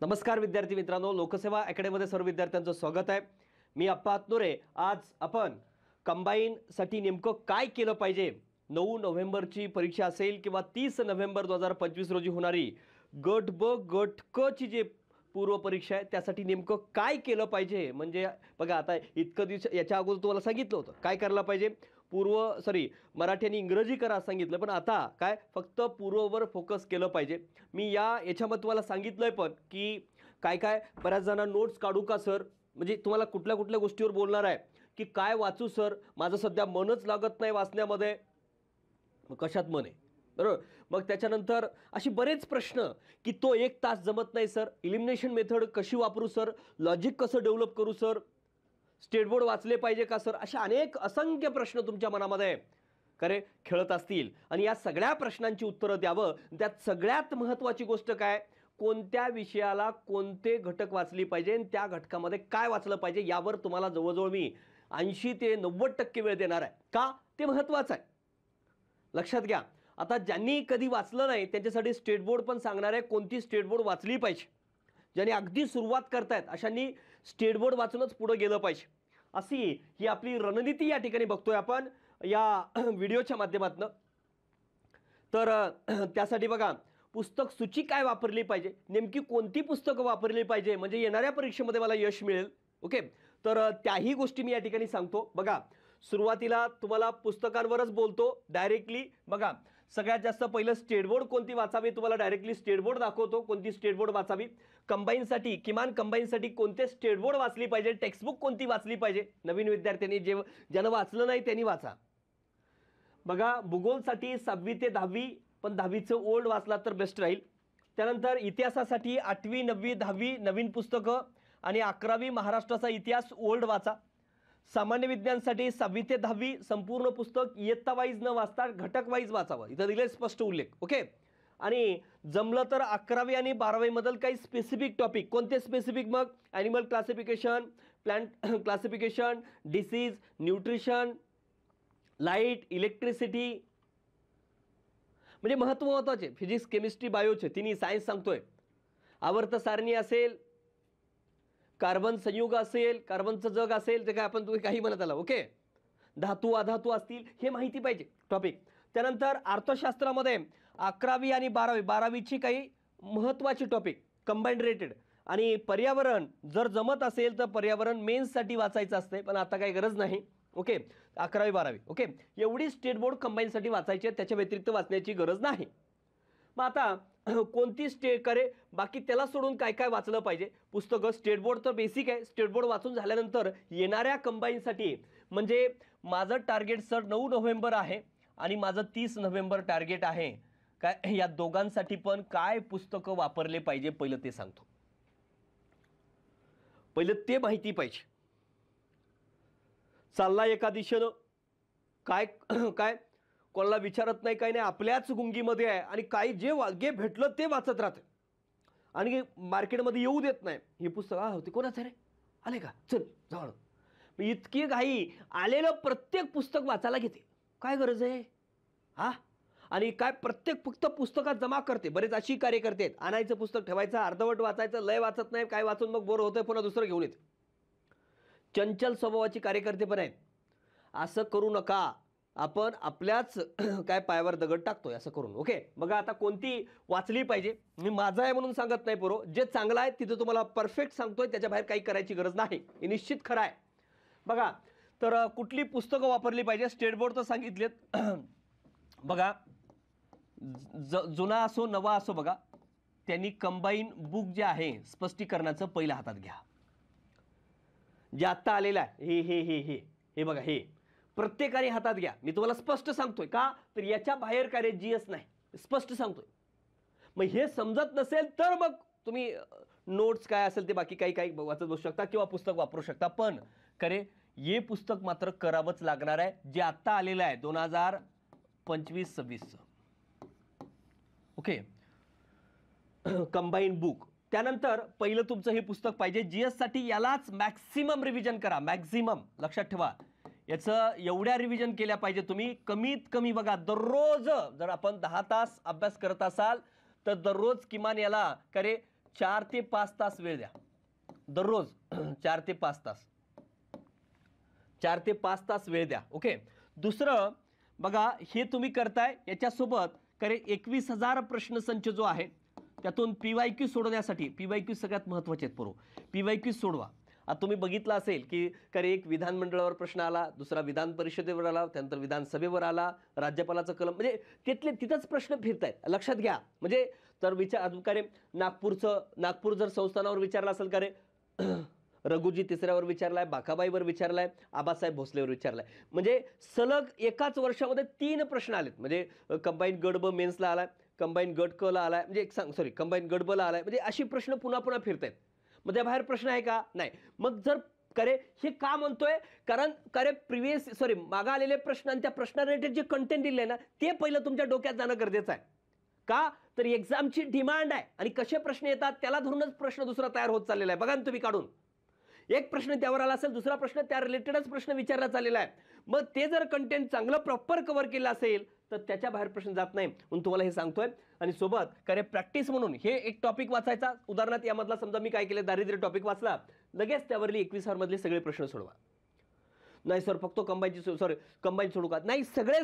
नमस्कार विद्यार्थी मित्रांनो, लोकसेवा अकॅडमीमध्ये सर्व विद्यार्थ्यांचं स्वागत आहे. मी अप्पा हातनुरे. आज आपण कंबाईनसाठी नेमकं काय केलं पाहिजे, 9 नोव्हेंबरची परीक्षा असेल किंवा 30 नोव्हेंबर 2025 रोजी होणारी गट ब गट क ची जे पूर्व परीक्षा आहे त्यासाठी नेमकं काय केलं पाहिजे. म्हणजे बघा, आता इतकं दिवस याच्या अगोदर तुम्हाला सांगितलं होतं काय करायला पाहिजे, मराठी आणि इंग्रजी करा सांगितलं, पण आता काय फक्त पूर्ववर फोकस केलं पाहिजे. मी याच्यामध्ये तुम्हाला सांगितलंय पण की काय काय बऱ्याच जणांना नोट्स काढू का सर, म्हणजे तुम्हाला कुठल्या कुठल्या गोष्टीवर बोलणार आहे की काय वाचू सर, माझं सध्या मनच लागत नाही वाचण्यामध्ये. मग कशात मन आहे बरोबर. मग त्याच्यानंतर अशी बरेच प्रश्न की तो 1 तास जमत नाही सर, इलिमिनेशन मेथड कशी वापरू सर, लॉजिक कसं डेव्हलप करू सर, स्टेट बोर्ड वाचले पाहिजे का सर, अशा असंख्य प्रश्न तुमच्या मनामध्ये खेळत असतील. आणि या सगळ्या प्रश्नांची उत्तरं द्यावं. त्यात सगळ्यात महत्त्वाची गोष्ट काय, कोणत्या विषयाला कोणते घटक वाचली पाहिजे आणि त्या घटकामध्ये काय वाचलं पाहिजे, यावर तुम्हाला जवळजवळ मी 80 ते 90% वेळ देणार आहे. का ते महत्त्वाचं आहे लक्षात घ्या. आता ज्यांनी कधी वाचलं नाही त्यांच्यासाठी स्टेट बोर्ड पण सांगणार आहे कोणती स्टेट बोर्ड वाचली पाहिजे. ज्यांनी अगदी सुरुवात करतायत अशांनी स्टेट बोर्ड वाचूनच पुढे गेलं पाहिजे. अशी ही आपली रणनीती या ठिकाणी बघतोय आपण या व्हिडिओच्या माध्यमातून. तर त्यासाठी बघा, पुस्तक सूची काय वापरली पाहिजे, नेमकी कोणती पुस्तकं वापरली पाहिजे म्हणजे येणाऱ्या परीक्षेमध्ये मला यश मिळेल. ओके, तर त्याही गोष्टी मी या ठिकाणी सांगतो. बघा, सुरुवातीला तुम्हाला पुस्तकांवरच बोलतो डायरेक्टली. बघा, सगळ्यात जास्त पहिलं स्टेट बोर्ड कोणती वाचावी, तुम्हाला डायरेक्टली स्टेट बोर्ड दाखवतो कोणती स्टेट बोर्ड वाचावी. कंबाईनसाठी किमान कंबाईनसाठी कोणते स्टेट बोर्ड वाचली पाहिजे, टेक्स्टबुक कोणती वाचली पाहिजे. नवीन विद्यार्थ्यांनी ज्यानं वाचलं नाही त्यांनी वाचा. बघा, भूगोलसाठी 7वी ते 10वी, पण 10वीचं ओल्ड वाचला तर बेस्ट राहील. त्यानंतर इतिहासासाठी 8वी 9वी 10वी नवीन पुस्तकं आणि 11वी महाराष्ट्राचा इतिहास ओल्ड वाचा. सामान्य विज्ञानसाठी 6वी ते 10वी संपूर्ण पुस्तक इयत्ता वाईज न वाचता घटक वाईज वाचावं, इथं दिले स्पष्ट उल्लेख. ओके, आणि जमलं तर 11वी आणि 12वी मधील काही स्पेसिफिक टॉपिक. कोणते स्पेसिफिक, मग animal classification, plant classification, disease, nutrition, light, electricity, म्हणजे महत्त्वाचे. फिजिक्स, केमिस्ट्री, बायोचे तिन्ही सायन्स सांगतोय. आवर्त सारणी असेल, कार्बन संयुग असेल, कार्बनचं जग असेल, ते काय आपण तुम्ही काही म्हणत आला. ओके, धातू अधातू असतील, हे माहिती पाहिजे टॉपिक. त्यानंतर अर्थशास्त्रामध्ये 11वी आणि 12वीची काही महत्त्वाची टॉपिक कंबाईंड रेटेड. आणि पर्यावरण जर जमत असेल तर पर्यावरण मेन्ससाठी वाचायचं असते, पण आता काही गरज नाही. ओके, 11वी 12वी. ओके, एवढी स्टेट बोर्ड कंबाईनसाठी वाचायची आहे, त्याच्या व्यतिरिक्त वाचण्याची गरज नाही. मग आता कोणती स्टेट करे, बाकी त्याला सोडून काय काय वाचलं पाहिजे पुस्तकं. स्टेट बोर्ड तर बेसिक आहे, स्टेट बोर्ड वाचून झाल्यानंतर येणाऱ्या कंबाईनसाठी म्हणजे माझं टार्गेट सर 9 नोव्हेंबर आहे आणि माझं 30 नोव्हेंबर टार्गेट आहे. काय या दोघांसाठी पण काय पुस्तकं वापरले पाहिजे पहिलं ते सांगतो. पहिलं ते माहिती पाहिजे. चालला एका दिशेनं काय काय कोणाला विचारत नाही, काही नाही, आपल्याच गुंगीमध्ये आहे आणि काही जे भेटलं ते वाचत राहतं आणि मार्केटमध्ये येऊ देत नाही. हे पुस्तक होते कोणाचं रे, आले का, चल जाऊ. इतकी घाई, आलेलं प्रत्येक पुस्तक वाचायला घेते, काय गरज आहे हा. आणि काय प्रत्येक फक्त पुस्तकात जमा करते. बरेच अशी कार्यकर्ते आहेत, आणायचं पुस्तक ठेवायचं, अर्धवट वाचायचं, लय वाचत नाही, काय वाचून मग बोर होतंय, पुन्हा दुसरं घेऊन येते. चंचल स्वभावाची कार्यकर्ते पण आहेत. असं करू नका, आपण आपल्याच काय पायावर दगड टाकतोय असं करून. ओके, बघा, आता कोणती वाचली पाहिजे, मी माझा आहे म्हणून सांगत नाही पोरो, जे चांगलं आहे तिथं तुम्हाला परफेक्ट सांगतोय, त्याच्या बाहेर काही करायची गरज नाही, हे निश्चित खरं आहे. बघा, तर कुठली पुस्तकं वापरली पाहिजे, स्टेट बोर्ड तर सांगितलेत. बघा, जुना असो नवा असो, बघा त्यांनी कंबाईन बुक जे आहे स्पष्टीकरणाचं पहिल्या हातात घ्या, जे आत्ता आलेलं आहे. हे हे हे हे हे बघा, हे प्रत्येकाने हातात घ्या. मी तुम्हाला स्पष्ट सांगतोय का, तर याच्या बाहेर काय रे जीएस नाही, स्पष्ट सांगतोय. मग हे समजत नसेल तर मग तुम्ही नोट्स काय असेल ते बाकी काही काही वाचत बसू शकता किंवा पुस्तक वापरू शकता. पण हे पुस्तक मात्र करावंच लागणार आहे, जे आत्ता आलेलं आहे 2025-26. Okay, combine book. त्यानंतर पहिलं तुमचं हे पुस्तक पाहिजे जीएस साठी. यालाच मॅक्सिमम रिव्हिजन करा, मॅक्सिमम लक्षात ठेवा. याचं एवढ्या रिव्हिजन केल्या पाहिजे तुम्ही, कमीत कमी. बघा, दररोज जर आपण 10 तास अभ्यास करत असाल तर दररोज किमान याला 4 ते 5 तास वेळ द्या दररोज. 4 ते 5 तास, 4 ते 5 तास वेळ द्या. ओके. दुसरं बघा, हे तुम्ही करताय याच्यासोबत करे 21,000 प्रश्नसंच जो आहे त्यातून PYQ सोडवण्यासाठी, PYQ सगळ्यात महत्त्वाचे आहेत पोरो, PYQ सोडवा. आता तुम्ही बघितलं असेल की करे एक विधानमंडळावर प्रश्न आला, दुसरा विधान परिषदेवर आला, त्यानंतर विधानसभेवर आला, राज्यपालाचं कलम, म्हणजे तिथले तिथंच प्रश्न फिरतायत. लक्षात घ्या. म्हणजे तर विचार करे नागपूर जर संस्थानावर विचारला असेल, करे रघुजी तिसऱ्यावर विचारलाय, बाकाबाईवर विचारलाय, आबासाहेब भोसलेवर विचारलाय. म्हणजे सलग एकाच वर्षामध्ये 3 प्रश्न आलेत. म्हणजे कंबाईन गट ब मेन्सला आलाय, कंबाईन गट क ला आलाय, म्हणजे कंबाईन गट ब ला आलाय. म्हणजे अशी प्रश्न पुन्हा पुन्हा फिरतायत. मग त्या बाहेर प्रश्न आहे का? नाही. मग जर करे हे का म्हणतोय, कारण करे मागा आलेले प्रश्न आणि त्या प्रश्ना रिलेटेड जे कंटेंट दिले ना ते पहिलं तुमच्या डोक्यात जाणं गरजेचं आहे. का तर एक्झामची डिमांड आहे आणि कसे प्रश्न येतात त्याला धरूनच प्रश्न दुसरा तयार होत चाललेला आहे. बघा ना तुम्ही काढून, एक प्रश्न त्यावर आला असेल, दुसरा प्रश्न त्या रिलेटेडच प्रश्न विचारला चाललेला आहे. मग ते जर कंटेंट चांगलं प्रॉपर कव्हर केलं असेल तर त्याच्या बाहेर प्रश्न जात नाही. म्हणून तुम्हाला हे सांगतोय. आणि सोबत करे प्रॅक्टिस म्हणून हे एक टॉपिक वाचायचा. उदाहरणार्थ यामधला समजा मी काय केलं, दारिद्र्य टॉपिक वाचला, लगेच त्यावरली 21 मधले सगळे प्रश्न सोडवा. नाही सर फक्त कंबाईन सोडू का? नाही, सगळे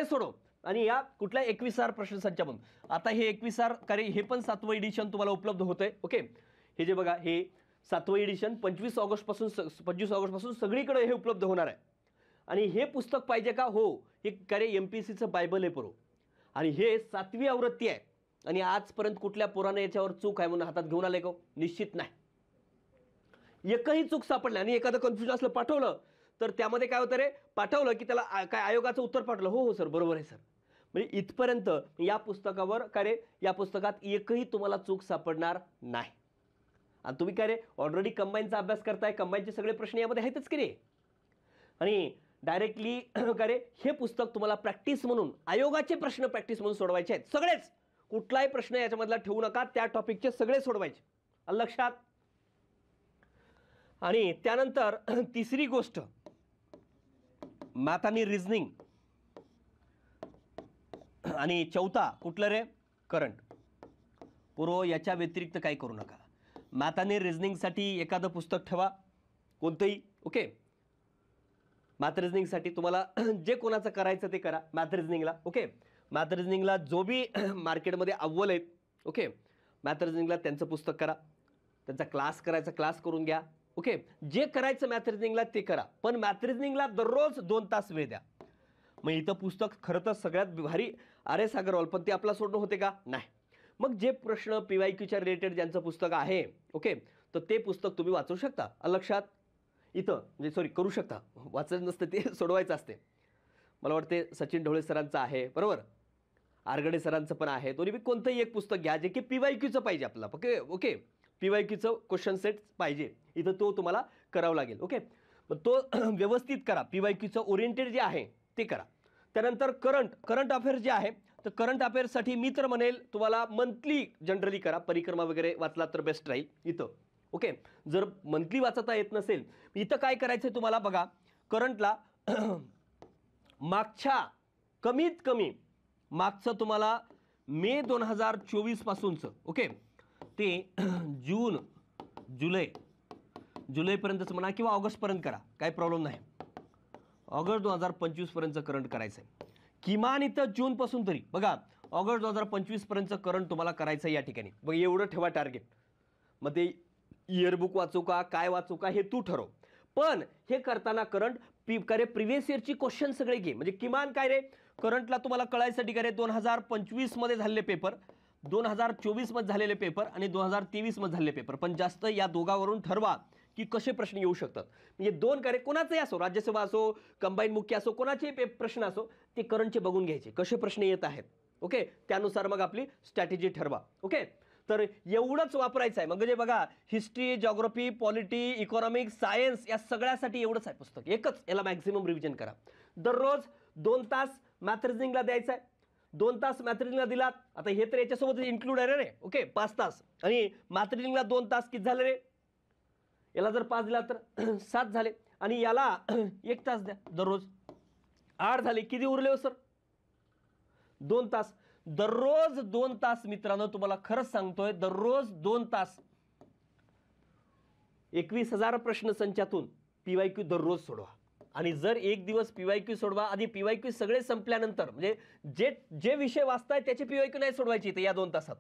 सोडव. आणि या कुठल्या 21 प्रश्नसंचामधून आता हे 21 करे हे पण 7वं एडिशन तुम्हाला उपलब्ध होतंय. ओके. हे जे बघा, हे 7वं एडिशन 25 ऑगस्ट पासून सगळीकडे हे उपलब्ध होणार आहे. आणि हे पुस्तक पाहिजे का? हो. हे करे MPSCचं बायबल आहे पोरो. आणि हे 7वी आवृत्ती आहे. आणि आजपर्यंत कुठल्या पोराने याच्यावर चूक आहे म्हणून हातात घेऊन आले का? निश्चित नाही. एकही चूक सापडली. आणि एखादं कन्फ्युजन असलं पाठवलं तर त्यामध्ये काय होतं रे, पाठवलं की त्याला काय आयोगाचं उत्तर पाठवलं, हो सर बरोबर आहे सर. म्हणजे इथपर्यंत या पुस्तकावर काय रे, या पुस्तकात एकही तुम्हाला चूक सापडणार नाही. आणि तुम्ही काय रे ऑलरेडी कंबाईनचा अभ्यास करताय, कंबाईनचे सगळे प्रश्न यामध्ये आहेतच की रे. आणि डायरेक्टली काय रे, हे पुस्तक तुम्हाला प्रॅक्टिस म्हणून, आयोगाचे प्रश्न प्रॅक्टिस म्हणून सोडवायचे आहेत सगळेच. कुठलाही प्रश्न याच्यामधला ठेवू नका, त्या टॉपिकचे सगळे सोडवायचे. लक्षात. आणि त्यानंतर तिसरी गोष्ट, मॅथ आणि रिझनिंग. आणि चौथा कुठलं रे, करंट. पूर्व याच्या व्यतिरिक्त काही करू नका. मॅथ आणि रिझनिंगसाठी एखादं पुस्तक ठेवा कोणतंही. ओके. मॅथ रिझनिंगसाठी तुम्हाला जे कोणाचं करायचं ते करा मॅथ रिझनिंगला. ओके. मॅथ रिझनिंगला जो बी मार्केटमध्ये अव्वल आहेत, ओके, मॅथ रिझनिंगला त्यांचं पुस्तक करा. त्यांचा क्लास करायचा, क्लास करून घ्या. ओके. जे करायचं मॅथ रिझनिंगला ते करा. पण मॅथ रिझनिंगला दररोज 2 तास वेळ द्या. मग इथं पुस्तक खरं तर सगळ्यात भारी RS अगरवाल, पण ते आपला सोडणं होते का? नाही. मग जे प्रश्न PYQच्या रिलेटेड ज्यांचं पुस्तक आहे, ओके, तर ते पुस्तक तुम्ही वाचू शकता. लक्षात. इथं म्हणजे करू शकता, वाचायचं नसतं ते सोडवायचं असते. मला वाटते सचिन ढवळे सरांचं आहे, बरोबर, आरगडे सरांचं पण आहे. दोन्ही कोणतंही एक पुस्तक घ्या जे की PYQचं पाहिजे आपल्याला. ओके. ओके. PYQचं क्वेश्चन सेट पाहिजे इथं, तो तुम्हाला करावं लागेल. ओके. मग तो व्यवस्थित करा. PYQचं ओरिएंटेड जे आहे ते करा. त्यानंतर करंट अफेअर्स जे आहे, तर करंट अफेअर्ससाठी मी तर म्हणेल तुम्हाला मंथली जनरली करा. परिक्रमा वगैरे वाचला तर बेस्ट राहील इथं. ओके. जर मंथली वाचता येत नसेल, इथं काय करायचं तुम्हाला बघा, करंटला मागच्या कमीत कमी मागचं तुम्हाला मे 2024 पासूनचं, ओके, ते जुलैपर्यंतच म्हणा किंवा ऑगस्टपर्यंत करा, काही प्रॉब्लेम नाही. ऑगस्ट 2025 पर्यंत करंट करायचं आहे. किमान इथं जूनपासून तरी बघा ऑगस्ट 2025 पर्यंत करंट तुम्हाला करायचं या ठिकाणी. बघ एवढं ठेवा टार्गेट. मग ते इयरबुक वाचू का काय वाचू का हे तू ठरव. पण हे करताना करंट प्रिव्हियस इयरची क्वेश्चन सगळे घे. म्हणजे किमान काय रे, करंटला तुम्हाला कळायसाठी काय रे, 2025 मध्ये झालेले पेपर, 2024 मध्ये झालेले पेपर आणि 2023 मध्ये झालेले पेपर. पण जास्त या दोघांवरून ठरवा की कसे प्रश्न येऊ शकतात. म्हणजे दोन कार्य कोणाचेही असो, राज्यसभा असो, कंबाईन मुख्य असो, कोणाचेही प्रश्न असो, ते करंटचे बघून घ्यायचे कसे प्रश्न येत आहेत. ओके. त्यानुसार मग आपली स्ट्रॅटेजी ठरवा. ओके. तर एवढंच वापरायचं आहे. म्हणजे बघा history, geography, polity, economics, science या सगळ्यासाठी एवढंच आहे पुस्तक एकच. याला मॅक्झिमम रिव्हिजन करा. दररोज 2 तास मॅथ रिझनिंगला द्यायचं आहे. 2 तास मॅथ रिझनिंगला दिलात, आता हे तर याच्यासोबत इन्क्लूड आहे रे. ओके. 5 तास आणि मॅथ रिझनिंगला 2 तास किती झाले रे, याला जर 5 दिला तर 7 झाले. आणि याला 1 तास द्या दररोज, 8 झाले. किती उरले हो सर? 2 तास. दररोज 2 तास मित्रांनो, तुम्हाला खरंच सांगतोय, दररोज 2 तास 21,000 प्रश्न संचातून PYQ दररोज सोडवा. आणि जर एक दिवस PYQ सोडवा आणि PYQ सगळे संपल्यानंतर, म्हणजे जे जे विषय वाचताय त्याचे PYQ नाही सोडवायचे तर या 2 तासात,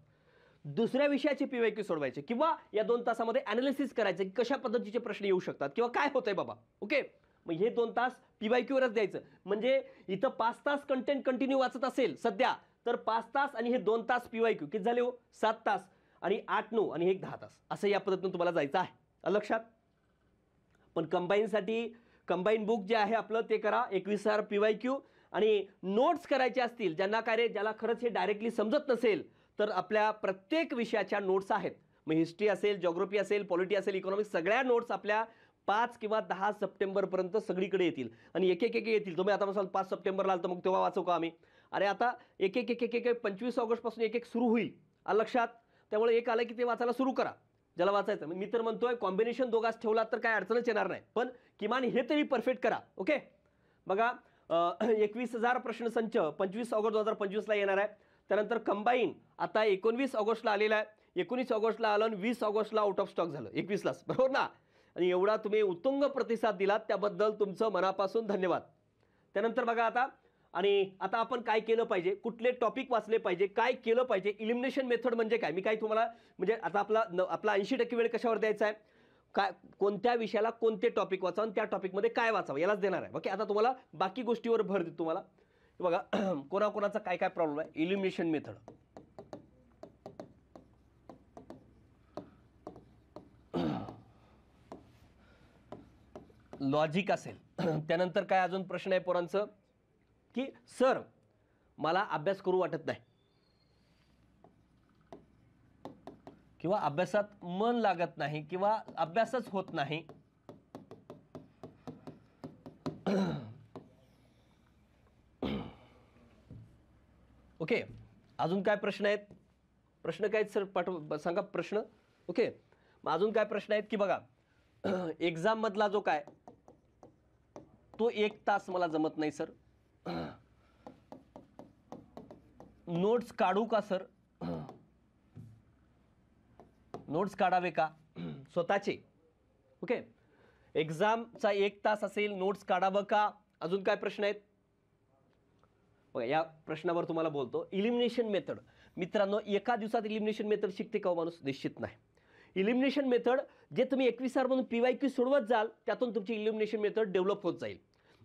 दुसऱ्या विषयाचे PYQ सोडवायचे किंवा या 2 तासामध्ये अनालिसिस करायचं की कशा पद्धतीचे प्रश्न येऊ शकतात किंवा काय होतंय बाबा. ओके, मग हे 2 तास PYQ वरच द्यायचं. म्हणजे इथं 5 तास कंटेंट कंटिन्यू वाचत असेल सध्या, तर 5 तास आणि हे 2 तास PYQ किती झाले हो, 7 तास आणि 8-9 आणि 10 तास, असं या पद्धतीने तुम्हाला जायचं आहे. लक्षात. पण कंबाईन बुक जे आहे आपलं ते करा, 21,000 PYQ. आणि नोट्स करायचे असतील ज्यांना काय रे, ज्याला खरंच हे डायरेक्टली समजत नसेल, तर आपल्या प्रत्येक विषयाच्या नोट्स आहेत. मग हिस्ट्री असेल, जिओग्राफी असेल, पॉलिटी असेल, इकॉनॉमिक्स, सगळ्या नोट्स आपल्या 5 किंवा 10 सप्टेंबरपर्यंत सगळीकडे येतील. आणि एक येतील. तुम्ही आता म्हणाल 5 सप्टेंबरला आलं तर मग तेव्हा वाचू का आम्ही? अरे आता एक 25 ऑगस्टपासून एक सुरू होईल. लक्षात. त्यामुळे एक आलं की ते वाचायला सुरू करा ज्याला वाचायचं. मी तर म्हणतोय कॉम्बिनेशन दोघांच ठेवलात तर काय अडचणच येणार नाही, पण किमान हे तरी परफेक्ट करा. ओके, बघा 21,000 प्रश्नसंच 25 ऑगस्ट 2025ला येणार आहे. त्यानंतर कंबाईन आता 19 ऑगस्टला आलेला आहे. 19 ऑगस्टला आलं आणि 20 ऑगस्टला आउट ऑफ स्टॉक झालं, 21लाच, बरोबर ना. आणि एवढा तुम्ही उत्तुंग प्रतिसाद दिलात त्याबद्दल तुमचं मनापासून धन्यवाद. त्यानंतर बघा आता आपण काय केलं पाहिजे, कुठले टॉपिक वाचले पाहिजे, काय केलं पाहिजे. इलिमिनेशन मेथड म्हणजे काय, मी काय तुम्हाला म्हणजे आता आपला 80% वेळ कशावर द्यायचा आहे, काय कोणत्या विषयाला कोणते टॉपिक वाचावं आणि त्या टॉपिकमध्ये काय वाचावं यालाच देणार आहे. ओके, आता तुम्हाला बाकी गोष्टीवर भर देतो तुम्हाला. बघा कोणाकोणाचा काय काय प्रॉब्लेम आहे. इलिमिनेशन मेथड, लॉजिक असेल. त्यानंतर काय अजून प्रश्न आहे पोरांचं की सर मला अभ्यास करू वाटत नाही किंवा अभ्यासात मन लागत नाही किंवा अभ्यासच होत नाही. ओके, अजून काय प्रश्न आहेत? प्रश्न काय आहेत सर, सांगा प्रश्न. ओके, मग अजून काय प्रश्न आहेत की बघा एक्झाम मधला जो काय तो 1 तास मला जमत नाही सर, नोट्स काढू का सर, नोट्स काढावे का स्वतःचे. ओके, एक्झामचा 1 तास असेल, नोट्स काढावं का. अजून काय प्रश्न आहेत बघा, या प्रश्नावर तुम्हाला बोलतो. इलिमिनेशन मेथड मित्रांनो, एका दिवसात इलिमिनेशन मेथड शिकते का माणूस? निश्चित नाही. इलिमिनेशन मेथड जे तुम्ही 21,000 मधून PYQ सोडवत जाल त्यातून तुमची इलिमिनेशन मेथड डेव्हलप होत जाईल.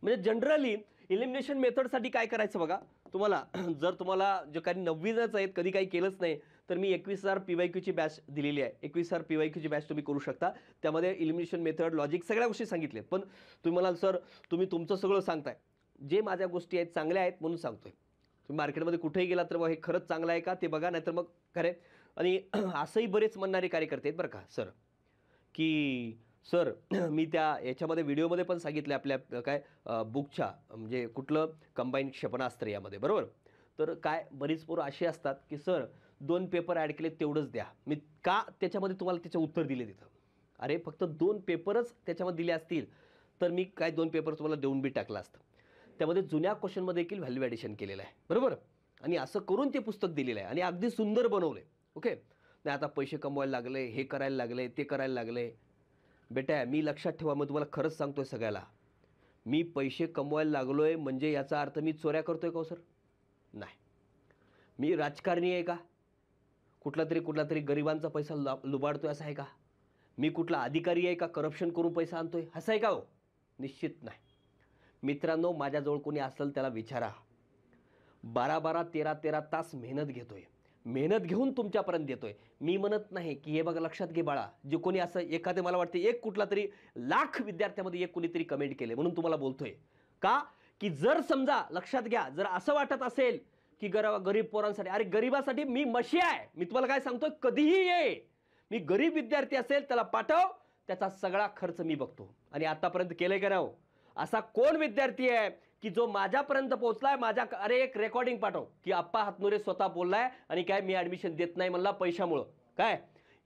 म्हणजे जनरली इलिमिनेशन मेथडसाठी काय करायचं बघा, तुम्हाला जर तुम्हाला जे काही नववीच आहेत, कधी काही केलंच नाही, तर मी 21,000 PYQची बॅच दिलेली आहे. 21,000 PYQची बॅच तुम्ही करू शकता. त्यामध्ये इलिमिनेशन मेथड, लॉजिक सगळ्या गोष्टी सांगितल्या. पण तुम्ही म्हणाल सर तुम्ही तुमचं सगळं सांगताय, जे माझ्या गोष्टी आहेत चांगल्या आहेत म्हणून सांगतोय. तुम्ही मार्केटमध्ये कुठेही गेला तर हे खरंच चांगलं आहे का ते बघा, नाहीतर मग खरे. आणि असंही बरेच म्हणणारे कार्यकर्ते आहेत बरं का सर, की सर मी त्या याच्यामध्ये व्हिडिओमध्ये पण सांगितलं आपल्या काय बुकच्या, म्हणजे कुठलं कंबाईन क्षेपणास्त्र यामध्ये, बरोबर. तर काय बरीच पोरं अशी असतात की सर 2 पेपर ॲड केले तेवढंच द्या. मी का त्याच्यामध्ये तुम्हाला त्याचं उत्तर दिले तिथं. अरे फक्त 2 पेपरच त्याच्यामध्ये दिले असतील तर मी काय 2 पेपर तुम्हाला देऊन बी टाकलं असतं. त्यामध्ये जुन्या क्वेश्चनमध्ये देखील व्हॅल्यू ॲडिशन केलेलं आहे, बरोबर. आणि असं करून ते पुस्तक दिलेलं आहे आणि अगदी सुंदर बनवलं आहे. ओके, नाही आता पैसे कमवायला लागले, हे करायला लागले, ते करायला लागले. बेटा मी लक्षात ठेवा, मग तुम्हाला खरंच सांगतोय सगळ्याला, मी पैसे कमवायला लागलोय म्हणजे याचा अर्थ मी चोऱ्या करतोय का सर? नाही. मी राजकारणी आहे का? कुठला तरी गरिबांचा पैसा लुबाडतोय असं आहे का? मी कुठला अधिकारी आहे का करप्शन करून पैसा आणतोय असं आहे का हो? निश्चित नाही. मित्रांनो, माझ्याजवळ कोणी असेल त्याला विचारा. 12-12, 13-13 तास मेहनत घेऊन तुमच्यापर्यंत येतोय. मी म्हणत नाही की हे बघा लक्षात घे बाळा, जे कोणी असं एखादे मला वाटते एक कुठला तरी लाख विद्यार्थ्यामध्ये एक कोणीतरी कमेंट केले म्हणून तुम्हाला बोलतोय का, की जर समजा लक्षात घ्या, जर असं वाटत असेल की गरीब पोरांसाठी, अरे गरीबासाठी मी मशी आहे. मी तुम्हाला काय सांगतोय, कधीही ये, मी गरीब विद्यार्थी असेल त्याला पाठव, त्याचा सगळा खर्च मी बघतो. आणि आतापर्यंत केलंय का नाही? असा कोण विद्यार्थी आहे की जो माझ्यापर्यंत पोहोचलाय, अरे एक रेकॉर्डिंग पाठव की आप्पा हातनुरे स्वतः बोललाय आणि काय मी ऍडमिशन देत नाही म्हणला पैशामुळं. काय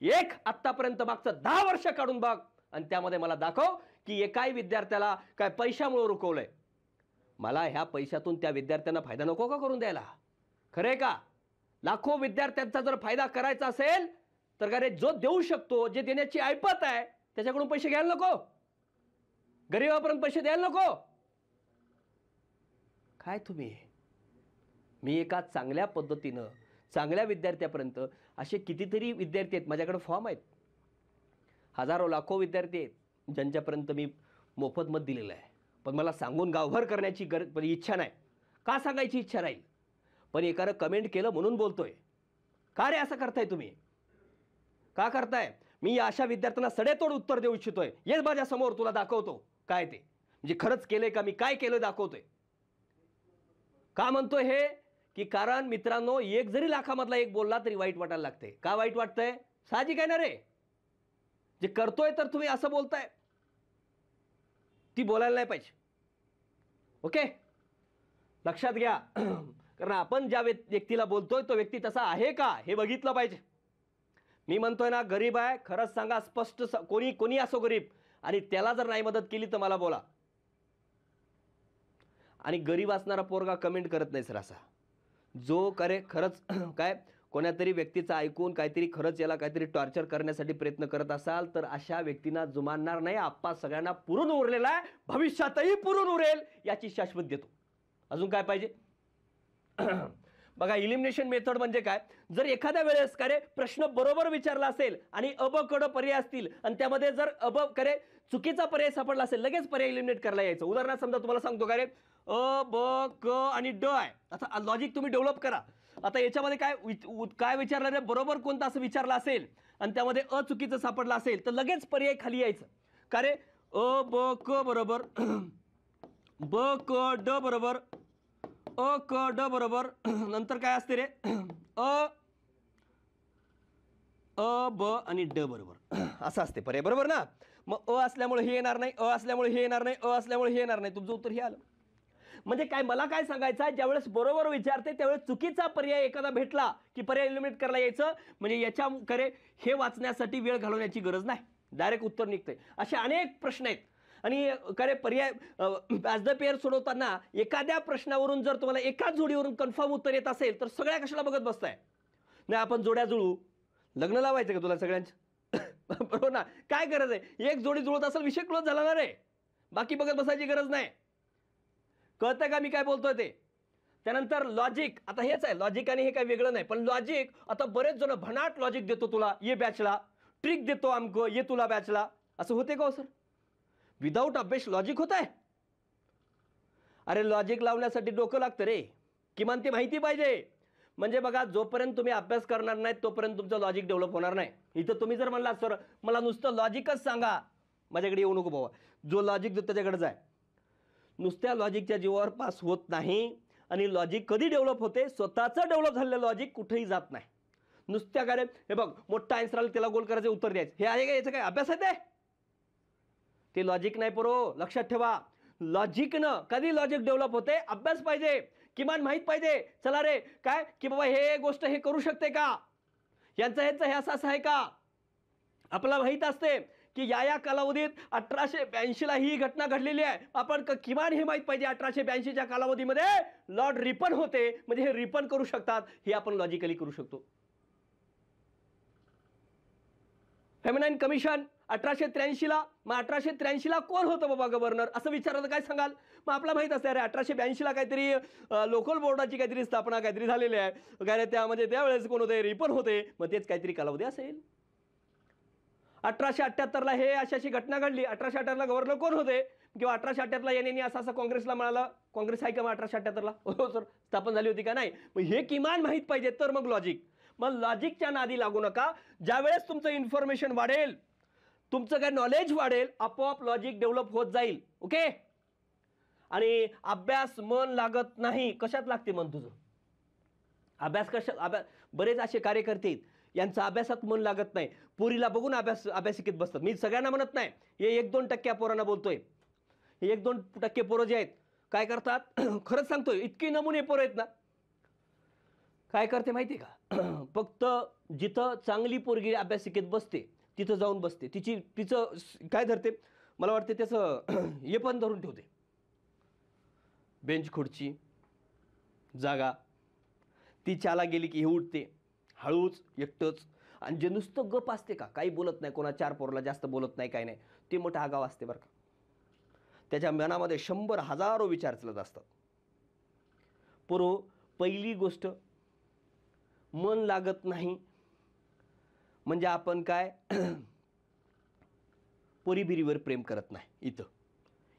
एक आत्तापर्यंत मागचं 10 वर्ष काढून बघ आणि त्यामध्ये मला दाखव की एकाही विद्यार्थ्याला काय पैशामुळे रुकवलंय. मला ह्या पैशातून त्या विद्यार्थ्यांना फायदा नको का करून द्यायला? खरंय का? लाखो विद्यार्थ्यांचा जर फायदा करायचा असेल तर अरे जो देऊ शकतो, जे देण्याची ऐपत आहे त्याच्याकडून पैसे घ्यायला नको, गरीबापर्यंत पैसे द्यायला नको काय तुम्ही. मी एका चांगल्या पद्धतीनं चांगल्या विद्यार्थ्यापर्यंत असे कितीतरी विद्यार्थी आहेत, माझ्याकडे फॉर्म आहेत, हजारो लाखो विद्यार्थी आहेत ज्यांच्यापर्यंत मी मोफत मत दिलेलं आहे. पण मला सांगून गावभर करण्याची इच्छा नाही. का सांगायची इच्छा राहील, पण एकानं कमेंट केलं म्हणून बोलतोय. का रे असं करताय तुम्ही, का करताय. मी या अशा विद्यार्थ्यांना सडेतोड उत्तर देऊ इच्छितोय. ये माझ्या समोर, तुला दाखवतो काय ते, म्हणजे खरंच केलंय का, मी काय केलं दाखवतोय. का म्हणतोय हे, की कारण मित्रांनो, एक जरी लाखामधला एक बोलला तरी वाईट वाटायला लागते. का वाईट वाटतंय, साहजिक आहे ना रे. जे करतोय तर तुम्ही असं बोलताय, ती बोलायला नाही पाहिजे. ओके, लक्षात घ्या. कारण आपण ज्या व्यक्तीला बोलतोय तो व्यक्ती तसा आहे का हे बघितलं पाहिजे. मी म्हणतोय ना, गरीब आहे, खरंच सांगा, स्पष्ट, कोणी असो गरीब, आणि त्याला जर नाही मदत केली तर मला बोला. आणि गरीब असणारा पोरगा कमेंट करत नाही सर असा, जो करे खरंच काय कोणातरी व्यक्तीचं ऐकून काहीतरी खरंच याला काहीतरी टॉर्चर करण्यासाठी प्रयत्न करत असाल तर अशा व्यक्तींना जुमानणार नाही. आप्पा सगळ्यांना पुरून उरलेला आहे, भविष्यातही पुरून उरेल याची शाश्वत देतो. अजून काय पाहिजे. बघा, इलिमिनेशन मेथड म्हणजे काय, जर एखाद्या वेळेस काय प्रश्न बरोबर विचारला असेल आणि अ ब क ड पर्याय असतील आणि त्यामध्ये जर चुकीचा पर्याय सापडला असेल, लगेच पर्याय इलिमिनेट करायला यायचं. उदाहरणार्थ समजा तुम्हाला सांगतो काय रे, अ ब क आणि ड आहे. आता लॉजिक तुम्ही डेव्हलप करा. आता याच्यामध्ये काय विचारलं रे, बरोबर कोणता असं विचारलं असेल आणि त्यामध्ये अ चुकीचं सापडलं असेल तर लगेच पर्याय खाली यायचं. का रे, अ ब क बरोबर, ब क ड बरोबर, अ क ड बरोबर, नंतर काय असते रे, अ ब आणि ड बरोबर असं असते पर्याय, बरोबर ना. मग अ असल्यामुळे हे येणार नाही, अ असल्यामुळे हे येणार नाही, अ असल्यामुळे हे येणार नाही. तुमचं उत्तर हे आलं. म्हणजे काय, मला काय सांगायचं आहे, ज्यावेळेस बरोबर विचारते त्यावेळेस चुकीचा पर्याय एखादा भेटला की पर्याय इलिमिनेट करायला यायचं. म्हणजे याच्या हे वाचण्यासाठी वेळ घालवण्याची गरज नाही, डायरेक्ट उत्तर निघतंय. असे अनेक प्रश्न आहेत. आणि पर्याय ॲज द पेअर सोडवताना एखाद्या प्रश्नावरून जर तुम्हाला एकाच जोडीवरून कन्फर्म उत्तर येत असेल तर सगळ्या कशाला बघत बसताय. नाही, आपण जोड्या जुळू, लग्न लावायचं का तुला सगळ्यांचं. बरोबर ना, काय गरज आहे. एक जोडी जुळत असेल विषय क्लोज झाला ना रे, बाकी बघत बसायची गरज नाही. कळतंय का मी काय बोलतोय ते. त्यानंतर लॉजिक, आता हेच आहे लॉजिक आणि हे काही वेगळं नाही. पण लॉजिक आता बरेच जण भनाट लॉजिक देतो तुला, ये बॅचला ट्रिक देतो आमको, ये तुला बॅचला, असं होते का हो सर. विदाऊट अभ्यास लॉजिक होत आहे. अरे लॉजिक लावण्यासाठी डोकं लागतं रे, किमान ते माहिती पाहिजे. म्हणजे बघा, जोपर्यंत तुम्ही अभ्यास करणार नाही तोपर्यंत तुमचं लॉजिक डेव्हलप होणार नाही. इथं तुम्ही जर म्हणला सर मला नुसतं लॉजिकच सांगा, माझ्याकडे येऊ नको बाबा, जो लॉजिक देतो त्याच्याकडे जाय. नुसत्या लॉजिकच्या जीवावर पास होत नाही. आणि लॉजिक कधी डेव्हलप होते, स्वतःचं डेव्हलप झालेलं लॉजिक कुठेही जात नाही. नुसत्या काय हे बघ, मोठा आन्सर आला त्याला गोल करायचं, उत्तर द्यायचं, हे आहे का, याचं काय अभ्यास आहे ते लॉजिक नाही पोरो, लक्षात ठेवा. लॉजिकनं कधी लॉजिक डेव्हलप होते, अभ्यास पाहिजे, किमान माहित पाहिजे. चला रे काय की बाबा हे गोष्ट हे करू शकते का, यांचं हे असं आहे का, आपल्याला माहित असते की या कालावधीत 1882ला ही घटना घडलेली आहे. आपण किमान हे माहित पाहिजे 1882च्या कालावधीमध्ये लॉर्ड रिपन होते, म्हणजे हे रिपन करू शकतात, हे आपण लॉजिकली करू शकतो. फेमिनाईन कमिशन 1883ला, मग 1883ला कोण होतं बाबा गव्हर्नर असं विचारलं काय सांगाल. मग आपला माहित असते अरे 1882ला काहीतरी लोकल बोर्डाची काहीतरी स्थापना काहीतरी झालेली आहे काय, त्यामध्ये त्यावेळेस कोण होते, रिपन होते, मग तेच काहीतरी कालावधी असेल. 1878ला हे अशी घटना घडली, 1878ला गव्हर्नर कोण होते, किंवा 1878ला यांनी असं काँग्रेसला मिळालं. काँग्रेस आहे का मग 1878ला, हो सर स्थापन झाली होती का, नाही. मग हे किमान माहित पाहिजे तर मग लॉजिक. मग लॉजिकच्या नादी लागू नका. ज्यावेळेस तुमचं इन्फॉर्मेशन वाढेल, तुमचं काय नॉलेज वाढेल, आपोआप लॉजिक डेव्हलप होत जाईल. ओके. आणि अभ्यास मन लागत नाही. कशात लागते मन तुझं, अभ्यास बरेच असे कार्यकर्ते यांचा अभ्यासात मन लागत नाही. पोरीला बघून अभ्यासिकेत बसतात. मी सगळ्यांना म्हणत नाही, हे 1-2% पोरांना बोलतोय. हे 1-2% पोरं जे आहेत काय करतात, खरंच सांगतोय, इतकी नमुने पोरं आहेत ना, काय करते माहिती का, फक्त जिथं चांगली पोरगी अभ्यासिकेत बसते तिथं जाऊन बसते, तिचं काय धरते, मला वाटते त्याचं हे पण धरून ठेवते, बेंच खुर्ची जागा. ती चहाला गेली की हे उठते हळूच एकटंच, आणि जे नुसतं गप असते का काही बोलत नाही, कोणा चार पोरला जास्त बोलत नाही, काय नाही, ते मोठा आगाव असते बरं का. त्याच्या मनामध्ये 100 हजारो विचार चालत असतात. पोरो, पहिली गोष्ट मन लागत नाही म्हणजे आपण काय पोरीबिरीवर प्रेम करत नाही.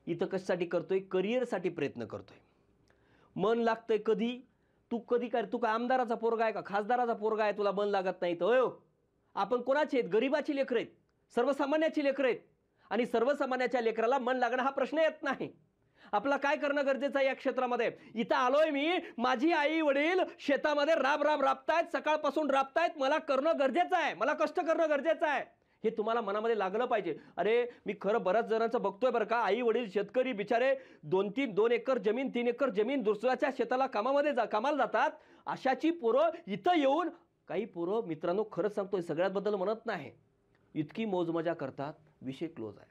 इथं कशासाठी करतोय, करिअरसाठी प्रयत्न करतोय. मन लागतंय कधी, तू कधी काय, तू काय आमदाराचा पोरगा आहे का, खासदाराचा पोरगा आहे, तुला मन लागत नाही तर आपण कोणाचे आहेत, गरीबाची लेकरं आहेत, सर्वसामान्याची लेकरं आहेत. आणि सर्वसामान्याच्या लेकराला मन लागणं हा प्रश्न येत नाही. आपला काय करणं गरजेचं आहे या क्षेत्रामध्ये. इथं आलोय मी, माझी आई वडील शेतामध्ये राबतायत, सकाळपासून राबतायत, मला करणं गरजेचं आहे, मला कष्ट करणं गरजेचं आहे, हे तुम्हाला मनामध्ये लागलं पाहिजे. अरे मी खरं बऱ्याच जणांचं बघतोय बरं का, आई वडील शेतकरी बिचारे 2 एकर जमीन 3 एकर जमीन दुसऱ्याच्या शेताला कामाला जातात. अशाची पोरं इथं येऊन, काही पोरं मित्रांनो खरंच सांगतोय सगळ्याबद्दल म्हणत नाही, इतकी मौजमजा करतात, विषय क्लोज आहे.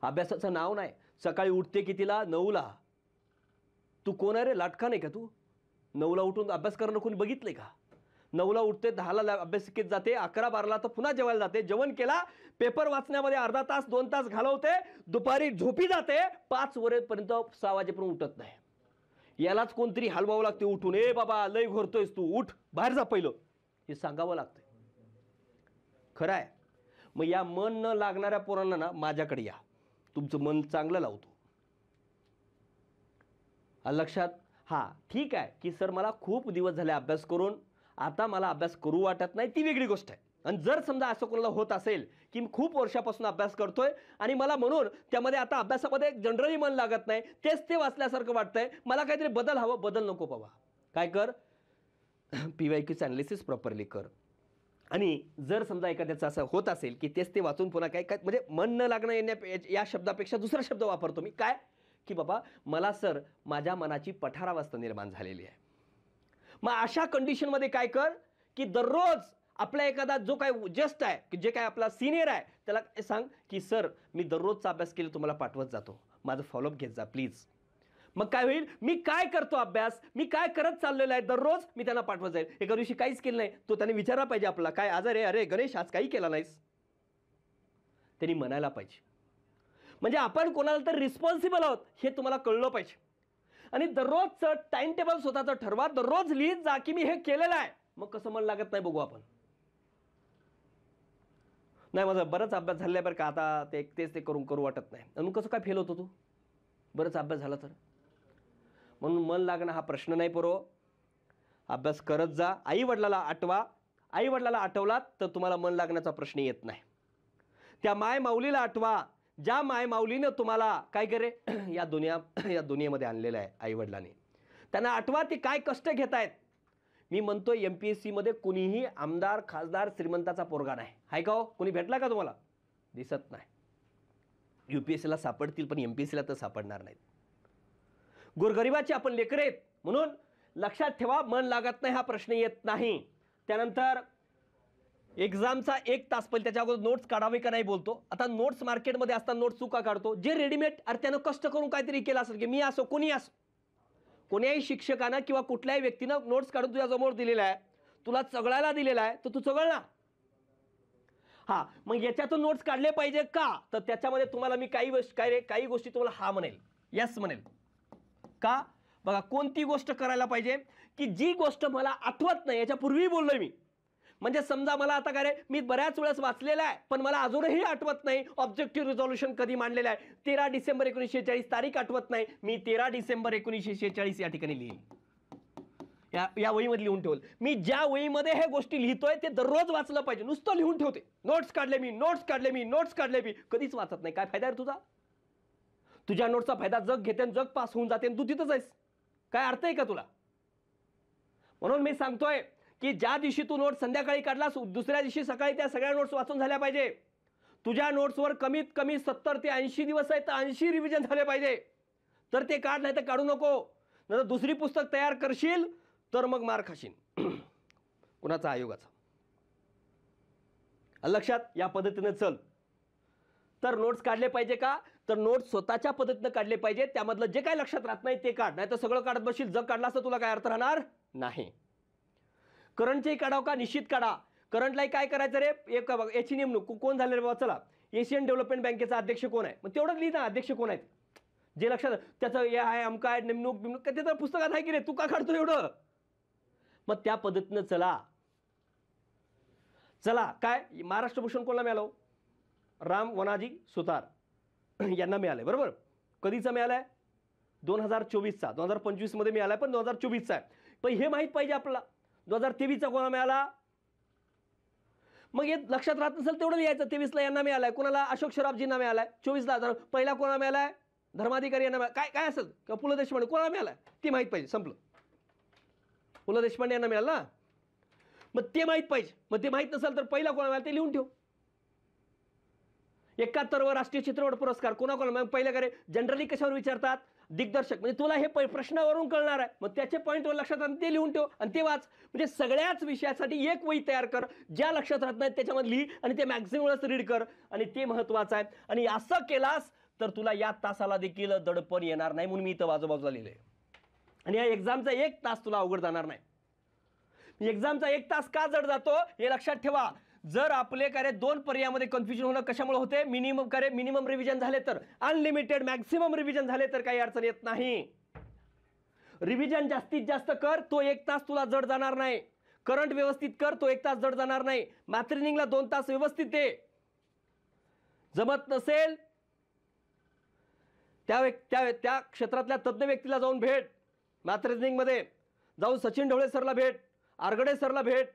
अभ्यासाचं नाव नाही. सकाळी उठते कितीला, 9ला. तू कोण आहे रे, लाटका नाही का तू, 9ला उठून अभ्यास करणं कोणी बघितलंय का. 9ला उठते, 10ला अभ्यासिकेत जाते, 11-12ला तर पुन्हा जेवायला जाते, जेवण केला, पेपर वाचण्यामध्ये अर्धा तास 2 तास घालवते, दुपारी झोपी जाते, 5 वाजेपर्यंत 6 वाजेपर्यंत उठत नाही. यालाच कोणतरी हलवावं लागते उठून, ए बाबा लय घोरतोयस तू, उठ बाहेर जा पहिलं, हे सांगावं लागतंय. खरं आहे. मग या मन न लागणाऱ्या पोरांना ना माझ्याकडे या, तुमचं मन चांगलं लावतो. लक्षात. हा ठीक आहे की सर मला खूप दिवस झाले अभ्यास करून, आता मला अभ्यास करू वाटत नाही, ती वेगळी गोष्ट आहे. आणि जर समजा असं कोणाला होत असेल की मी खूप वर्षापासून अभ्यास करतोय आणि मला म्हणून त्यामध्ये आता अभ्यासामध्ये जनरली मन लागत नाही, तेच ते वाचल्यासारखं वाटतंय, मला काहीतरी बदल हवं, बदल नको बाबा. काय कर, PYQचं ॲनालिसिस प्रॉपरली कर. आणि जर समजा एखाद्याचं असं होत असेल की तेच ते वाचून पुन्हा काय म्हणजे मन न लागणं या शब्दापेक्षा दुसरा शब्द वापरतो मी, काय की बाबा मला सर माझ्या मनाची पठारावस्था निर्माण झालेली आहे. मग अशा कंडिशनमध्ये काय कर की दररोज आपला एखादा जो काय जस्ट आहे की जे काय आपला सिनियर आहे त्याला सांग की सर मी दररोजचा अभ्यास केला तुम्हाला पाठवत जातो, माझं फॉलोअप घेत जा प्लीज. मग काय होईल, मी काय करतो अभ्यास, मी काय करत चाललेलो आहे दररोज, मी त्यांना पाठवत जाईल. एका दिवशी काहीच केलं नाही, तो त्याने विचारला पाहिजे आपला काय आजार आहे, अरे गणेश आज काही केला नाहीस, त्यांनी म्हणायला पाहिजे. म्हणजे आपण कोणाला तर रिस्पॉन्सिबल आहोत हे तुम्हाला कळलं पाहिजे. आणि दररोजचं टाइम टेबल स्वतःचं ठरवा, दररोज लिहित जा की मी हे केलेलं आहे. मग कसं मन लागत नाही बघू आपण. नाही माझा बराच अभ्यास झालाय बरं का, आता तेच करू वाटत नाही. मग कसं काय फेल होतो तू, बरंच अभ्यास झाला तर. म्हणून मन लागणं हा प्रश्न नाही पोरो, अभ्यास करत जा. आई वडिलाला आठवलात तर तुम्हाला मन लागण्याचा प्रश्न येत नाही. त्या माय माऊलीला आठवा, ज्या माय माऊलीनं तुम्हाला काय करे या दुनियेमध्ये आणलेलं आहे आई वडिलांनी. त्यांना आठवा ते काय कष्ट घेत आहेत. मी म्हणतोय MPSC मध्ये कुणीही आमदार खासदार श्रीमंताचा पोरगा नाही, हाय का हो, कोणी भेटला का तुम्हाला, दिसत नाही. UPSCला सापडतील पण MPSCला तर सापडणार नाहीत. गोरगरिबाची आपण लेकरं आहेत म्हणून लक्षात ठेवा, मन लागत नाही हा प्रश्न येत नाही. त्यानंतर एक्झामचा 1 तास पहिले त्याच्या अगोदर नोट्स काढावे का नाही बोलतो. आता नोट्स मार्केटमध्ये असताना नोट्स चुका काढतो, जे रेडीमेड अरे त्यानं कष्ट करून काहीतरी केलं असेल की मी असो कोणी असो, कोण्याही शिक्षकानं किंवा कुठल्याही व्यक्तीनं नोट्स काढून तुझ्या समोर दिलेला आहे, तुला चगळायला दिलेला आहे, तर तू चगळ ना. हा मग याच्यातून नोट्स काढले पाहिजे का, तर त्याच्यामध्ये तुम्हाला मी काही गोष्टी तुम्हाला हा म्हणेल, यस म्हणेल का. बघा कोणती गोष्ट करायला पाहिजे की जी गोष्ट मला आठवत नाही, याच्यापूर्वी बोललोय मी. म्हणजे समजा मला आता काय रे, मी बऱ्याच वेळेस वाचलेलं आहे पण मला अजूनही आठवत नाही ऑब्जेक्टिव्ह रिझॉल्युशन कधी मांडलेलं आहे, 13 डिसेंबर 1946 तारीख आठवत नाही, मी 13 डिसेंबर 1946 या ठिकाणी लिहिली, या वहीमध्ये लिहून ठेवलं. मी ज्या वहीमध्ये हे गोष्टी लिहितोय ते दररोज वाचलं पाहिजे. नुसतं लिहून ठेवते, नोट्स काढले मी, कधीच वाचत नाही. काय फायदा आहे तुझा, तुझ्या नोट्सचा फायदा जग घेते आणि जग पास होऊन जाते, तू तिथंच आहेस, काय अर्थ आहे का तुला. म्हणून मी सांगतोय की ज्या दिवशी तू नोट्स संध्याकाळी काढलास दुसऱ्या दिवशी सकाळी त्या सगळ्या नोट्स वाचून झाल्या पाहिजे. तुझ्या नोट्सवर कमीत कमी 70 ते 80 दिवस आहेत, 80 रिव्हिजन झाले पाहिजे, तर ते काढ, नाही तर काढू नको. नंतर दुसरी पुस्तक तयार करशील तर मग मार खाशील कुणाचा, आयोगाचा. लक्षात. या पद्धतीने चल. तर नोट्स काढले पाहिजे का, तर नोट्स स्वतःच्या पद्धतीने काढले पाहिजे. त्यामधलं जे काही लक्षात राहत नाही ते काढ, नाही तर सगळं काढत बसशील, जग काढला असं तुला काय अर्थ राहणार नाही. करंटचेही काढाव का, निश्चित काढा. करंटलाही काय करायचं रे, एक याची नेमणूक कोण झाले रे बाबा, चला एशियन डेव्हलपमेंट बँकेचा अध्यक्ष कोण आहे, मग तेवढंच लिहिता अध्यक्ष कोण आहेत, जे लक्षात त्याचं हे आहे अमका आहे नेमणूक ते तर पुस्तकात आहे की रे, तू का काढतो एवढं. मग त्या पद्धतीनं चला. काय महाराष्ट्र भूषण कोणाला मिळालं, राम वनाजी सुतार यांना मिळालंय बरोबर. कधीचा मिळालाय, 2024चा. 2025 मध्ये मिळालाय पण 2024चा आहे. पण हे माहित पाहिजे आपल्याला 2023चा कोणाला मिळाला. मग हे लक्षात राहत नसेल तेवढं लिहायचं. 23ला यांना मिळालाय, कोणाला, अशोक सराफजींना मिळालाय. 24ला पहिला कोणाला मिळालाय, धर्माधिकारी यांना काय काय असेल किंवा पु ल देशपांडे कोणाला मिळालाय ते माहित पाहिजे, संपलं. पु ल देशपांडे यांना मिळालं ना, मग ते माहित पाहिजे. मग ते माहित नसेल तर पहिला कोणाला मिळाला ते लिहून ठेव. 71वा राष्ट्रीय चित्रपट पुरस्कार कोणाकोणाला, पहिल्या करे जनरली कशावर विचारतात, दिग्दर्शक. म्हणजे तुला हे प्रश्नावरून कळणार आहे, मग त्याचे पॉईंटवर लक्षात आणून ते लिहून ठेव आणि ते वाच. म्हणजे सगळ्याच विषयासाठी एक वही तयार कर, ज्या लक्षात राहत नाही त्याच्यामध्ये लिही आणि ते मॅक्झिमम वेळेस रीड कर, आणि ते महत्वाचं आहे. आणि असं केलास तर तुला या तासाला देखील दडपण येणार नाही, म्हणून मी इथं बाजूबाजूला लिहिलंय. आणि या एक्झामचा 1 तास तुला अवघड जाणार नाही. एक्झामचा 1 तास का जड जातो हे लक्षात ठेवा. जर आपले कार्य 2 पर्यायामध्ये कन्फ्युजन होणं कशामुळे होते, मिनिमम रिव्हिजन झाले तर, अनलिमिटेड मॅक्सिमम रिव्हिजन झाले तर काही अडचण येत नाही. रिव्हिजन जास्तीत जास्त कर, तो 1 तास तुला जड जाणार नाही. करंट व्यवस्थित कर, तो 1 तास जड जाणार नाही. मॅथ रिझनिंगला 2 तास व्यवस्थित दे. जमत नसेल त्या क्षेत्रातल्या तज्ञ व्यक्तीला जाऊन भेट. मॅथ रिझनिंग मध्ये जाऊन सचिन ढवळे सरला भेट, आरगडे सरला भेट,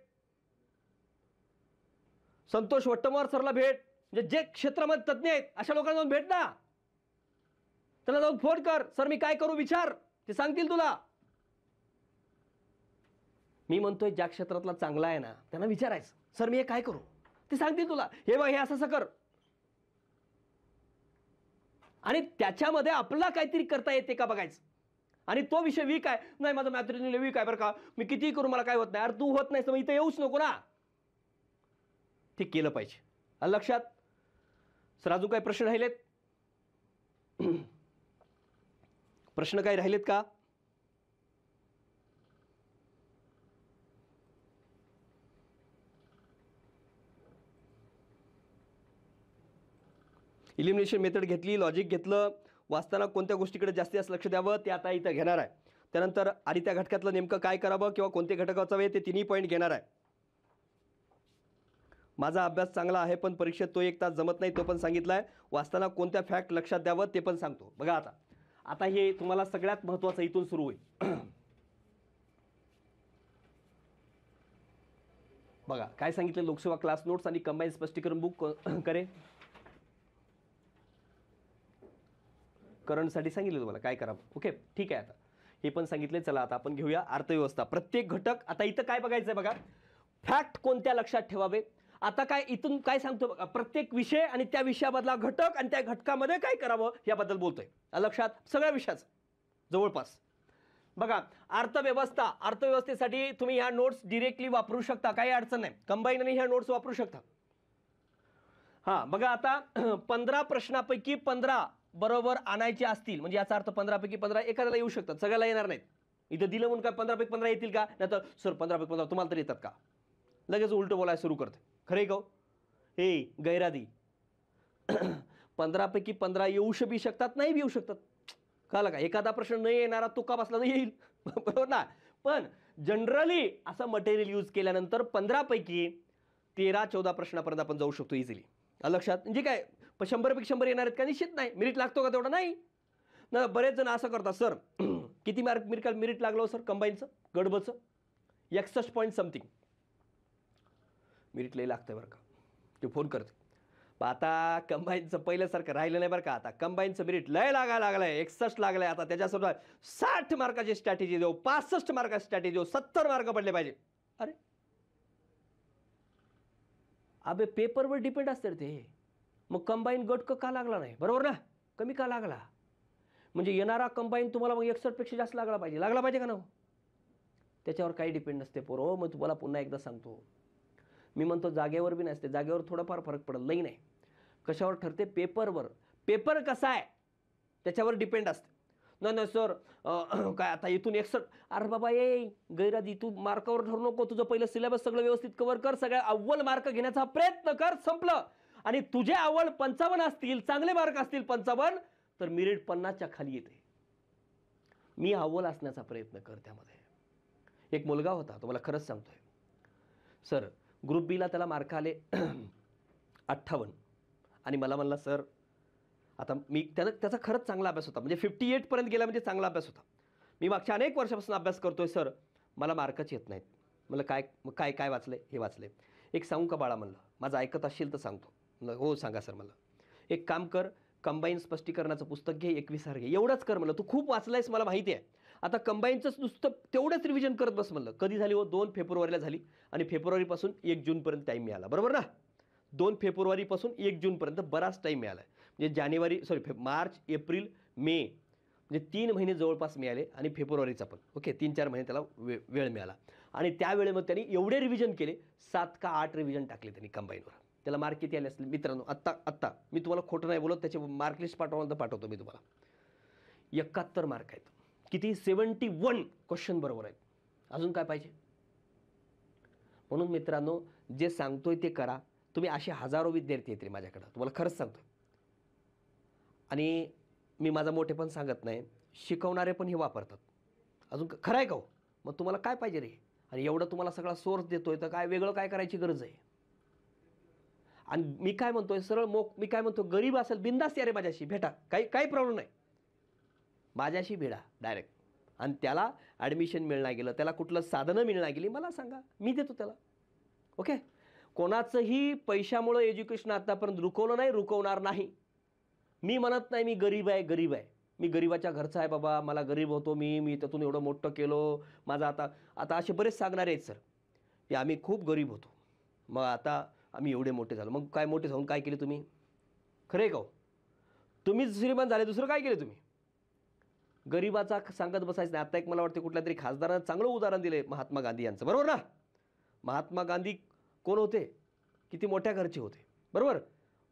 संतोष वट्टमवार सरला भेट. म्हणजे जे क्षेत्रामध्ये तज्ञ आहेत अशा लोकांना जाऊन भेट ना. त्यांना जाऊन फोन कर, सर मी काय करू विचार, ते सांगतील तुला. मी म्हणतोय ज्या क्षेत्रातला चांगला आहे ना त्यांना विचारायचं, सर मी हे काय करू, ते सांगतील तुला. हे बघ हे असं कर, आणि त्याच्यामध्ये आपल्याला काहीतरी करता येते का बघायचं. आणि तो विषय वीक आहे, नाही माझं मॅथ रिझनिंग वीक आहे बरं का, मी कितीही करू मला काय होत नाही. अरे तू होत नाही तर मग इथं येऊच नको ना. ते केलं पाहिजे. लक्षात. सर अजून काही प्रश्न राहिलेत, प्रश्न काही राहिलेत का. इलिमिनेशन मेथड घेतली, लॉजिक घेतलं, वाचताना कोणत्या गोष्टीकडे जास्तीत लक्ष द्यावं ते आता इथं घेणार आहे. त्यानंतर आणि त्या घटकातलं नेमकं काय करावं किंवा कोणते घटक वाचावे ते तिन्ही पॉईंट घेणार आहे. माझा अभ्यास चांगला आहे पण परीक्षेत तो 1 तास जमत नाही तो पण सांगितलाय. वाचताना कोणत्या फॅक्ट लक्षात द्यावं ते पण सांगतो. बघा आता हे तुम्हाला सगळ्यात महत्त्वाचं इथून सुरू होईल. बघा काय सांगितलं, लोकसेवा क्लास नोट्स आणि कंबाईन स्पष्टीकरण बुक करे. करंटसाठी सांगितलं तुम्हाला काय करावं. ओके ठीक आहे, आता हे पण सांगितले. चला आता आपण घेऊया अर्थव्यवस्था. प्रत्येक घटक आता इथं काय बघायचंय बघा, फॅक्ट कोणत्या लक्षात ठेवावे. आता काय इथून काय सांगतो बघा, प्रत्येक विषय आणि त्या विषयामधला घटक आणि त्या घटकामध्ये काय करावं याबद्दल बोलतोय. लक्षात, सगळ्या विषयाचं जवळपास. बघा अर्थव्यवस्थेसाठी तुम्ही ह्या नोट्स डिरेक्टली वापरू शकता, काही अडचण नाही. कंबाईन आणि ह्या नोट्स वापरू शकता. हा बघा आता 15 प्रश्नापैकी 15 बरोबर आणायचे असतील म्हणजे याचा अर्थ 15 पैकी 15 एखाद्याला येऊ शकतात, सगळ्याला येणार नाहीत. इथं दिलं म्हणून काय 15 पैकी 15 येतील का, नाही तर सर 15 पैकी 15 तुम्हाला तरी येतात का, लगेच उलटं बोलायला सुरू करते. खरे का हे गैरादी. 15 पैकी 15 येऊ शकतात, नाही येऊ शकतात. कळलं का, एखादा प्रश्न नाही येणारा तो का बसला तर येईल. बरोबर ना. पण जनरली असं मटेरियल यूज केल्यानंतर 15 पैकी 13-14 प्रश्नापर्यंत आपण जाऊ शकतो इझिली. लक्षात. म्हणजे काय 100 पैकी 100 येणार आहेत का, निश्चित नाही. मेरिट लागतो का तेवढा, नाही ना. बरेच जण असं करतात, सर किती मेरिट लागलं सर कंबाईनचं गडबचं 61 पॉईंट समथिंग मेरिट लई लागतंय बरं का. ते फोन करते. आता कंबाईनचं पहिल्यासारखं राहिलं नाही बरं का. आता कंबाईनचं मेरिट लय लागायला लागलंय, 61 लागलंय. आता त्याच्यासोबत 60 मार्काची स्ट्रॅटेजी देऊ, 65 मार्काची स्ट्रॅटेजी देऊ, 70 मार्क पडले पाहिजे. अरे अबे पेपरवर डिपेंड असते ते. मग कंबाईन गट का लागला नाही, बरोबर ना, कमी का लागला. म्हणजे येणारा कंबाईन तुम्हाला मग 61 पेक्षा जास्त लागला पाहिजे का ना. त्याच्यावर काही डिपेंड नसते पोरो. मग तुम्हाला पुन्हा एकदा सांगतो, मी म्हणतो जागेवर बी नसते, जागेवर थोडाफार फरक पडेल, लई नाही. कशावर ठरते, पेपरवर. पेपर कसा आहे त्याच्यावर डिपेंड असते. नाही नाही सर काय आता इथून 61. अरे बाबा ये गैराजी, तू मार्कावर ठरू नको, तुझं पहिलं सिलेबस सगळं व्यवस्थित कव्हर कर, सगळ्या अव्वल मार्क घेण्याचा प्रयत्न कर, संपलं. आणि तुझे अव्वल 55 असतील, चांगले मार्क असतील 55, तर मेरिट 50च्या खाली येते. मी अव्वल असण्याचा प्रयत्न कर त्यामध्ये. एक मुलगा होता, तुम्हाला खरंच सांगतोय सर, ग्रुप बीला त्याला मार्क आले 58 आणि मला म्हणला सर आता मी त्याचा खरंच चांगला अभ्यास होता, म्हणजे 58 पर्यंत गेला म्हणजे चांगला अभ्यास होता. मी मागच्या अनेक वर्षापासून अभ्यास करतोय सर, मला मार्कच येत नाहीत. म्हणलं काय काय वाचले? हे वाचले. एक सांगू का बाळा म्हणलं, माझं ऐकत असशील तर सांगतो. म्हणलं हो सांगा सर. मला एक काम कर, कंबाईन स्पष्टीकरणाचं पुस्तक घे, 21 घे, एवढंच कर म्हणलं. तू खूप वाचलायस मला माहिती आहे, आता कंबाईनचंच नुसतं तेवढंच रिव्हिजन करत बस म्हणलं. कधी झाली हो? 2 फेब्रुवारीला झाली आणि फेब्रुवारीपासून 1 जूनपर्यंत टाईम मिळाला, बरोबर ना? 2 फेब्रुवारीपासून 1 जूनपर्यंत बराच टाईम मिळाला. म्हणजे मार्च, एप्रिल, मे, म्हणजे 3 महिने जवळपास मिळाले आणि फेब्रुवारीचा पण ओके 3-4 महिने त्याला वेळ मिळाला. आणि त्या वेळेमध्ये त्यांनी एवढे रिव्हिजन केले, 7 का 8 रिव्हिजन टाकले त्यांनी कंबाईनवर. त्याला मार्क किती आले असतील मित्रांनो? आत्ता मी तुम्हाला खोटं नाही बोलत, त्याचे मार्क लिस्ट पाठवतो मी तुम्हाला. 71 मार्क आहेत. किती? 71 क्वेश्चन बरोबर आहेत. अजून काय पाहिजे? म्हणून मित्रांनो, जे सांगतोय ते करा. तुम्ही असे हजारो विद्यार्थी येतील माझ्याकडं, तुम्हाला खरंच सांगतो. आणि मी माझा मोठेपण सांगत नाही, शिकवणारे पण हे वापरतात. अजून खरं आहे का हो? मग तुम्हाला काय पाहिजे रे? आणि एवढं तुम्हाला सगळा सोर्स देतोय तर काय वेगळं काय करायची गरज आहे? आणि मी काय म्हणतोय सरळ मी काय म्हणतो, गरीब असेल बिंदास या रे माझ्याशी भेटा, काही प्रॉब्लेम नाही, माझ्याशी भेटा डायरेक्ट. आणि त्याला ॲडमिशन मिळणार गेलं, त्याला कुठलं साधनं मिळणार गेली, मला सांगा, मी देतो त्याला. ओके. कोणाचंही पैशामुळं एज्युकेशन आतापर्यंत रुकवलं नाही, रुकवणार नाही. मी म्हणत नाही मी गरीब आहे, मी गरीबाच्या घरचा आहे बाबा, मला गरीब होतो मी त्यातून एवढं मोठं केलो, माझं आता असे बरेच सांगणारे आहेत सर की आम्ही खूप गरीब होतो, मग आता आम्ही एवढे मोठे झालो. मग काय मोठे जाऊन काय केले तुम्ही? खरं आहे का हो? तुम्हीच श्रीमंत झाले, दुसरं काय केलं तुम्ही? गरीबाचा सांगत बसायचं नाही. आता एक मला वाटतं कुठल्या तरी खासदारानं चांगलं उदाहरण दिले, महात्मा गांधी यांचं, बरोबर ना? महात्मा गांधी कोण होते? किती मोठ्या घरचे होते, बरोबर?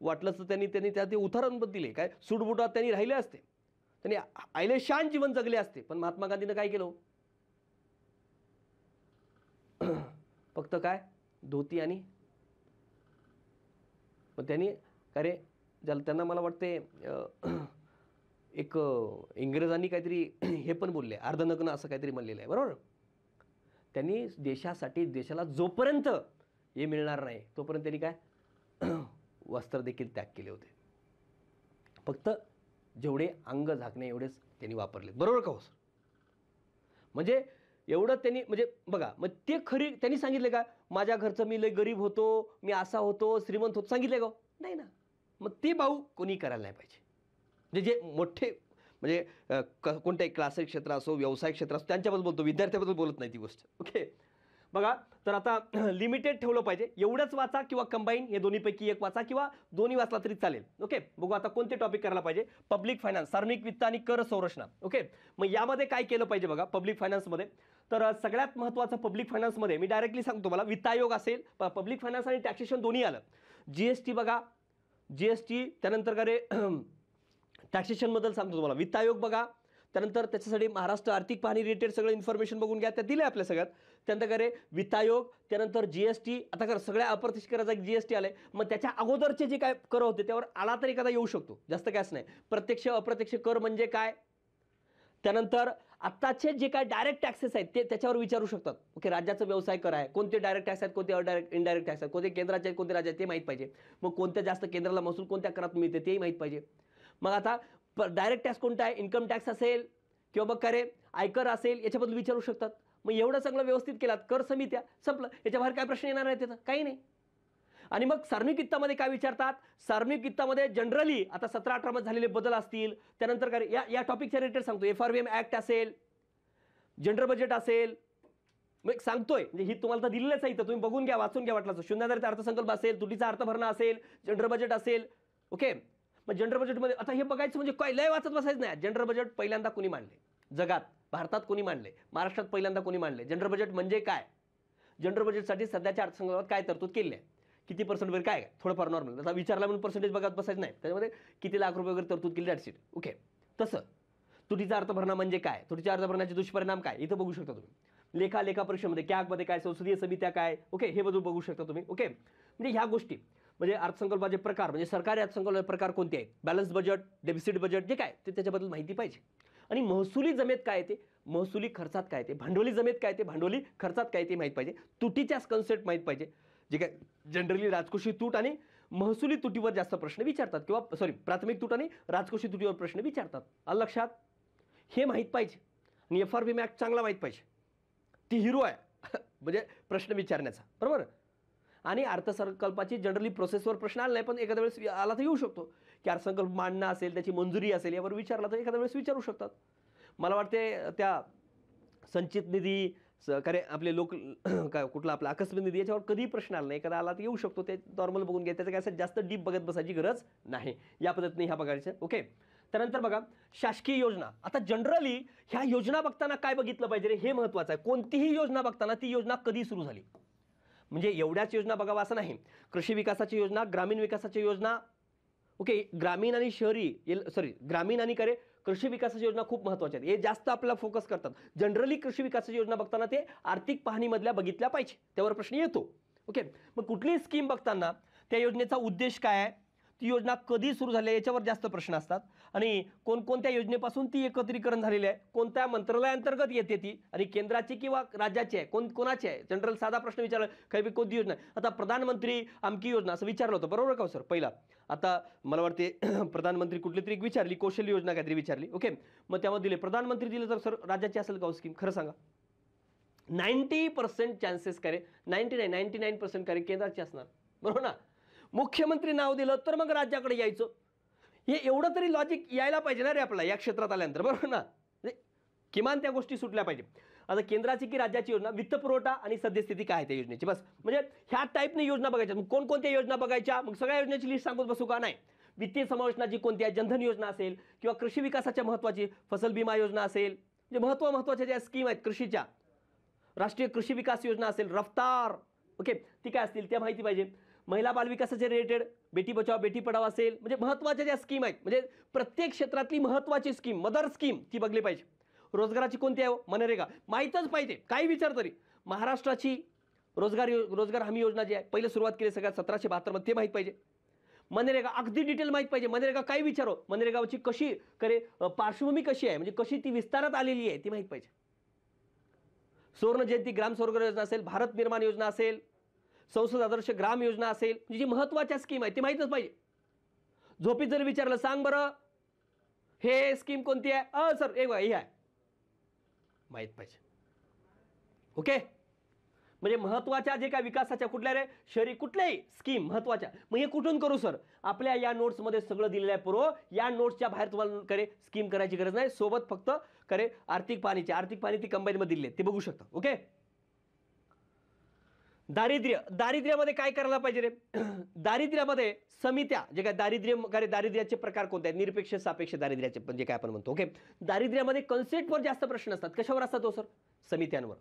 वाटलंच तर त्यांनी त्या ते उदाहरण दिले, काय सूटबुटात त्यांनी राहिले असते, त्यांनी आयलेशान जीवन जगले असते, पण महात्मा गांधीनं काय केलं? फक्त काय धोती आणि मग त्यांनी काय रे त्यांना मला वाटते एक इंग्रजांनी काहीतरी हे पण बोलले, अर्धनग्न असं काहीतरी म्हणलेलं आहे, बरोबर? त्यांनी देशासाठी, देशाला जोपर्यंत हे मिळणार नाही तोपर्यंत त्यांनी काय वस्त्र देखील त्याग केले होते. फक्त जेवढे अंग झाकणे एवढेच त्यांनी वापरले, बरोबर का हो सर? म्हणजे एवढं त्यांनी, म्हणजे बघा, मग ते खरी त्यांनी सांगितले का माझ्या घरचं मी लय गरीब होतो, मी असा होतो, श्रीमंत होतो, सांगितले का? नाही ना. मग ते भाऊ कोणी करायला नाही पाहिजे. म्हणजे जे मोठे, म्हणजे कोणत्याही क्लासिक क्षेत्र असो, व्यवसाय क्षेत्र असो, त्यांच्याबद्दल बोलतो, विद्यार्थ्याबद्दल बोलत नाही ती गोष्ट. ओके. बघा, तर आता लिमिटेड ठेवलं पाहिजे. एवढंच वाचा किंवा कंबाईन, हे दोन्हीपैकी एक वाचा किंवा दोन्ही वाचला तरी चालेल. ओके. बघू आता कोणते टॉपिक करायला पाहिजे. पब्लिक फायनान्स, सार्वजनिक वित्त आणि कर संरचना. ओके. मग यामध्ये काय केलं पाहिजे बघा पब्लिक फायनान्समध्ये? तर सगळ्यात महत्त्वाचं पब्लिक फायनान्समध्ये मी डायरेक्टली सांगतो, मला वित्त आयोग असेल, पब्लिक फायनान्स आणि टॅक्सेशन दोन्ही आलं. जीएसटी बघा, जीएसटी, त्यानंतर का रे टॅक्सेशनबद्दल सांगतो तुम्हाला. वित्त आयोग बघा, त्यानंतर त्याच्यासाठी महाराष्ट्र आर्थिक पाहणी रिलेटेड सगळं इन्फॉर्मेशन बघून घ्या, त्या दिलं आपल्या सगळ्यात. त्यानंतर काय रे वित्त आयोग, त्यानंतर जीएसटी. आता कर सगळ्या अप्रत्यक्ष कराचा एक जीएसटी आलाय, मग त्याच्या अगोदरचे जे काय कर होते त्यावर आला तरी एखादा येऊ शकतो, जास्त कायच नाही. प्रत्यक्ष अप्रत्यक्ष कर म्हणजे काय, त्यानंतर आत्ताचे जे काय डायरेक्ट टॅक्सेस आहेत ते त्याच्यावर विचारू शकतात. ओके. राज्याचा व्यवसाय कर आहे, कोणते डायरेक्ट टॅक्स आहेत, कोणते इनडायरेक्ट टॅक्स आहेत, कोणते केंद्राचे आहेत, कोणते राज्याचे, ते माहीत पाहिजे. मग कोणत्या जास्त केंद्राला महसूल कोणत्या करात मिळते तेही माहीत पाहिजे. मग आता डायरेक्ट टॅक्स कोणता आहे, इन्कम टॅक्स असेल किंवा मग काय आयकर असेल, याच्याबद्दल विचारू शकतात. मग एवढं सगळं व्यवस्थित केलात, कर समित्या, संपलं. याच्या बाहेर काय प्रश्न येणार आहे त्याचा? काही नाही. आणि मग सार्वजनिक वित्तामध्ये काय विचारतात? सार्वजनिक वित्तामध्ये जनरली आता 17-18 मध्ये झालेले बदल असतील, त्यानंतर काय या टॉपिकच्या रिलेटेड सांगतो. FRBM ऍक्ट असेल, जनरल बजेट असेल, मग सांगतोय, म्हणजे ही तुम्हाला तर दिलेलंच आहे, इथं तुम्ही बघून घ्या, वाचून घ्या वाटलं. शून्याधारित अर्थसंकल्प असेल, तुटीचा अर्थ भरणा असेल, जनरल बजेट असेल. ओके. मग जनरल बजेटमध्ये आता हे बघायचं म्हणजे काय लय वाचत बसायचं नाही. जनरल बजेट पहिल्यांदा कोणी मांडले जगात? भारतात कोणी मांडले? महाराष्ट्रात पहिल्यांदा कोणी मांडले? जनरल बजेट म्हणजे काय? जनरल बजेटसाठी सध्याच्या अर्थसंकल्पात काय तरतूद केली आहे, किती पर्सेंट वगैरे काय, थोडंफार नॉर्मल. आता विचारला म्हणून पर्सेंटेज बघत बसायचं नाही, त्याच्यामध्ये किती लाख रुपये वगैरे तरतूद केली, दॅट्स इट. ओके. तसं तुटीचा अर्थ भरणा म्हणजे काय, तुटीच्या अर्थ भरण्याचे दुष्परिणाम काय, इथं बघू शकता तुम्ही. लेखा परीक्षेमध्ये कॅगमध्ये काय, संसदीय समित्या काय, ओके, हे बघू शकता तुम्ही. ओके, म्हणजे ह्या गोष्टी म्हणजे अर्थसंकल्पाचे प्रकार, म्हणजे सरकारी अर्थसंकल्पाचे प्रकार कोणते आहेत, बॅलन्स बजेट, डेफिसिट बजेट, जे काय ते त्याच्याबद्दल माहिती पाहिजे. आणि महसुली जमेत काय ते, महसुली खर्चात काय ते, भांडवली जमेत काय ते, भांडवली खर्चात काय ते माहीत पाहिजे. तुटीच्या कन्सेप्ट माहीत पाहिजे, जे काय जनरली राजकोषी तूट आणि महसुली तुटीवर जास्त प्रश्न विचारतात, किंवा सॉरी प्राथमिक तूट आणि राजकोषी तुटीवर प्रश्न विचारतात. आलं लक्षात, हे माहीत पाहिजे. आणि FRB मॅक्ट चांगला माहीत पाहिजे, ती हिरो आहे म्हणजे प्रश्न विचारण्याचा, बरोबर. आणि अर्थसंकल्पाची जनरली प्रोसेसवर प्रश्न आला नाही, पण एखाद्या वेळेस आला तर येऊ शकतो की अर्थसंकल्प मांडणं असेल, त्याची मंजुरी असेल, यावर विचारला तर एखाद्या वेळेस विचारू शकतात. मला वाटते त्या संचित निधी खरे आपले लोक काय कुठला आपला आकस्मिक निधी याच्यावर कधीही प्रश्न आला नाही, एखादा आला तर येऊ शकतो, ते नॉर्मल बघून घ्या, त्याचं काय असं जास्त डीप बघत बसायची गरज नाही. या पद्धतीने ह्या बघायचं. ओके, त्यानंतर बघा शासकीय योजना. आता जनरली ह्या योजना बघताना काय बघितलं पाहिजे रे, हे महत्त्वाचं आहे. कोणतीही योजना बघताना ती योजना कधी सुरू झाली, म्हणजे एवढ्याच योजना बघावं असं नाही. कृषी विकासाची योजना, ग्रामीण विकासाची योजना, ओके, ग्रामीण आणि शहरी ग्रामीण आणि कृषी विकासाची योजना खूप महत्त्वाच्या आहेत. हे जास्त आपल्याला फोकस करतात. जनरली कृषी विकासाची योजना बघताना ते आर्थिक पाहणीमधल्या बघितल्या पाहिजे, त्यावर प्रश्न येतो. ओके, मग कुठलीही स्कीम बघताना त्या योजनेचा उद्देश काय आहे, ती योजना कधी सुरू झाली आहे याच्यावर जास्त प्रश्न असतात. आणि कोणकोणत्या योजनेपासून ती एकत्रीकरण झालेली आहे, कोणत्या मंत्रालयाअंतर्गत येते ती, आणि केंद्राची किंवा राज्याची आहे, कोणाची आहे. जनरल साधा प्रश्न विचारला, काही कोणती योजना. आता प्रधानमंत्री आमकी योजना असं विचारलं होतं, बरोबर का सर पहिला. आता मला वाटते प्रधानमंत्री कुठली तरी विचारली, कौशल्य योजना काहीतरी विचारली. ओके, मग त्यामध्ये दिले प्रधानमंत्री दिले, तर सर राज्याची असेल का स्कीम, खरं सांगा. 90% चान्सेस काय रे, 99% काय रे केंद्राची असणार, बरोबर ना. मुख्यमंत्री नाव दिलं तर मग राज्याकडे यायचं. हे एवढं तरी लॉजिक यायला पाहिजे ना रे आपला या क्षेत्रात आल्यानंतर, बरोबर ना. किमान त्या गोष्टी सुटल्या पाहिजे. आता केंद्राची की राज्याची योजना, वित्तपुरवठा आणि सद्यस्थिती काय आहे त्या योजनेची, बस. म्हणजे ह्या टाईपने योजना बघायच्या. मग कोणकोणत्या योजना बघायच्या, मग सगळ्या योजनेची लिस्ट सांगत बसू का, नाही. वित्तीय समावेशनाची कोणती आहे, जनधन योजना असेल, किंवा कृषी विकासाच्या महत्त्वाची फसल बीमा योजना असेल, म्हणजे महत्त्वाच्या ज्या स्कीम आहेत कृषीच्या, राष्ट्रीय कृषी विकास योजना असेल, रफ्तार, ओके, ती काय असतील त्या माहिती पाहिजे. महिला बाल विकासाचे रिलेटेड बेटी बचाव बेटी पढाव असेल, म्हणजे महत्त्वाच्या ज्या स्कीम आहेत, म्हणजे प्रत्येक क्षेत्रातली महत्त्वाची स्कीम, मदर स्कीम, ती बघली पाहिजे. रोजगाराची कोणती आहे, मनरेगा माहीतच पाहिजे, काही विचार तरी. महाराष्ट्राची रोजगार हमी योजना जी आहे, पहिले सुरुवात केली सगळ्यात 1772 मध्ये, ते माहीत पाहिजे. मनरेगा अगदी डिटेल माहीत पाहिजे. मनरेगा काय विचारो, मनरेगाची कशी पार्श्वभूमी कशी आहे, म्हणजे कशी ती विस्तारात आलेली आहे, ती माहीत पाहिजे. सुवर्ण जयंती ग्राम सौर योजना असेल, भारत निर्माण योजना असेल, संसद आदर्श ग्राम योजना असेल, म्हणजे जी महत्त्वाच्या स्कीम आहे ती माहीतच पाहिजे. झोपीत जर विचारलं, सांग बरं हे स्कीम कोणती आहे, सर हे आहे, माहीत पाहिजे. ओके, म्हणजे महत्त्वाच्या जे काय विकासाच्या कुठल्या रे, शहरी कुठल्याही स्कीम महत्त्वाच्या, मग हे कुठून करू सर, आपल्या या नोट्समध्ये सगळं दिलेलं आहे पुरो. या नोट्सच्या बाहेर तुम्हाला स्कीम करायची गरज नाही. सोबत फक्त आर्थिक पाहणी ती कंबाईनमध्ये दिली आहे, ते बघू शकता. ओके, दारिद्र्यामध्ये काय करायला पाहिजे रे, दारिद्र्यामध्ये समित्या जे काय दारिद्र्याचे प्रकार कोणते आहेत, निरपेक्ष सापेक्ष दारिद्र्याचे म्हणजे काय आपण म्हणतो. ओके, दारिद्र्यामध्ये कन्सेप्टवर जास्त प्रश्न असतात. कशावर असतात तो सर, समित्यांवर.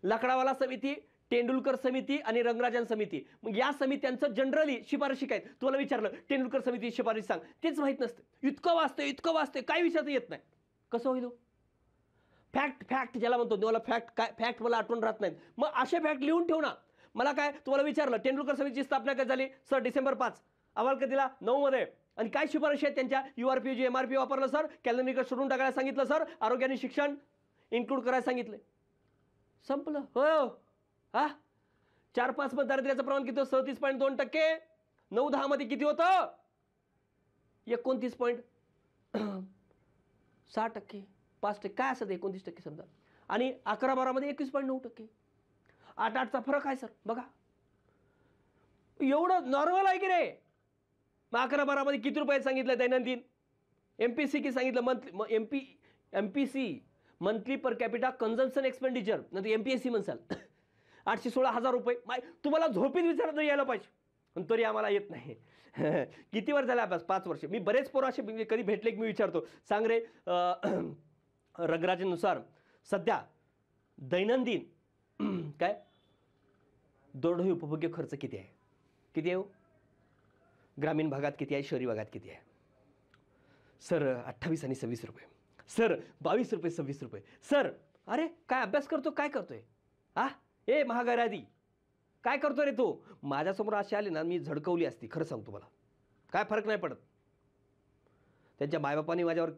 लकडावाला समिती, तेंडुलकर समिती आणि रंगराजन समिती. मग या समित्यांचं जनरली शिफारशी काय, तुम्हाला विचारलं तेंडुलकर समिती शिफारशी सांग, तेच माहित नसते. इतकं वाचते काय विचारता येत नाही, कसं होईल. फॅक्ट ज्याला म्हणतो, मला फॅक्ट मला आठवण राहत नाहीत. मग असे फॅक्ट लिहून ठेव ना. मला काय तुम्हाला विचारलं तेंडुलकर समितीची स्थापना कधी झाली, सर डिसेंबर 5, अहवाल कधीला 9 मध्ये, आणि काय शिफारशी आहेत त्यांच्या, URPG MRP वापरलं सर, कॅलेंडर सोडून टाकायला सांगितलं सर, आरोग्य आणि शिक्षण इन्क्लूड करायला सांगितलं, संपलं. हो हा, 4-5 मध्ये दारिद्र्याचं प्रमाण किती होतं, 37.2%. 9-10 मध्ये किती होतं, 29.6%, 5% काय असं 29% समजा, आणि 11-12 मध्ये 21.9%. 8-8चा फरक आहे सर, बघा एवढं नॉर्मल आहे की रे. मग 11-12 मध्ये किती रुपये सांगितलं दैनंदिन, MPC की सांगितलं monthly, MPC monthly per capita consumption expenditure, नंतर MPSC म्हणसाल 816,000 रुपये. तुम्हाला झोपीत विचारत यायला पाहिजे, पण तरी आम्हाला येत नाही. किती वर्ष झाले अभ्यास, 5 वर्ष. मी बरेच पोरं असे कधी भेटले की मी विचारतो, सांग रे रंगराजेनुसार सध्या दैनंदिन काय दरडोई उपभोग्य खर्च किती आहे हो? ग्रामीण भागात किती आहे, शहरी भागात किती आहे? सर 28 आणि 26 रुपये. सर 22 रुपये 26 रुपये सर. अरे काय अभ्यास करतो, काय करतोय हा? ए महागाई आधी काय करतोय रे तू? माझ्यासमोर अशी आली ना, मी झडकवली असती, खरं सांगतो. मला काय फरक नाही पडत. त्यांच्या मायबापांनी माझ्यावर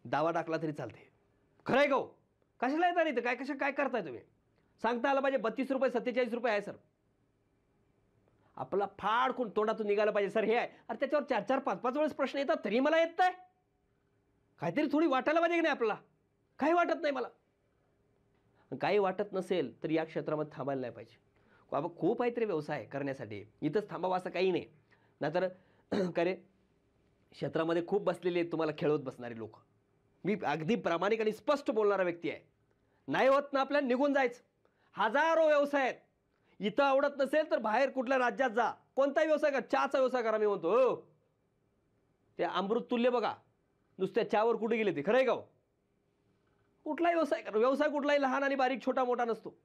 दावा टाकला तरी चालते. खरं आहे गो. कशाला येता नाही तर काय करताय तुम्ही? सांगता आलं पाहिजे 32 रुपये 47 रुपये आहे सर. आपला फाडकून तोंडातून निघायला पाहिजे सर हे आहे. अरे त्याच्यावर 4-4 5-5 वेळेस प्रश्न येतात तरी मला येत नाही. काहीतरी थोडी वाटायला पाहिजे की नाही आपल्याला? काही वाटत नाही मला. काही वाटत नसेल तर या क्षेत्रामध्ये थांबायला नाही पाहिजे. बाबा खूप आहे तरी व्यवसाय करण्यासाठी, इथंच थांबावं असं काही नाही. नाहीतर काय रे, क्षेत्रामध्ये खूप बसलेले आहेत तुम्हाला खेळवत बसणारे लोक. मी अगदी प्रामाणिक आणि स्पष्ट बोलणारा व्यक्ती आहे. नाही होत ना आपल्याला निघून जायचं. हजारो व्यवसाय आहेत. इथं आवडत नसेल तर बाहेर कुठल्या राज्यात जा, कोणताही व्यवसाय करा. चहाचा व्यवसाय करा. मी म्हणतो हो, ते अमृत तुल्य बघा, नुसत्या चहावर कुठे गेले ते. खरं आहे का? कुठलाही व्यवसाय करा. व्यवसाय कुठलाही लहान आणि बारीक छोटा मोठा नसतो.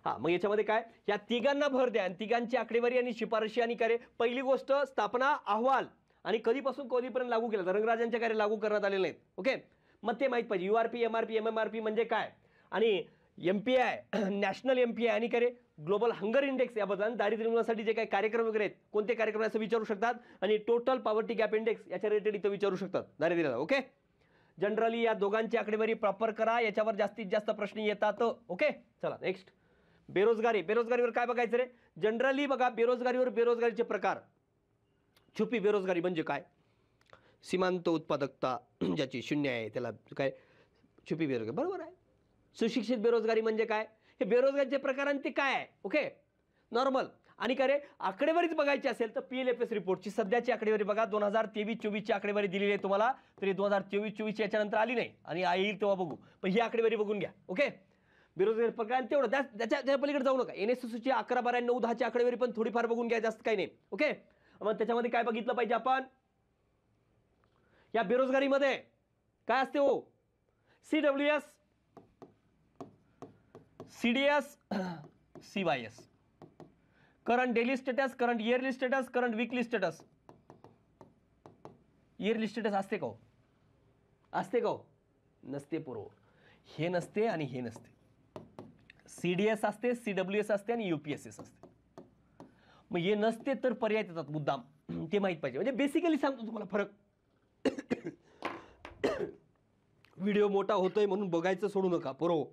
हा, मग याच्यामध्ये काय, या तिघांना भर द्या आणि तिघांची आकडेवारी आणि शिफारशी आणि कार्य. पहिली गोष्ट, स्थापना अहवाल आणि कधीपासून कधीपर्यंत लागू केला. रंगराजांच्या कार्य लागू करण्यात आलेले नाहीत. ओके, मग ते माहित पाहिजे. URP MRP MMRP म्हणजे काय, आणि MPI नॅशनल MPI आणि काय ग्लोबल हंगर इंडेक्स याबद्दल, दारिद्र्य निर्मूलनासाठी जे काही कार्यक्रम वगैरे आहेत, कोणते कार्यक्रम असं विचारू शकतात. आणि टोटल पॉवर्टी गॅप इंडेक्स याच्या रिलेटेड इथं विचारू शकतात दारिद्र्याला. ओके, जनरली या दोघांची आकडेवारी प्रॉपर करा, याच्यावर जास्तीत जास्त प्रश्न येतात. ओके, चला नेक्स्ट. बेरोजगारीवर काय बघायचं रे? जनरली बघा, बेरोजगारीचे प्रकार. छुपी बेरोजगारी म्हणजे काय? सीमांत उत्पादकता ज्याची 0 आहे त्याला काय छुपी बेरोजगारी, बरोबर आहे. सुशिक्षित बेरोजगारी म्हणजे काय? हे बेरोजगारीचे प्रकार आणि ते काय आहे. Okay, normal. आणि काय रे, आकडेवारीच बघायची असेल तर PLFS रिपोर्टची सध्याची आकडेवारी बघा. 2023-24ची आकडेवारी दिलेली आहे तुम्हाला, तरी 2023-24 याच्यानंतर आली नाही आणि येईल तेव्हा बघू. पण ही आकडेवारी बघून घ्या. ओके, बेरोजगारी प्रकार तेवढं, त्याच्या पलीकडे जाऊ नका. NSSची 11, 12, 9, 10ची आकडेवारी पण थोडीफार बघून घ्या, जास्त काही नाही. ओके, मग त्याच्यामध्ये काय बघितलं पाहिजे आपण? या बेरोजगारीमध्ये काय असते हो? CWS, CDS, CYS, current daily status, current yearly status, current weekly status. Yearly status असते का? असते का? नसते पुरो. हे नसते आणि हे नसते. CDS असते, CWS असते आणि UPSS असते. मग हे नसते तर पर्याय देतात मुद्दाम, ते माहित पाहिजे. म्हणजे बेसिकली सांगतो तुम्हाला फरक. व्हिडिओ मोठा होतोय म्हणून बघायचं सोडू नका पुरो.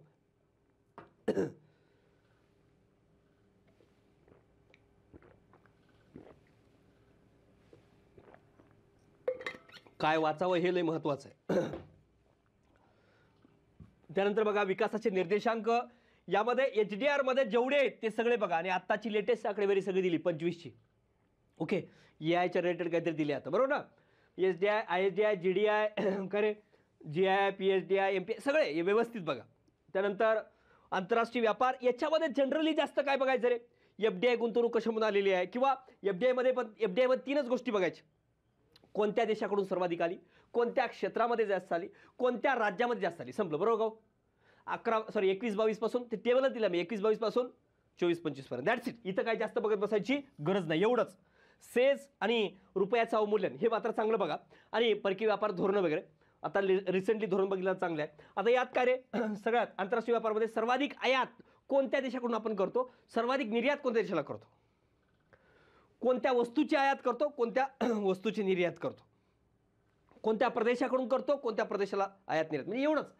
काय वाचावं हे लय महत्वाचं आहे. त्यानंतर बघा, विकासाचे निर्देशांक. यामध्ये HDR मध्ये जेवढे आहेत ते सगळे बघा. आणि आत्ताची लेटेस्ट आकडेवारी सगळी दिली 25ची. ओके, EIच्या रिलेटेड काहीतरी दिले आता, बरोबर ना? SDI, ISDI, GDI, करे GI, PSDI, MPI सगळे व्यवस्थित बघा. त्यानंतर आंतरराष्ट्रीय व्यापार. याच्यामध्ये जनरली जास्त काय बघायचं रे? FDI गुंतवणूक कशामधून आलेली आहे, किंवा FDI मध्ये 3च गोष्टी बघायच्या. कोणत्या देशाकडून सर्वाधिक आली, कोणत्या क्षेत्रामध्ये जास्त आली, कोणत्या राज्यामध्ये जास्त आली. संपलं, बरोबर गाव? 21-22 पासून ते टेबलच दिला मी. 21-22 पासून 24-25 पर्यंत. That's it. इथं काय जास्त बघत बसायची गरज नाही. एवढंच. सेस आणि रुपयाचं अवमूल्यन हे मात्र चांगलं बघा. आणि परकीय व्यापार धोरणं वगैरे. आता रिसेंटली धोरण बघितलं चांगलं आहे. आता यात काय रे, सगळ्यात आंतरराष्ट्रीय व्यापारामध्ये सर्वाधिक आयात कोणत्या देशाकडून आपण करतो, सर्वाधिक निर्यात कोणत्या देशाला करतो, कोणत्या वस्तूची आयात करतो, कोणत्या वस्तूची निर्यात करतो, कोणत्या प्रदेशाकडून करतो, कोणत्या प्रदेशाला आयात निर्यात. म्हणजे एवढंच.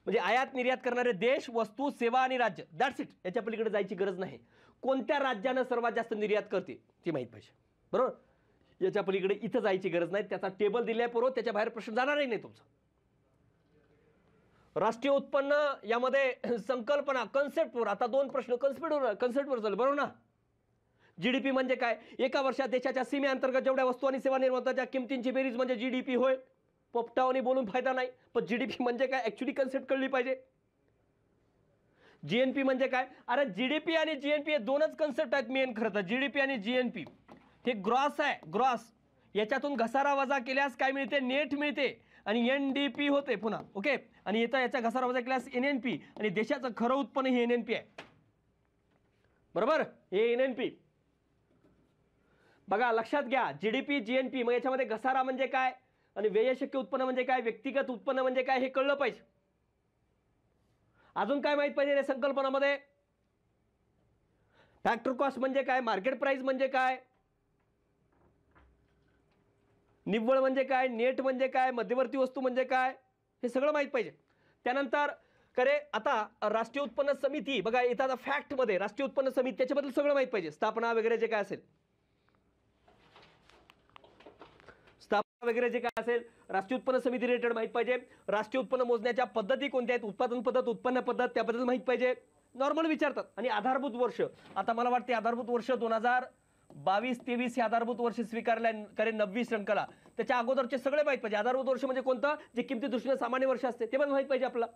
म्हणजे आयात निर्यात करणारे देश, वस्तू, सेवा आणि राज्य. That's it. याच्या पलीकडे जायची गरज नाही. कोणत्या राज्यानं सर्वात जास्त निर्यात करते ती माहीत पाहिजे, बरोबर? याच्या पलीकडे इथं जायची गरज नाही. त्याचा टेबल दिलाय बरोबर, त्याच्या बाहेर प्रश्न जाणारही नाही तुमचा. राष्ट्रीय उत्पन्न यामध्ये संकल्पना, कन्सेप्टवर आता 2 प्रश्न कन्सेप्टवर झाले, बरोबर ना? GDP म्हणजे काय? एका वर्षात देशाच्या सीमेअंतर्गत जेवढ्या वस्तू आणि सेवा निर्मात्याच्या किमतींची बेरीज म्हणजे GDP होय. पोपटावणी बोलून फायदा नाही. पण GDP म्हणजे काय ऍक्च्युली कन्सेप्ट कळली पाहिजे. GNP म्हणजे काय? अरे GDP आणि GNP हे 2च कन्सेप्ट आहेत मेन. खरं तर GDP आणि GNP हे ग्रॉस आहे, ग्रॉस. याच्यातून घसारा वजा केल्यास काय मिळते? नेट मिळते. आणि NDP होते पुन्हा. ओके, आणि इथं याचा घसारा वजा केल्यास NNP. आणि देशाचं खरं उत्पन्न हे NNP आहे, बरोबर? हे NNP. बघा लक्षात घ्या, जीडीपी जीएनपी, मग याच्यामध्ये घसारा म्हणजे काय आणि व्ययशक्य उत्पन्न म्हणजे काय, व्यक्तिगत उत्पन्न म्हणजे काय हे कळलं पाहिजे. अजून काय माहित पाहिजे या संकल्पनामध्ये? फॅक्टर कॉस्ट म्हणजे काय, मार्केट प्राइस म्हणजे काय, निव्वळ म्हणजे काय, नेट म्हणजे काय, मध्यवर्ती वस्तू म्हणजे काय, हे सगळं माहित पाहिजे. त्यानंतर करे आता राष्ट्रीय उत्पन्न समिती बघा येतात फॅक्ट मध्ये, राष्ट्रीय उत्पन्न समिती त्याच्याबद्दल सगळं माहित पाहिजे, स्थापना वगैरे जे काय असेल, स्थापना वगैरे जे काय असेल राष्ट्रीय उत्पन्न समिती रिलेटेड माहित पाहिजे. राष्ट्रीय उत्पन्न मोजण्याच्या पद्धती कोणत्या आहेत, उत्पादन पद्धत, उत्पन्न पद्धत, त्याबद्दल माहित पाहिजे. नॉर्मल विचारतात. आणि आधारभूत वर्ष, आता मला वाटते आधारभूत वर्ष 2022-23 हे आधारभूत वर्ष स्वीकारल्या करेन 9वी श्रृंखला, त्याच्या अगोदरचे सगळे माहित पाहिजे. आधारभूत वर्ष म्हणजे कोणतं, जे किमती दृष्टीने सामान्य वर्ष असते ते पण माहित पाहिजे आपल्याला.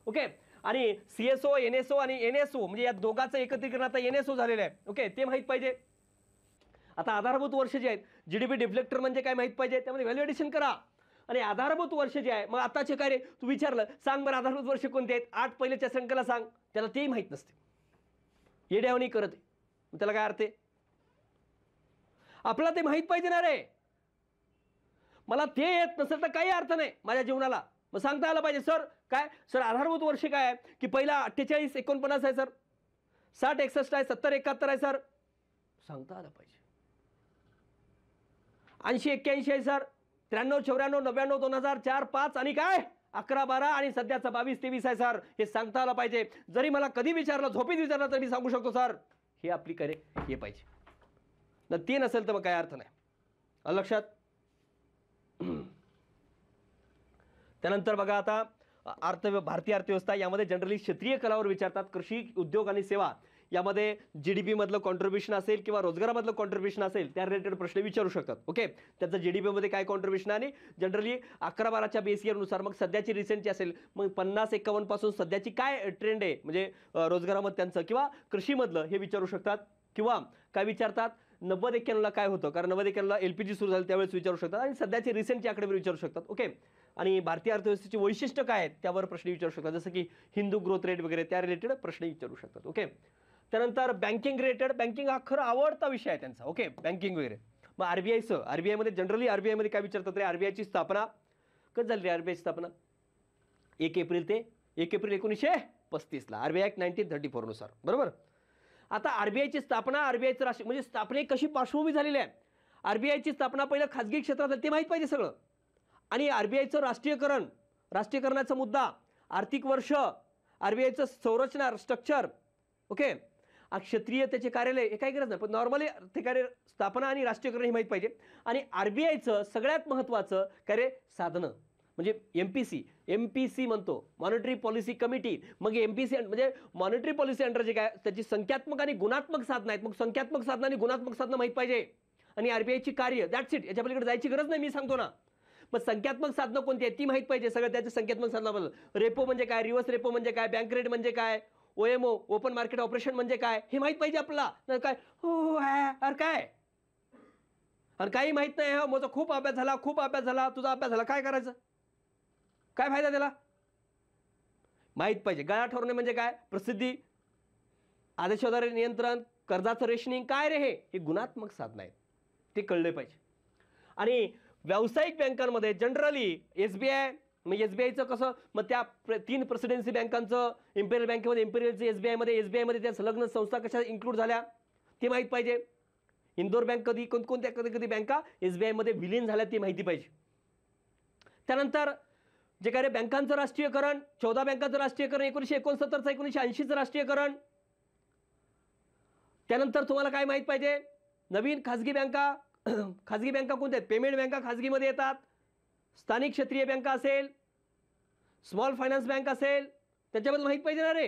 ओके. आणि सीएसओ एनएसओ आणि एनएसओ म्हणजे या दोघांचं एकत्रीकरण आता एनएसओ झालेलं आहे. ओके, ते माहित पाहिजे. आता आधारभूत वर्ष जे आहेत, जीडीपी डिफ्लेक्टर म्हणजे काय माहित पाहिजे, त्यामध्ये व्हॅल्युएडिशन करा. आणि आधारभूत वर्ष जे आहे, मग आताचे काय रे तू विचारलं सांग बरं आधारभूत वर्ष कोणते आहेत, 8 पहिल्याच्या संख्येला सांग, त्याला तेही माहित नसते, येड्यावणी करत आहे. त्याला काय अर्थ आहे? आपल्याला ते माहित पाहिजे ना रे. मला ते येत नसेल तर काही अर्थ नाही माझ्या जीवनाला. मग सांगता आलं पाहिजे सर काय, सर आधारभूत वर्ष काय आहे की पहिला 48-49 आहे सर, 60-61 आहे, 70-71 आहे सर, सांगता आलं पाहिजे. 80-81 आहे सर, 93-94, 99, 2000, 4, 5 आणि काय 11-12 आणि सध्याचा 22-23 आहे सर, हे सांगता आलं पाहिजे. जरी मला कधी विचारलं, झोपेत विचारलं तर मी सांगू शकतो सर, हे आपली करे हे पाहिजे ना. ते नसेल तर मग काय अर्थ नाही. लक्षात. त्यानंतर बघा आता भारतीय अर्थव्यवस्था, यामध्ये जनरली क्षेत्रीय कलावर विचारतात. कृषी, उद्योग आणि सेवा यामध्ये जीडीपी मधलं कॉन्ट्रीब्युशन असेल किंवा रोजगारामधलं कॉन्ट्रीब्युशन असेल त्या रिलेटेड प्रश्न विचारू शकतात. ओके, त्याचं जीडीपी मध्ये काय कॉन्ट्रीब्युशन आणि जनरली 11-12च्या बेस इयरनुसार मग सध्याची रिसेंटची असेल, मग 50-51 पासून सध्याची काय ट्रेंड आहे म्हणजे रोजगारामध्ये त्यांचं किंवा कृषीमधलं हे विचारू शकतात. किंवा काय विचारतात 90-91ला काय होतं, कारण 90-91ला एलपीजी सुरू झालं त्यावेळेस विचारू शकतात. आणि सध्याची रिसेंटची आकडेवारी विचारू शकतात. ओके. आणि भारतीय अर्थव्यवस्थेची वैशिष्ट्य काय आहेत त्यावर प्रश्न विचारू शकतात, जसं की हिंदू ग्रोथ रेट वगैरे त्या रिलेटेड प्रश्न विचारू शकतात. ओके. त्यानंतर बँकिंग रिलेटेड, बँकिंग हा खरं आवडता विषय आहे त्यांचा. ओके, बँकिंग वगैरे. मग आरबीआय मध्ये जनरली आरबीआय मध्ये काय विचारतात रे, आरबीआयची स्थापना कधी झाली रे, आरबीआयची स्थापना 1 एप्रिल 1935ला, आरबीआय ऍक्ट 1934 नुसार, बरोबर. आता आरबीआयची स्थापना, आरबीआयचं राष्ट्रीय म्हणजे स्थापने कशी पार्श्वभूमी झालेली आहे. आरबीआयची स्थापना पहिलं खाजगी क्षेत्रात झाली ते माहित पाहिजे सगळं. आणि आरबीआयचं राष्ट्रीयकरणाचा मुद्दा, आर्थिक वर्ष, आरबीआयचं संरचना स्ट्रक्चर, ओके, क्षेत्रीय त्याचे कार्यालय, हे काही गरज नाही, पण नॉर्मली ते कार्य स्थापना आणि राष्ट्रीयकरण हे माहित पाहिजे. आणि आरबीआयचं सगळ्यात महत्त्वाचं कार्य साधनं म्हणजे एमपीसी म्हणतो, मॉनिटरी पॉलिसी कमिटी. मग एमपीसी म्हणजे मॉनिटरी पॉलिसी अंडर जे काय त्याची संख्यात्मक आणि गुणात्मक साधनं आहेत. मग संख्यात्मक साधनं आणि गुणात्मक साधनं माहित पाहिजे. आणि आरबीआयची कार्य, दॅट्स इट, याच्या पलीकडे जायची गरज नाही, मी सांगतो ना. मग संख्यात्मक साधनं कोणती आहेत ती माहित पाहिजे सगळं. त्याचे संख्यात्मक साधनं, रेपो म्हणजे काय, रिव्हर्स रेपो म्हणजे काय, बँक रेट म्हणजे काय, ओएमओ ओपन मार्केट ऑपरेशन म्हणजे काय हे माहित पाहिजे आपल्याला. काय हो अरे काय, अरे काही माहित नाही. हा माझा खूप अभ्यास झाला, तुझा अभ्यास झाला, काय करायचं, काय फायदा त्याला, माहित पाहिजे. गळा ठरवणे म्हणजे काय, प्रसिद्धी, आदेशाद्वारे नियंत्रण, कर्जाचं रेशनिंग काय रे, हे गुणात्मक साधनं आहेत, ते कळले पाहिजे. आणि व्यावसायिक बँकांमध्ये जनरली एसबीआय, मग एसबीआयचं कसं, मग त्या 3 प्रेसिडेन्सी बँकांचं, इम्पेरियल बँकेमध्ये इम्पेरियलचं, एसबीआयमध्ये त्या संलग्न संस्था कशा इन्क्लूड झाल्या ते माहित पाहिजे. इंदोर बँक कधी बँका एसबीआयमध्ये विलीन झाल्या ती माहिती पाहिजे. त्यानंतर जे काय रे बँकांचं राष्ट्रीयकरण, 14 बँकांचं राष्ट्रीयकरण, 1969चं, 1980चं राष्ट्रीयकरण. त्यानंतर तुम्हाला काय माहित पाहिजे, नवीन खाजगी बँका कोणत्या आहेत, पेमेंट बँका खाजगीमध्ये येतात, स्थानिक क्षेत्रीय बँका असेल, स्मॉल फायनान्स बँक असेल, त्याच्याबद्दल माहित पाहिजे ना रे.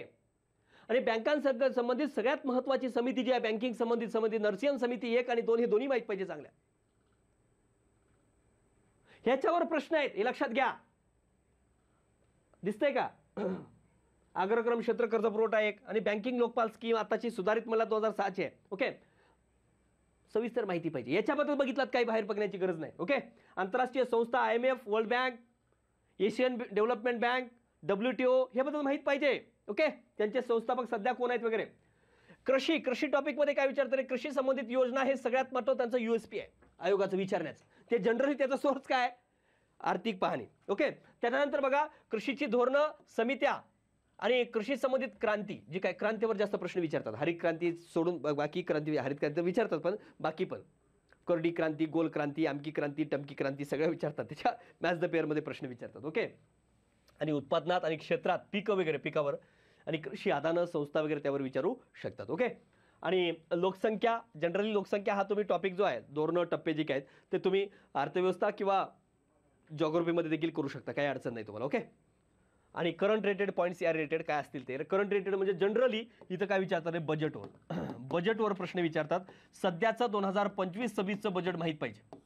आणि बँकांसंबंधित सगळ्यात महत्त्वाची समिती जी आहे बँकिंग संबंधित समिती, नरसिंहन समिती 1 आणि 2 हे दोन्ही माहित पाहिजे चांगल्या. ह्याच्यावर प्रश्न आहेत, हे लक्षात घ्या. दिसतंय का, अग्रक्रम क्षेत्र कर्ज पुरवठा 1 आणि बँकिंग लोकपाल स्कीम आताची सुधारित मला 2006ची आहे. ओके, सविस्तर माहिती पाहिजे. याच्याबद्दल बघितलात काही बाहेर बघण्याची गरज नाही. ओके. आंतरराष्ट्रीय संस्था, IMF, world bank, Asian development bank, WTO हे बद्दल माहित पाहिजे. ओके, त्यांचे संस्थापक सध्या कोण आहेत वगैरे. कृषी टॉपिकमध्ये काय विचारतात रे? कृषी संबंधित योजना हे सगळ्यात महत्त्वाचं त्यांचं USP आहे आयोगाचं विचारण्याचं. ते जनरली त्याचा सोर्स काय? आर्थिक पाहणी. ओके. त्यानंतर बघा कृषीची धोरणं, समित्या आणि कृषी संबंधित क्रांती, जी काय क्रांतीवर जास्त प्रश्न विचारतात. हरित क्रांती सोडून बाकी क्रांती, हरित क्रांती विचारतात, पण बाकी पण करडी क्रांती, गोल क्रांती, आमकी क्रांती, टमकी क्रांती सगळ्या विचारतात. त्याच्या मॅच द पेअरमध्ये प्रश्न विचारतात. ओके. आणि उत्पादनात आणि क्षेत्रात पिकं वगैरे, पिकावर आणि कृषी आदानं, संस्था वगैरे त्यावर विचारू शकतात. ओके. आणि लोकसंख्या, जनरली लोकसंख्या हा तुम्ही टॉपिक जो आहे, धोरणं टप्पे जे काय आहेत ते तुम्ही अर्थव्यवस्था किंवा जॉग्राफीमध्ये देखील करू शकता, काही अडचण नाही तुम्हाला. ओके. आणि करंट रेटेड पॉईंट्स या रिलेटेड काय असतील ते. करंट रेटेड म्हणजे जनरली इथं काय विचारतात रे? बजेटवर. बजेटवर प्रश्न विचारतात. सध्याचं 2025-26चं बजेट माहीत पाहिजे,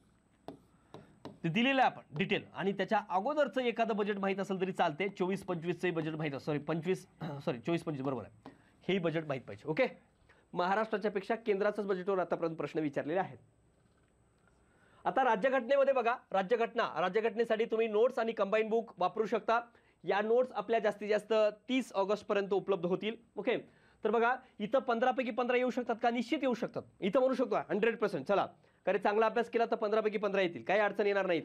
ते दिलेलं आहे आपण डिटेल. आणि त्याच्या अगोदरचं एखादं बजेट माहीत असेल तरी चालते. 24-25चंही बजेट माहीत असेल, 24-25 बरोबर आहे, हेही बजेट माहीत पाहिजे. ओके. महाराष्ट्राच्या पेक्षा केंद्राचंच बजेटवर आतापर्यंत प्रश्न विचारलेले आहेत. आता राज्यघटनेमध्ये बघा, राज्यघटनेसाठी तुम्ही नोट्स आणि कंबाईन बुक वापरू शकता. या नोट्स आपल्या जास्तीत जास्त 30 ऑगस्टपर्यंत उपलब्ध होतील. ओके. तर बघा इथं 15 पैकी 15 येऊ शकतात का? निश्चित येऊ शकतात. इथं म्हणू शकतो 100%. चला, कारण चांगला अभ्यास केला तर 15 पैकी 15 येतील, काही अडचण येणार नाहीत.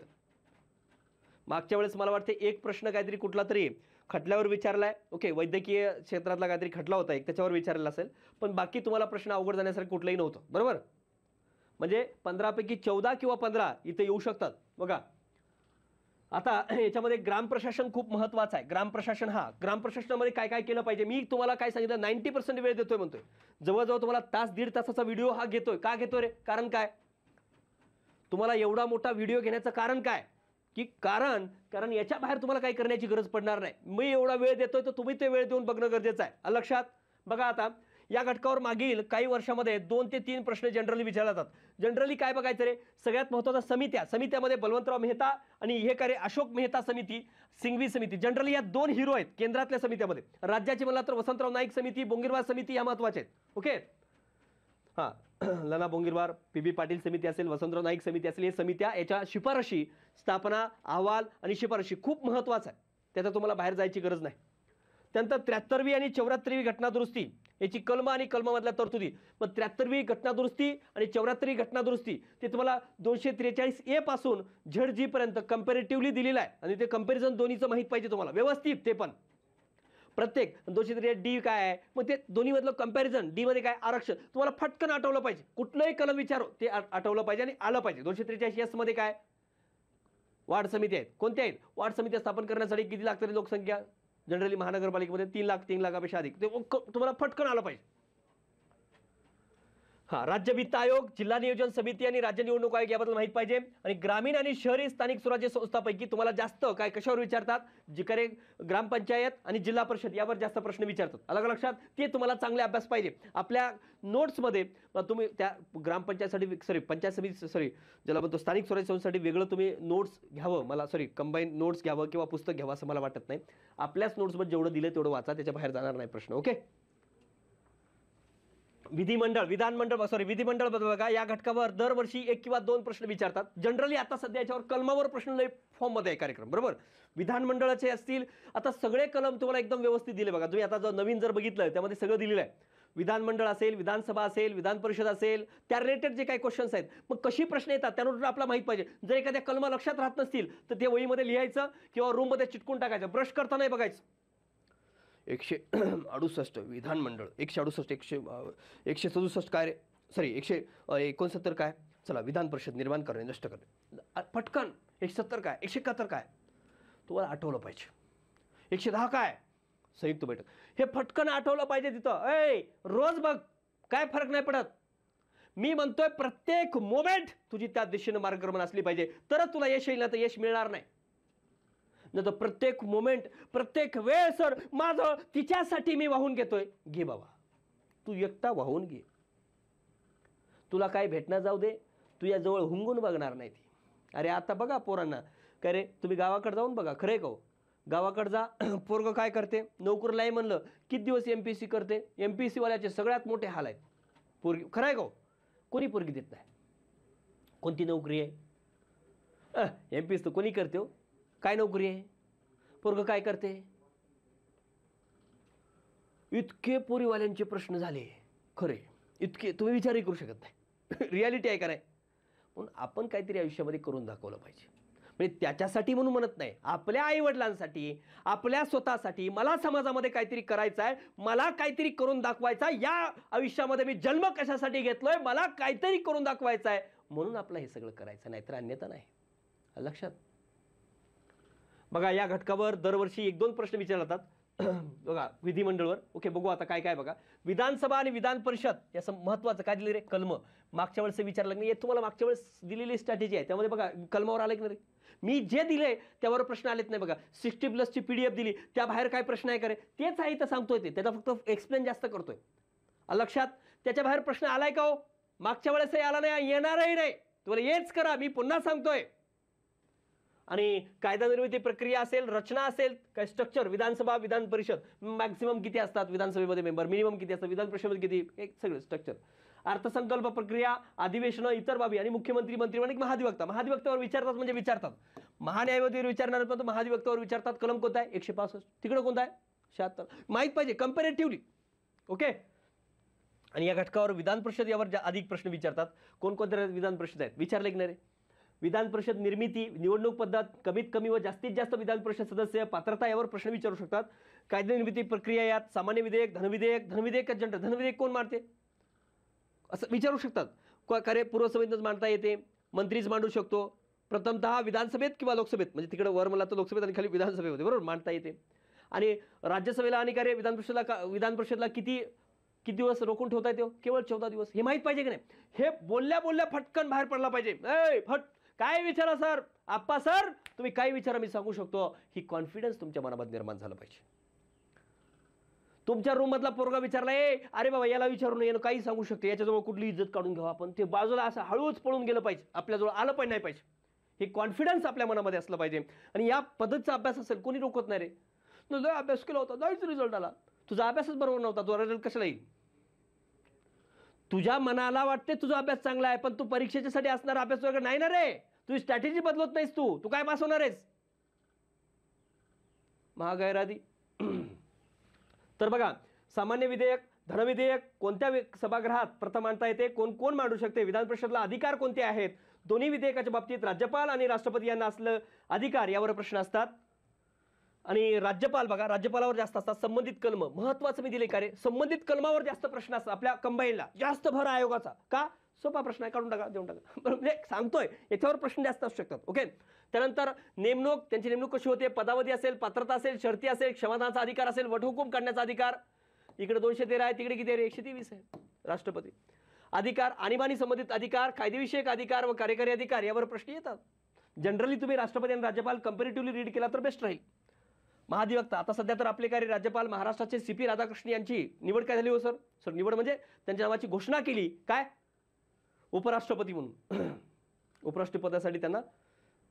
मागच्या वेळेस मला वाटते एक प्रश्न काहीतरी कुठला तरी खटल्यावर विचारलाय. ओके. वैद्यकीय क्षेत्रातला काहीतरी खटला होता एक, त्याच्यावर विचारलेला असेल, पण बाकी तुम्हाला प्रश्न अवघड जाण्यासारखं कुठलंही नव्हतं. बरोबर. म्हणजे 15 पैकी 14 किंवा 15 इथे येऊ शकतात. बघा आता याच्यामध्ये ग्राम प्रशासन खूप महत्वाचं आहे. ग्राम प्रशासनामध्ये काय काय केलं पाहिजे. मी तुम्हाला काय सांगितलं, 90% वेळ देतोय म्हणतोय. जवळजवळ तुम्हाला तास दीड तासाचा व्हिडिओ हा घेतोय. का घेतोय रे? कारण काय? तुम्हाला एवढा मोठा व्हिडिओ घेण्याचं कारण काय? की कारण याच्या बाहेर तुम्हाला काही करण्याची गरज पडणार नाही. मी एवढा वेळ देतोय तर तुम्ही ते वेळ देऊन बघणं गरजेचं आहे. लक्षात. बघा आता या घटकावर मागील काही वर्षामध्ये 2 ते 3 प्रश्न जनरली विचारले जातात. जनरली काय बघायचं रे? सगळ्यात महत्त्वाचा समित्यामध्ये बलवंतराव मेहता आणि हे काय रे अशोक मेहता समिती, सिंघवी समिती. जनरली या 2 हिरो आहेत केंद्रातल्या समित्यामध्ये. राज्याची म्हणला तर वसंतराव नाईक समिती, बोंगिरवार समिती या महत्त्वाच्या आहेत. ओके. हां, लना बोंगिरवार, PB पाटील समिती असेल, वसंतराव नाईक समिती असेल, हे समित्या याच्या शिफारशी, स्थापना, अहवाल आणि शिफारशी खूप महत्त्वाचं आहे. त्याचा तुम्हाला बाहेर जायची गरज नाही. त्यानंतर 73वी आणि 74वी घटनादुरुस्ती याची कलम आणि कलमामधल्या तरतुदी. मग 73वी घटनादुरुस्ती आणि 74वी घटनादुरुस्ती ते तुम्हाला 243A पासून ZG पर्यंत कंपॅरेटिव्हली दिलेलं आहे. आणि ते कंपॅरिझन दोन्हीचं माहीत पाहिजे तुम्हाला व्यवस्थित. ते पण प्रत्येक 243D काय आहे, मग ते दोन्हीमधलं कंपॅरिझन. डी मध्ये काय? आरक्षण. तुम्हाला फटकन आठवलं पाहिजे. कुठलंही कलम विचारो ते आठवलं पाहिजे आणि आलं पाहिजे. 243S मध्ये काय? वार्ड समिती आहेत. कोणत्या आहेत? वार्ड समित्या स्थापन करण्यासाठी किती लागते लोकसंख्या? जनरली महानगरपालिकेमध्ये 3 लाखापेक्षा अधिक. ते तुम्हाला फटकन आलं पाहिजे. हां, राज्य वित्त आयोग, जिल्हा नियोजन समिती आणि राज्य निवडणूक आयोग याबद्दल माहित पाहिजे. आणि ग्रामीण आणि शहरी स्थानिक स्वराज्य संस्थापैकी तुम्हाला जास्त काय कशावर विचारतात? जिकडे ग्रामपंचायत आणि जिल्हा परिषद यावर जास्त प्रश्न विचारतात. अलग लक्षात. ते तुम्हाला चांगले अभ्यास पाहिजे. आपल्या नोट्समध्ये तुम्ही त्या ग्रामपंचायतसाठी पंचायत समिती ज्याला म्हणतो स्थानिक स्वराज्य संस्थेसाठी वेगळं तुम्ही नोट्स घ्यावं, कंबाईन नोट्स घ्यावं किंवा पुस्तक घ्यावं असं मला वाटत नाही. आपल्याच नोट्समध्ये जेवढं दिलं तेवढं वाचा, त्याच्या बाहेर जाणार नाही प्रश्न. ओके. विधिमंडळ बघा, या घटकावर दरवर्षी 1 किंवा 2 प्रश्न विचारतात. जनरली आता सध्या याच्यावर कलमावर प्रश्न लय फॉर्म मध्ये आहे कार्यक्रम. बरोबर. विधानमंडळाचे असतील, आता सगळे कलम तुम्हाला एकदम व्यवस्थित दिले. बघा तुम्ही आता जर नवीन बघितलं त्यामध्ये सगळं दिलेलं आहे. विधानमंडळ असेल, विधानसभा असेल, विधान परिषद असेल, त्या रिलेटेड जे काही क्वेश्चन्स आहेत, मग कशी प्रश्न येतात त्यानुसार आपल्याला माहित पाहिजे. जर एखाद्या कलमा लक्षात राहत नसतील तर ते वहीमध्ये लिहायचं किंवा रूममध्ये चिटकून टाकायचं. ब्रश करताना बघायचं. 168 विधानमंडळ, 168, 167 काय रे? 169 काय? चला, विधान परिषद निर्माण करणे, नष्ट करणे. पटकन 170 काय? 171 काय? तुम्हाला आठवलं पाहिजे. 110 काय? संयुक्त बैठक. हे फटकन आठवलं पाहिजे तिथं. रोज बघ, काय फरक नाही पडत. मी म्हणतोय प्रत्येक मोमेंट तुझी त्या दिशेने मार्गक्रमण असली पाहिजे, तरच तुला यश येईल, ना तर यश मिळणार नाही. नाही तर प्रत्येक मोमेंट, प्रत्येक वेळ सर माझं तिच्यासाठी मी वाहून घेतोय. घे बाबा, तू एकटा वाहून घे. तुला काय भेटणार जाऊ दे, तुझ्या जवळ हुंगून बघणार नाही ती. अरे आता बघा पोरांना, काय रे तुम्ही गावाकडे जाऊन बघा. खरंय का? गावाकडे जा, पोरग काय करते? नोकरीला आहे म्हणलं किती दिवस MPSC करते. MPSC वाल्याचे सगळ्यात मोठे हाल आहेत. पोरगी खरंय का? कोणी पोरगी देत नाही. कोणती नोकरी आहे? MPSC तर कोणी करते हो. काय नोकरी आहे? पोरग काय करते? इतके पोरीवाल्यांचे प्रश्न झाले. खरे इतके तुम्ही विचारही करू शकत नाही. रियालिटी आहे का नाही. म्हणून आपण काहीतरी आयुष्यामध्ये करून दाखवलं पाहिजे. म्हणजे त्याच्यासाठी म्हणून म्हणत नाही, आपल्या आईवडिलांसाठी, आपल्या स्वतःसाठी, मला समाजामध्ये काहीतरी करायचं आहे, मला काहीतरी करून दाखवायचं आहे, या आयुष्यामध्ये मी जन्म कशासाठी घेतलोय, मला काहीतरी करून दाखवायचं आहे म्हणून आपलं हे सगळं करायचं, नाहीतर अन्यथा नाही. लक्षात बघा, या घटकावर दरवर्षी 1-2 प्रश्न विचारले जातात. बघा विधिमंडळवर. ओके, बघू आता काय काय. बघा विधानसभा आणि विधान परिषद या महत्वाचं काय दिले रे, कलम. मागच्या वेळेस विचारलं नाही, तुम्हाला मागच्या वेळेस दिलेली स्ट्रॅटेजी आहे त्यामध्ये बघा कलमावर आलं की नाही. मी जे दिले त्यावर प्रश्न आलेत नाही. बघा 60+ PDF दिली, त्या बाहेर काय प्रश्न आहे का रे, तेच आहे तर सांगतोय ते, त्याचा फक्त एक्सप्लेन जास्त करतोय. लक्षात, त्याच्या बाहेर प्रश्न आलाय का हो, मागच्या वेळेसही आला नाही, येणारही नाही. तुम्हाला हेच करा, मी पुन्हा सांगतोय. आणि कायदा निर्मिती प्रक्रिया असेल, रचना असेल, काय स्ट्रक्चर, विधानसभा विधान परिषद मॅक्सिमम किती असतात विधानसभेमध्ये मेंबर, मिनिमम किती असतात विधान परिषदेमध्ये किती, एक सगळं स्ट्रक्चर, अर्थसंकल्प प्रक्रिया, अधिवेशनं, इतर बाबी आणि मुख्यमंत्री, मंत्रिमंडळ, महाधिवक्ता. महाधिवक्त्यावर विचारतात म्हणजे विचारतात. महान्यायवादीवर विचारणार पण महाधिवक्त्यावर विचारतात. कलम कोणता आहे 165, तिकडे कोणता आहे 76. माहित पाहिजे कंपॅरेटिव्हली. ओके. आणि या घटकावर विधान परिषद यावर अधिक प्रश्न विचारतात. कोणकोणत्या विधान परिषद आहेत विचारले की नाही. विधान परिषद निर्मिती, निवडणूक पद्धत, कमीत कमी व जास्तीत जास्त विधान परिषद सदस्य, पात्रता यावर प्रश्न विचारू शकतात. कायदा निर्मिती प्रक्रिया यात सामान्य विधेयक, धनविधेयक एजंट, धनविधेयक कोण मांडते असं विचारू शकतात. कार्य पूर्वसमितीच मांडता येते, मंत्रीच मांडू शकतो. प्रथमतः विधानसभेत किंवा लोकसभेत, म्हणजे तिकडे वर मला तर लोकसभेत आणि खाली विधानसभेमध्ये बरोबर मांडता येते. आणि राज्यसभेला आणि कार्य विधान परिषदला किती दिवस रोखून ठेवता येते, केवळ 14 दिवस. हे माहित पाहिजे की नाही. हे बोलल्या बोलल्या फटकन बाहेर पडला पाहिजे. काय विचारा सर, आप्पा सर तुम्ही काय विचारा मी सांगू शकतो, ही कॉन्फिडन्स तुमच्या मनामध्ये निर्माण झालं पाहिजे. तुमच्या रूम मधला पोरगा विचारलाय, अरे बाबा याला विचारून येणं काही सांगू शकते, याच्याजवळ कुठली इज्जत काढून घ्यावा आपण, ते बाजूला असं हळूच पळून गेलं पाहिजे, आपल्याजवळ आलं पण नाही पाहिजे. हे कॉन्फिडन्स आपल्या मनामध्ये असलं पाहिजे. आणि या पद्धतीचा अभ्यास असेल, कोणी रोखत नाही रे. लय अभ्यास केला होता, नाहीच रिझल्ट आला, तुझा अभ्यासच बरोबर नव्हता, तुझा रिझल्ट कशाला येईल. तुझ्या मनाला वाटते तुझा अभ्यास चांगला आहे, पण तू परीक्षेच्यासाठी असणारा अभ्यास वगैरे नाही ना रे. तुझी स्ट्रॅटेजी बदलत नाहीस, तू काय पास होणार आहेस. महागैरादी. तर बघा सामान्य विधेयक, धनविधेयक कोणत्या सभागृहात प्रथम मांडता येते, कोण कोण मांडू शकते, विधान परिषदेला अधिकार कोणते आहेत, दोन्ही विधेयकाच्या बाबतीत राज्यपाल आणि राष्ट्रपती यांना असलं अधिकार यावर प्रश्न असतात. आणि राज्यपाल बघा, राज्यपालावर जास्त असतात. संबंधित कलम महत्वाचं मी दिले का रे, संबंधित कलमावर जास्त प्रश्न असतात. आपल्या कंबाईनला जास्त भर आयोगाचा का, सोपा प्रश्न आहे, काढून टाका, देऊन टाका. म्हणजे सांगतोय याच्यावर प्रश्न जास्त असू शकतात. ओके. त्यानंतर नेमणूक, त्यांची नेमणूक कशी होते, पदावधी असेल, पात्रता असेल, शर्ती असेल, क्षमतांचा अधिकार असेल, वटहुकूम काढण्याचा अधिकार, इकडे 213 आहे, तिकडे किती आहे 123 आहे. राष्ट्रपती अधिकार, आणीबाणी संबंधित अधिकार, कायदेविषयक अधिकार व कार्यकारी अधिकार यावर प्रश्न येतात. जनरली तुम्ही राष्ट्रपती आणि राज्यपाल कंपॅरेटिव्हली रीड केला तर बेस्ट राहील. महाधिवक्ता, आता सध्या तर आपले कार्य राज्यपाल महाराष्ट्राचे CP राधाकृष्ण यांची निवड काय झाली हो सर निवड म्हणजे त्यांच्या नावाची घोषणा केली काय, उपराष्ट्रपती म्हणून. उपराष्ट्रपदासाठी त्यांना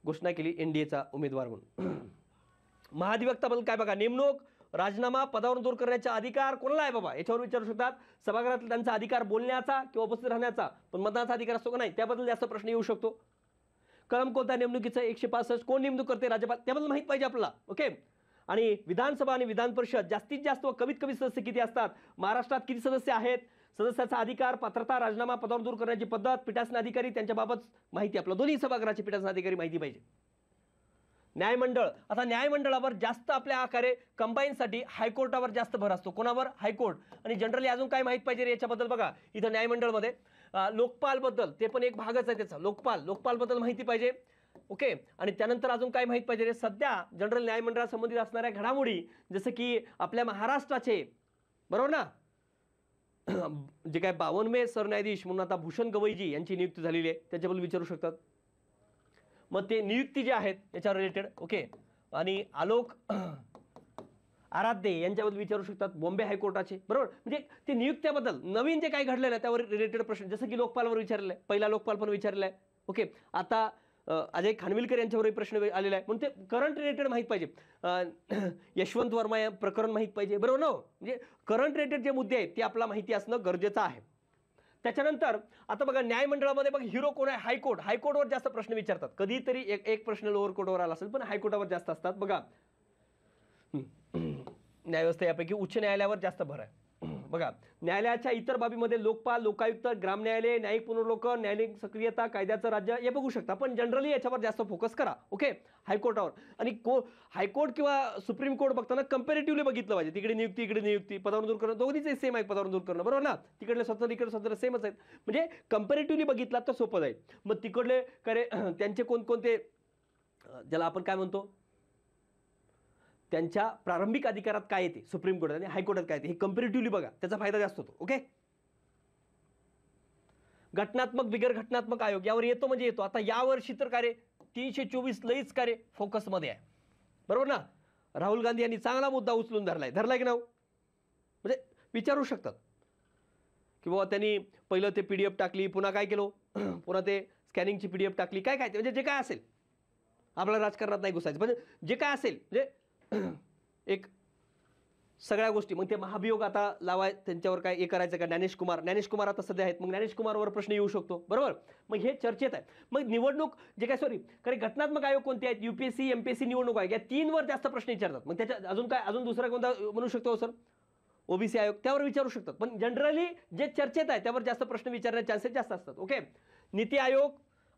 घोषणा केली NDAचा उमेदवार म्हणून. महाधिवक्ताबद्दल काय बघा, नेमणूक, राजीनामा, पदावरून दूर करण्याचा अधिकार कोणाला आहे बाबा याच्यावर विचारू शकतात. सभागृहात त्यांचा अधिकार बोलण्याचा किंवा उपस्थित राहण्याचा, पण मतदानाचा अधिकार असतो का नाही त्याबद्दल जास्त प्रश्न येऊ शकतो. कलम कोणता नेमणुकीचा 165, कोण नेमणूक करते राज्यपाल, त्याबद्दल माहित पाहिजे आपल्याला. ओके. आणि विधानसभा आणि विधान परिषद जास्तीत जास्त व कमीत कमी सदस्य किती असतात, महाराष्ट्रात किती सदस्य आहेत, सदस्याचा अधिकार, पात्रता, राजीनामा, पदावर दूर करण्याची पद्धत, पीठासन अधिकारी त्यांच्याबाबत माहिती, आपलं दोन्ही सभागृहाची पीठासन अधिकारी माहिती पाहिजे. न्यायमंडळ, आता न्यायमंडळावर जास्त आपल्या आकारे कंबाईनसाठी हायकोर्टावर जास्त भर असतो. कोणावर, हायकोर्ट. आणि जनरली अजून काय माहित पाहिजे याच्याबद्दल बघा, इथं न्यायमंडळमध्ये लोकपाल बद्दल, ते पण एक भागच आहे त्याचा, लोकपाल बद्दल माहिती पाहिजे. ओके. आणि त्यानंतर अजून काय माहित पाहिजे, सध्या जनरल न्यायमंडळासंबंधित असणाऱ्या घडामोडी, जसं की आपल्या महाराष्ट्राचे बरोबर ना जे काय 52वें सरन्यायाधीश म्हणून आता भूषण गवईजी यांची नियुक्ती झालेली आहे, त्याच्याबद्दल विचारू शकतात. मग ते नियुक्ती जे आहेत याच्यावर रिलेटेड. ओके. आणि आलोक आराध्य यांच्याबद्दल विचारू शकतात, बॉम्बे हायकोर्टाचे बरोबर. म्हणजे ते नियुक्त्याबद्दल नवीन जे काही घडलेलं आहे त्यावर रिलेटेड प्रश्न, जसं की लोकपालवर विचारलेलं आहे, पहिला लोकपाल पण विचारलेला आहे. ओके. आता अजय खानविलकर यांच्यावरही प्रश्न आलेला आहे, म्हणून ते करंट रिलेटेड माहीत पाहिजे. यशवंत वर्मा या प्रकरण माहीत पाहिजे बरोबर ना. म्हणजे करंट रिलेटेड जे मुद्दे आहेत ते आपला माहिती असणं गरजेचं आहे. त्याच्यानंतर आता बघा न्यायमंडळामध्ये बघा हिरो कोण आहे, हायकोर्टवर जास्त प्रश्न विचारतात. कधीतरी एक प्रश्न लोअर कोर्टवर आला असेल, पण हायकोर्टावर जास्त असतात. बघा न्यायव्यवस्था यापैकी उच्च न्यायालयावर जास्त भर आहे. बघा, न्यायालयाच्या इतर बाबीमध्ये लोकपाल, लोकायुक्त, ग्राम न्यायालय, न्यायिक पुनर्लोकन, न्यायालयिक सक्रियता, कायद्याचं राज्य हे बघू शकता. पण जनरली याच्यावर जास्त फोकस करा. ओके, हायकोर्टावर. आणि हायकोर्ट किंवा सुप्रीम कोर्ट बघताना कम्पॅरेटिव्हली बघितलं पाहिजे. तिकडे नियुक्ती, इकडे नियुक्ती, पदावर दूर करणं, दोन्हीचे सेम आहे. पदावर दूर करणं, बरोबर ना. तिकडले स्वतंत्र, इकडे स्वतंत्र सेमच आहेत. म्हणजे कम्पॅरेटिव्हली बघितला तर सोपं जाईल. मग तिकडले करे त्यांचे कोणकोणते, ज्याला आपण काय म्हणतो, त्यांच्या प्रारंभिक अधिकारात काय येते सुप्रीम कोर्टात आणि हायकोर्टात काय येते हे कम्पॅरेटिव्हली बघा, त्याचा फायदा जास्त होतो. ओके, घटनात्मक बिगर घटनात्मक आयोग यावर येतो म्हणजे येतो. आता यावर्षी तर काय रे 324 लईच काय रे फोकसमध्ये आहे, बरोबर ना. राहुल गांधी यांनी चांगला मुद्दा उचलून धरलाय की नाव, म्हणजे विचारू शकतात की बाबा त्यांनी पहिलं ते PDF टाकली, पुन्हा काय केलं, पुन्हा ते स्कॅनिंगची PDF टाकली, काय काय म्हणजे जे काय असेल. आपल्या राजकारणात नाही घुसायचं, पण जे काय असेल म्हणजे एक सगळ्या गोष्टी. मग ते महाभियोग आता लावाय, त्यांच्यावर काय हे करायचं का. ज्ञानेश कुमार आता सध्या आहेत, मग ज्ञानेश कुमारवर प्रश्न येऊ शकतो, बरोबर. मग हे चर्चेत आहे. मग निवडणूक जे काय कारण घटनात्मक आयोग कोणते आहेत, UPSC MPSC निवडणूक आयोग, या 3वर जास्त प्रश्न विचारतात. मग त्याच्या अजून काय, अजून दुसरा कोणता म्हणू शकतो सर, OBC आयोग, त्यावर विचारू शकतात. पण जनरली जे चर्चेत आहे त्यावर जास्त प्रश्न विचारण्याचे चान्सेस जास्त असतात. ओके, नीती आयोग,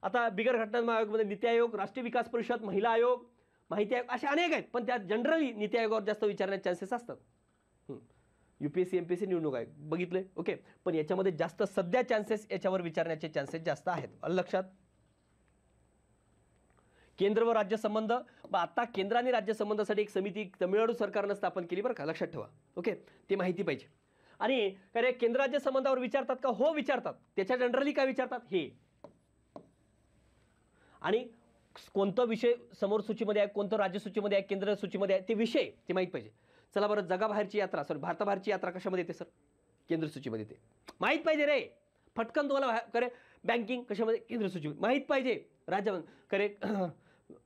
आता बिगर घटनात्मक आयोगमध्ये नीती आयोग, राष्ट्रीय विकास परिषद, महिला आयोग, माहिती आयोग, असे अनेक आहेत. पण त्यात जनरली नीती आयोगावर जास्त विचारण्याचे चान्सेस असतात. UPSC MPSC निवडणूक आयोग बघितले. ओके, पण याच्यामध्ये जास्त सध्या चान्सेस याच्यावर विचारण्याचे चान्सेस जास्त आहेत. लक्षात. केंद्र व राज्य संबंध, आता केंद्र आणि राज्य संबंधासाठी एक समिती तमिळनाडू सरकारनं स्थापन केली, बरं का, लक्षात ठेवा. ओके, ते माहिती पाहिजे. आणि काय केंद्र राज्य संबंधावर विचारतात का, हो विचारतात. त्याच्या जनरली काय विचारतात हे, आणि कोणतं विषय समोर सूचीमध्ये आहे, कोणतं राज्य सूचीमध्ये आहे, केंद्र सूचीमध्ये आहे, ते विषय ते माहीत पाहिजे. चला बरं, जगाबाहेरची यात्रा, भारताबाहेरची यात्रा कशामध्ये येते सर, केंद्र सूचीमध्ये येते, माहीत पाहिजे रे. फटकन तुम्हाला करे बँकिंग कशामध्ये, केंद्र सूचीमध्ये माहीत पाहिजे. करे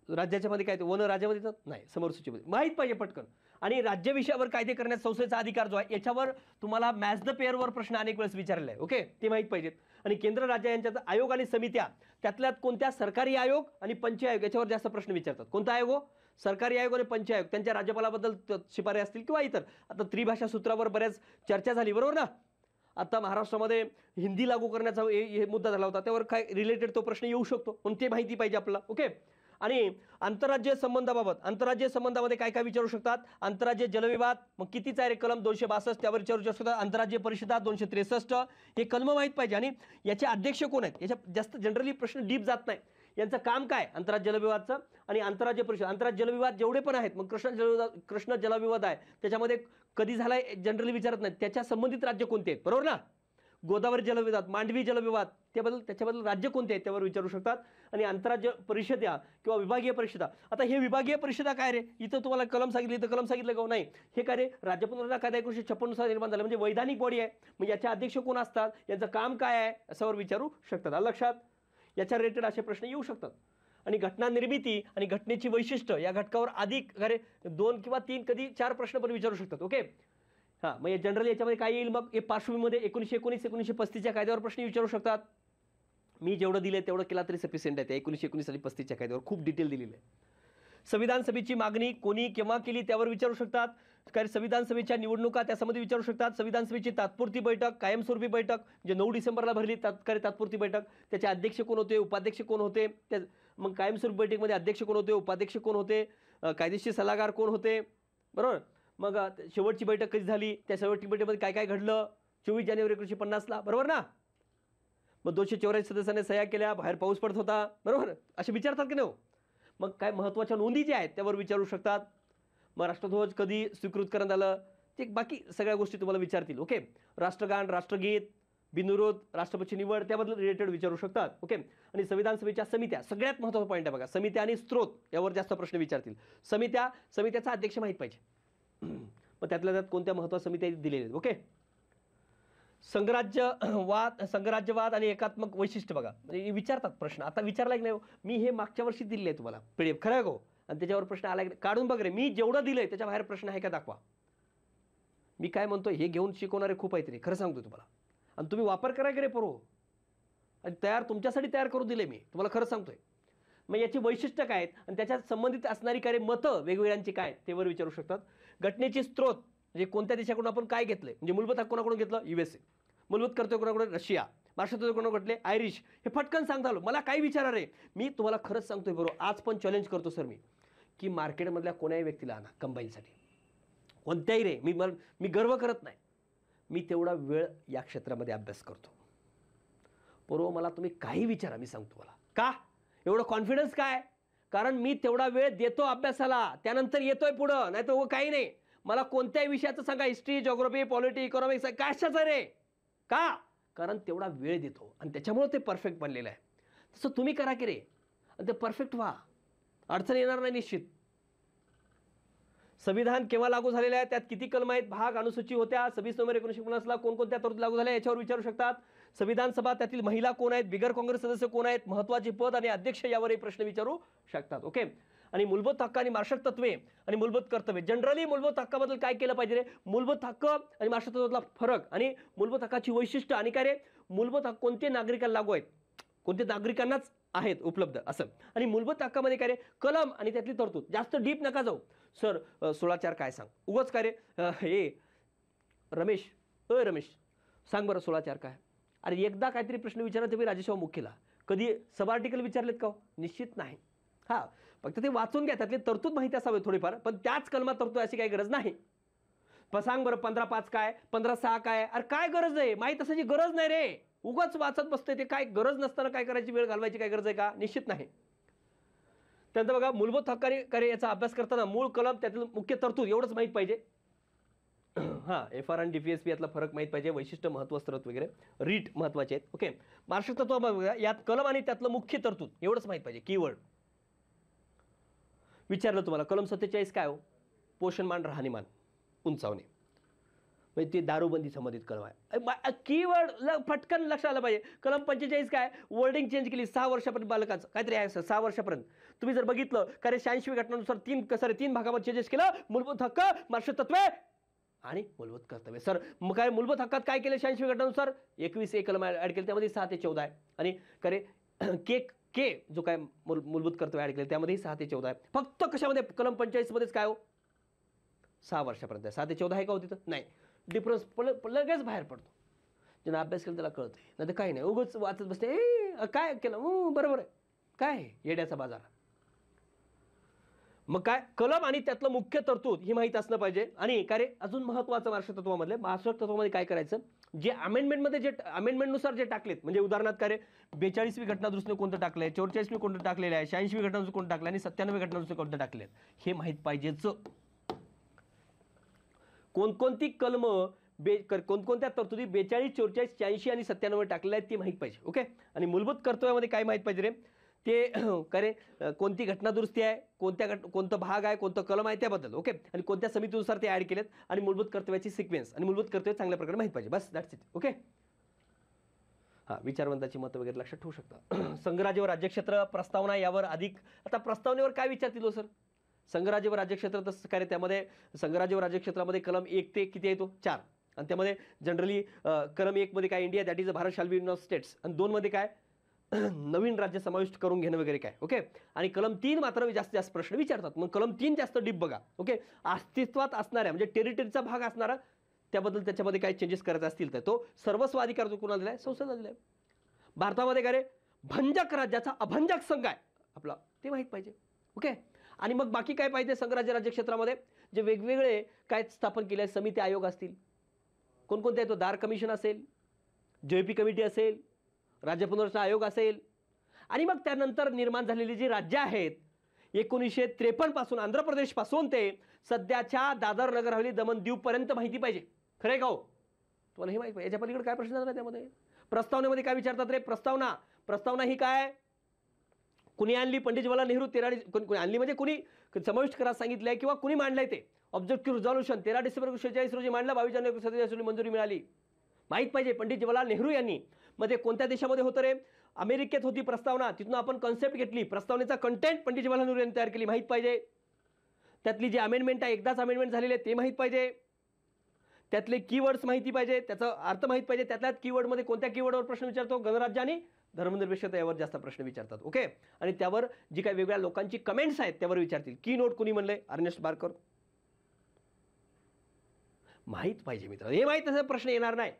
राज्याच्या मध्ये काय, वन राज्यामध्ये येतात नाही, समोर सूचीमध्ये माहीत पाहिजे पटकन. आणि राज्य विषयावर कायदे करण्यास संसदेचा अधिकार जो आहे याच्यावर तुम्हाला मॅच द पेअरवर प्रश्न अनेक वेळेस विचारलेला आहे. ओके, ते माहीत पाहिजेत. आणि केंद्र राज्य यांच्यात आयोग आणि समित्या, त्यातल्यात कोणत्या सरकारी आयोग आणि पंच आयोग याच्यावर जास्त प्रश्न विचारतात. कोणता आयोग हो, सरकारी आयोग आणि पंच आयोग, त्यांच्या राज्यपालाबद्दल शिफारस असतील किंवा इतर. आता त्रिभाषा सूत्रावर बऱ्याच चर्चा झाली, बरोबर ना. आता महाराष्ट्रामध्ये हिंदी लागू करण्याचा हे मुद्दा झाला होता, त्यावर काय रिलेटेड तो प्रश्न येऊ शकतो, पण ते माहिती पाहिजे आपल्याला. ओके, आणि आंतरराज्य संबंधाबाबत, आंतरराज्य संबंधामध्ये काय काय विचारू शकतात. आंतरराज्य जलविवाद, मग कितीचा आहे रे कलम 262, त्यावर विचारू शकतात. आंतरराज्य परिषदा 263, हे कलम माहीत पाहिजे. आणि याचे अध्यक्ष कोण आहेत, याच्या जास्त जनरली प्रश्न डीप जात नाही. यांचं काम काय, आंतरराज्य जलविवादचं आणि आंतरराज्य परिषद. आंतरराज्य जलविवाद जेवढे पण आहेत, मग कृष्ण जलविवाद आहे, त्याच्यामध्ये कधी झालाय जनरली विचारत नाही. त्याच्या संबंधित राज्य कोणते आहेत, बरोबर ना. गोदावरी जलविवाद, मांडवी जलविवाद, त्याच्याबद्दल राज्य कोणते आहेत त्यावर विचारू शकतात. आणि आंतरराज्य परिषदा किंवा विभागीय परिषदा, आता हे विभागीय परिषदा काय रे, इथं तुम्हाला कलम सांगितलं, इथं कलम सांगितलं का नाही. हे काय रे, राज्य पुनर्रचना कायदा 1956 नुसार निर्माण झालं, म्हणजे वैधानिक बॉडी आहे. मग याचे अध्यक्ष कोण असतात, यांचं काम काय आहे, असावर विचारू शकतात. लक्षात. याच्या रिलेटेड असे प्रश्न येऊ शकतात. आणि घटना निर्मिती आणि घटनेची वैशिष्ट्य या घटकावर अधिक अरे 2 किंवा 3 कधी 4 प्रश्न पण विचारू शकतात. ओके, हां, मग जनरली याच्यामध्ये काय येईल, मग हे पार्श्वभूमीमध्ये 1919 1935 कायद्यावर प्रश्न विचारू शकतात. मी जेवढं दिले तेवढं केला तरी सफिशियंट आहे. 1919 आणि 35 कायद्यावर खूप डिटेल दिलेलं आहे. संविधान सभेची मागणी कोणी केव्हा केली त्यावर विचारू शकतात. काय संविधान सभेच्या निवडणुका त्यामध्ये विचारू शकतात. संविधान सभेची तात्पुरती बैठक, कायमस्वरूपी बैठक, जे 9 डिसेंबरला भरली तात्पुरती बैठक, त्याचे अध्यक्ष कोण होते, उपाध्यक्ष कोण होते, मग कायमस्वरूपी बैठकीमध्ये अध्यक्ष कोण होते, उपाध्यक्ष कोण होते, कायदेशीर सल्लागार कोण होते, बरोबर. मग शेवटची बैठक कधी झाली, त्या शेवटची बैठकीमध्ये काय काय घडलं, 24 जानेवारी 1950ला, बरोबर ना. मग 284 सदस्यांनी सह्या केल्या, बाहेर पाऊस पडत होता, बरोबर. असे विचारतात की नाही. मग काय महत्त्वाच्या नोंदी ज्या आहेत त्यावर विचारू शकतात. मग राष्ट्रध्वज कधी स्वीकृत करण्यात आलं, ते बाकी सगळ्या गोष्टी तुम्हाला विचारतील. ओके, राष्ट्रगान, राष्ट्रगीत, बिनविरोध, राष्ट्रपती निवड त्याबद्दल रिलेटेड विचारू शकतात. ओके, आणि संविधान सभेच्या समित्या सगळ्यात महत्त्वाचा पॉईंट आहे बघा, समित्या आणि स्त्रोत यावर जास्त प्रश्न विचारतील. समित्याचा अध्यक्ष माहीत पाहिजे. मग त्यातल्या त्यात कोणत्या महत्त्वाच्या समित्या दिलेल्या आहेत. ओके, संघराज्यवाद आणि एकात्मक वैशिष्ट्य बघा, म्हणजे विचारतात प्रश्न. आता विचारला की नाही, मी हे मागच्या वर्षी दिले आहे तुम्हाला PDF, खरं आहे गो, आणि त्याच्यावर प्रश्न आला काढून बघ रे, मी जेवढं दिलंय त्याच्या बाहेर प्रश्न आहे का दाखवा. मी काय म्हणतो, हे घेऊन शिकवणारे खूप आहेत रे, खरं सांगतो तुम्हाला. आणि तुम्ही वापर करा की रे पोरो, आणि तुमच्यासाठी तयार करून दिले मी तुम्हाला, खरं सांगतोय. मग याची वैशिष्ट्य काय आहेत आणि त्याच्यात संबंधित असणारी काय मतं वेगवेगळ्यांची काय तेवर विचारू शकतात. घटनेचे स्त्रोत, म्हणजे कोणत्या देशाकडून आपण काय घेतलंय, म्हणजे मूलभूत हक्क कोणाकडून घेतलं, USA. मूलभूत कर्तव्य कोणाकडून, रशिया. महाराष्ट्रात कोणाकडून घेतले, आयरिश. हे फटकन सांगता आलो. मला काही विचारा रे, मी तुम्हाला खरंच सांगतोय बरोबर, आज पण चॅलेंज करतो सर मी, की मार्केटमधल्या कोण्याही व्यक्तीला आणा कंबाईनसाठी, कोणत्याही रे. मी गर्व करत नाही, मी तेवढा वेळ या क्षेत्रामध्ये अभ्यास करतो. बरोबर, मला तुम्ही काही विचारा, मी सांगतो मला का एवढं कॉन्फिडन्स काय, कारण मी तेवढा वेळ देतो अभ्यासाला, त्यानंतर येतोय पुढं. नाही तर काही नाही. मला कोणत्याही विषयाचं सांगा, हिस्ट्री, जिओग्राफी, पॉलिटी, इकॉनॉमिक्स, कशाचं रे, का, कारण तेवढा वेळ देतो आणि त्याच्यामुळे ते परफेक्ट बनलेलं आहे. तसं तुम्ही करा की रे, आणि ते परफेक्ट व्हा, अडचण येणार नाही निश्चित. संविधान केव्हा लागू झालेलं आहे, त्यात किती कलम आहेत, भाग, अनुसूची होत्या, 26 नोव्हेंबर 1950ला कोणकोणत्या तरतूद लागू झाल्या याच्यावर विचारू शकतात. संविधान सभा, त्यातील महिला कोण आहेत, बिगर काँग्रेस सदस्य कोण आहेत, महत्त्वाचे पद आणि अध्यक्ष यावरही प्रश्न विचारू शकतात. ओके. आणि मूलभूत हक्क आणि मार्शल तत्वे आणि मूलभूत कर्तव्य, जनरली मूलभूत हक्काबद्दल काय केलं पाहिजे रे, मूलभूत हक्क आणि मार्शल तत्वातला फरक आणि मूलभूत हक्काची वैशिष्ट्य आणि काय रे, मूलभूत हक्क कोणते नागरिकांना लागू आहेत, कोणते नागरिकांनाच आहेत उपलब्ध असं. आणि मूलभूत हक्कामध्ये काय रे, कलम आणि त्यातली तरतूद. जास्त डीप नका जाऊ सर. 16(4) काय सांग, उगाच काय रे, हे रमेश, रमेश सांग बरं 16(4) काय. अरे एकदा काहीतरी प्रश्न विचारला तुम्ही राजेशाह मुख्यला, कधी सब आर्टिकल विचारलेत का, निश्चित नाही. हां, फक्त ते वाचून घ्या, त्यातले तरतूद माहिती असावे थोडीफार, पण त्याच कलमात तरतूद अशी काही गरज नाही. पण सांग बरं 15(5) काय, 15(6) काय, अरे काय गरज आहे, माहीत असायची गरज नाही रे, उगाच वाचत बसतोय ते. काय गरज नसताना काय करायची, वेळ घालवायची काय गरज आहे का, निश्चित नाही. त्यानंतर बघा, मूलभूत हक्काने कार्य याचा अभ्यास करताना मूळ कलम, त्यातील मुख्य तरतूद एवढंच माहीत पाहिजे. हां, FR आणि DPSP यातला फरक माहीत पाहिजे, वैशिष्ट्य, महत्त्व, स्रोत वगैरे, रीट महत्त्वाचे आहेत. ओके. मार्शल तत्व बघा, यात कलम आणि त्यातलं मुख्य तरतूद एवढंच माहीत पाहिजे. कीवर्ड विचारलं तुम्हाला, कलम 47 काय हो, पोषणमान, राहणीमान, उंचावणे, म्हणजे ते दारूबंदी संबंधित कलम आहे. कीवर्ड फटकन लक्षात आलं पाहिजे. कलम 45 काय, वर्डिंग चेंज केली, 6 वर्षापर्यंत बालकाचं काहीतरी आहे, 6 वर्षापर्यंत. तुम्ही जर बघितलं का रे, 86वी घटनानुसार 3 भागामध्ये चेंजेस केलं, मूलभूत हक्क, मार्शल तत्वे आणि मूलभूत कर्तव्य. सर मग काय मूलभूत हक्कात काय केलं, 86वी घटनानुसार 21 कलम ऍड केले, त्यामध्ये 6 ते 14 आहे. आणि का रे, के जो काय मूलभूत कर्तव्य ऍड केले त्यामध्ये 6 ते 14 आहे. फक्त कशामध्ये, कलम 45 मध्येच काय हो, 6 वर्षापर्यंत. 6 ते 14 आहे का हो तिथं, नाही. डिफरन्स लगेच बाहेर पडतो, ज्यांना अभ्यास केला त्याला कळतंय. नाही तर काही नाही, उगाच वाचत बसते, काय केलं, बरोबर आहे, काय येड्याचा बाजार. मग काय, कलम आणि त्यातलं मुख्य तरतूद ही माहीत असणं पाहिजे. आणि काय रे, अजून महत्त्वाचं मार्शल तत्वामध्ये काय करायचं, जे अमेंडमेंटमध्ये जे अमेंडमेंटनुसार जे टाकलेत, म्हणजे उदाहरणार्थ काय रे, 42वी घटना दुरुस्तीने कोणतं टाकलंय, 44वी कोणतं टाकलेलं आहे, 86वी घटना दुरुस्ती कोणतं टाकलं आणि 97वी घटना दुरुस्ती कोणतं टाकले, हे माहीत पाहिजेच. कोणकोणती कलम, कोणकोणत्या तरतुदी 42, 44, 86 आणि 97 टाकलेल्या आहेत ती माहीत पाहिजे. ओके. आणि मूलभूत कर्तव्यामध्ये काय माहीत पाहिजे रे, ते काय रे, कोणती घटना दुरुस्ती आहे, कोणतं भाग आहे, कोणतं कलम आहे त्याबद्दल. ओके. आणि कोणत्या समितीनुसार ते ऍड केलेत, आणि मूलभूत कर्तव्याची सिक्वेन्स आणि मूलभूत कर्तव्य चांगल्या प्रकारे माहीत पाहिजे. बस, दॅट्स इट. ओके. हां, विचारवंताची मतं वगैरे लक्षात ठेवू शकता. संघराज्य व राज्यक्षेत्र प्रस्तावना यावर अधिक. आता प्रस्तावनेवर काय विचारतील हो सर, संघराज्य व राज्यक्षेत्र, तसं काय रे, त्यामध्ये संघराज्य व राज्यक्षेत्रामध्ये कलम 1 ते किती आहे तो, 4. आणि त्यामध्ये जनरली कलम 1 मध्ये काय, India that is a Bharat shall be union of states, आणि 2 मध्ये काय, नवीन राज्य समाविष्ट करून घेणं वगैरे काय. ओके. आणि कलम 3 मात्र जास्तीत जास्त प्रश्न विचारतात. मग कलम 3 जास्त डीप बघा. ओके. अस्तित्वात असणाऱ्या म्हणजे टेरिटरीचा भाग असणारा, त्याबद्दल त्याच्यामध्ये काही चेंजेस करायचे असतील तर तो सर्वस्व अधिकार जो कोणाला दिलाय, संसदेला दिलाय. भारतामध्ये काय रे, भंजक राज्याचा अभंजक संघ आहे आपला, ते माहीत पाहिजे. ओके. आणि मग बाकी काय पाहिजे, संघराज्य राज्यक्षेत्रामध्ये जे वेगवेगळे काय स्थापन केले, समिती, आयोग असतील, कोणकोणते आहे, तो दार कमिशन असेल, JP कमिटी असेल, राज्य पुनर्रचना आयोग असेल. आणि मग त्यानंतर निर्माण झालेली जी राज्य आहेत 1953 पासून, आंध्र प्रदेश पासून ते सध्याच्या दादर, नगर हवेली, दमन, दीव पर्यंत माहिती पाहिजे. खरंय का हो, तुम्हाला हे माहिती पाहिजे. याच्या पलीकडे काय प्रश्न झाला त्यामध्ये. प्रस्तावनेमध्ये काय विचारतात रे, प्रस्तावना ही काय, कुणी आणली, पंडित जवाहरलाल नेहरू 13 आणली म्हणजे कुणी समाविष्ट करायला सांगितलंय किंवा कुणी मांडलंय ते. ऑब्जेक्टिव्ह रिझॉल्युशन 13 डिसेंबर 1946 रोजी मांडलं, 22 जानेवारी 1947 रोजी मंजुरी मिळाली. माहीत पाहिजे. पंडित जवाहरलाल नेहरू यांनी. मध्ये कोणत्या देशामध्ये होतं रे, अमेरिकेत होती प्रस्तावना, तिथून आपण कॉन्सेप्ट घेतली, प्रस्तावनेचा कंटेंट पंडित जवाहरलाल नेहरू यांनी तयार केली, माहीत पाहिजे. त्यातली जी अमेंडमेंट आहे, एकदाच अमेंडमेंट झालेले ते माहीत पाहिजे. त्यातले कीवर्ड्स माहिती पाहिजे, त्याचा अर्थ माहीत पाहिजे. त्यातल्याच कीवर्डमध्ये कोणत्या कीवर्डवर प्रश्न विचारतो, गणराज्य आणि धर्मनिरपेक्षता यावर जास्त प्रश्न विचारतात. ओके. आणि त्यावर जी काही वेगळ्या लोकांची कमेंट्स आहेत त्यावर विचारतील. की नोट कुणी म्हणले, अर्नेस्ट बार्कर. माहीत पाहिजे मित्र, हे माहीत असा प्रश्न येणार नाही.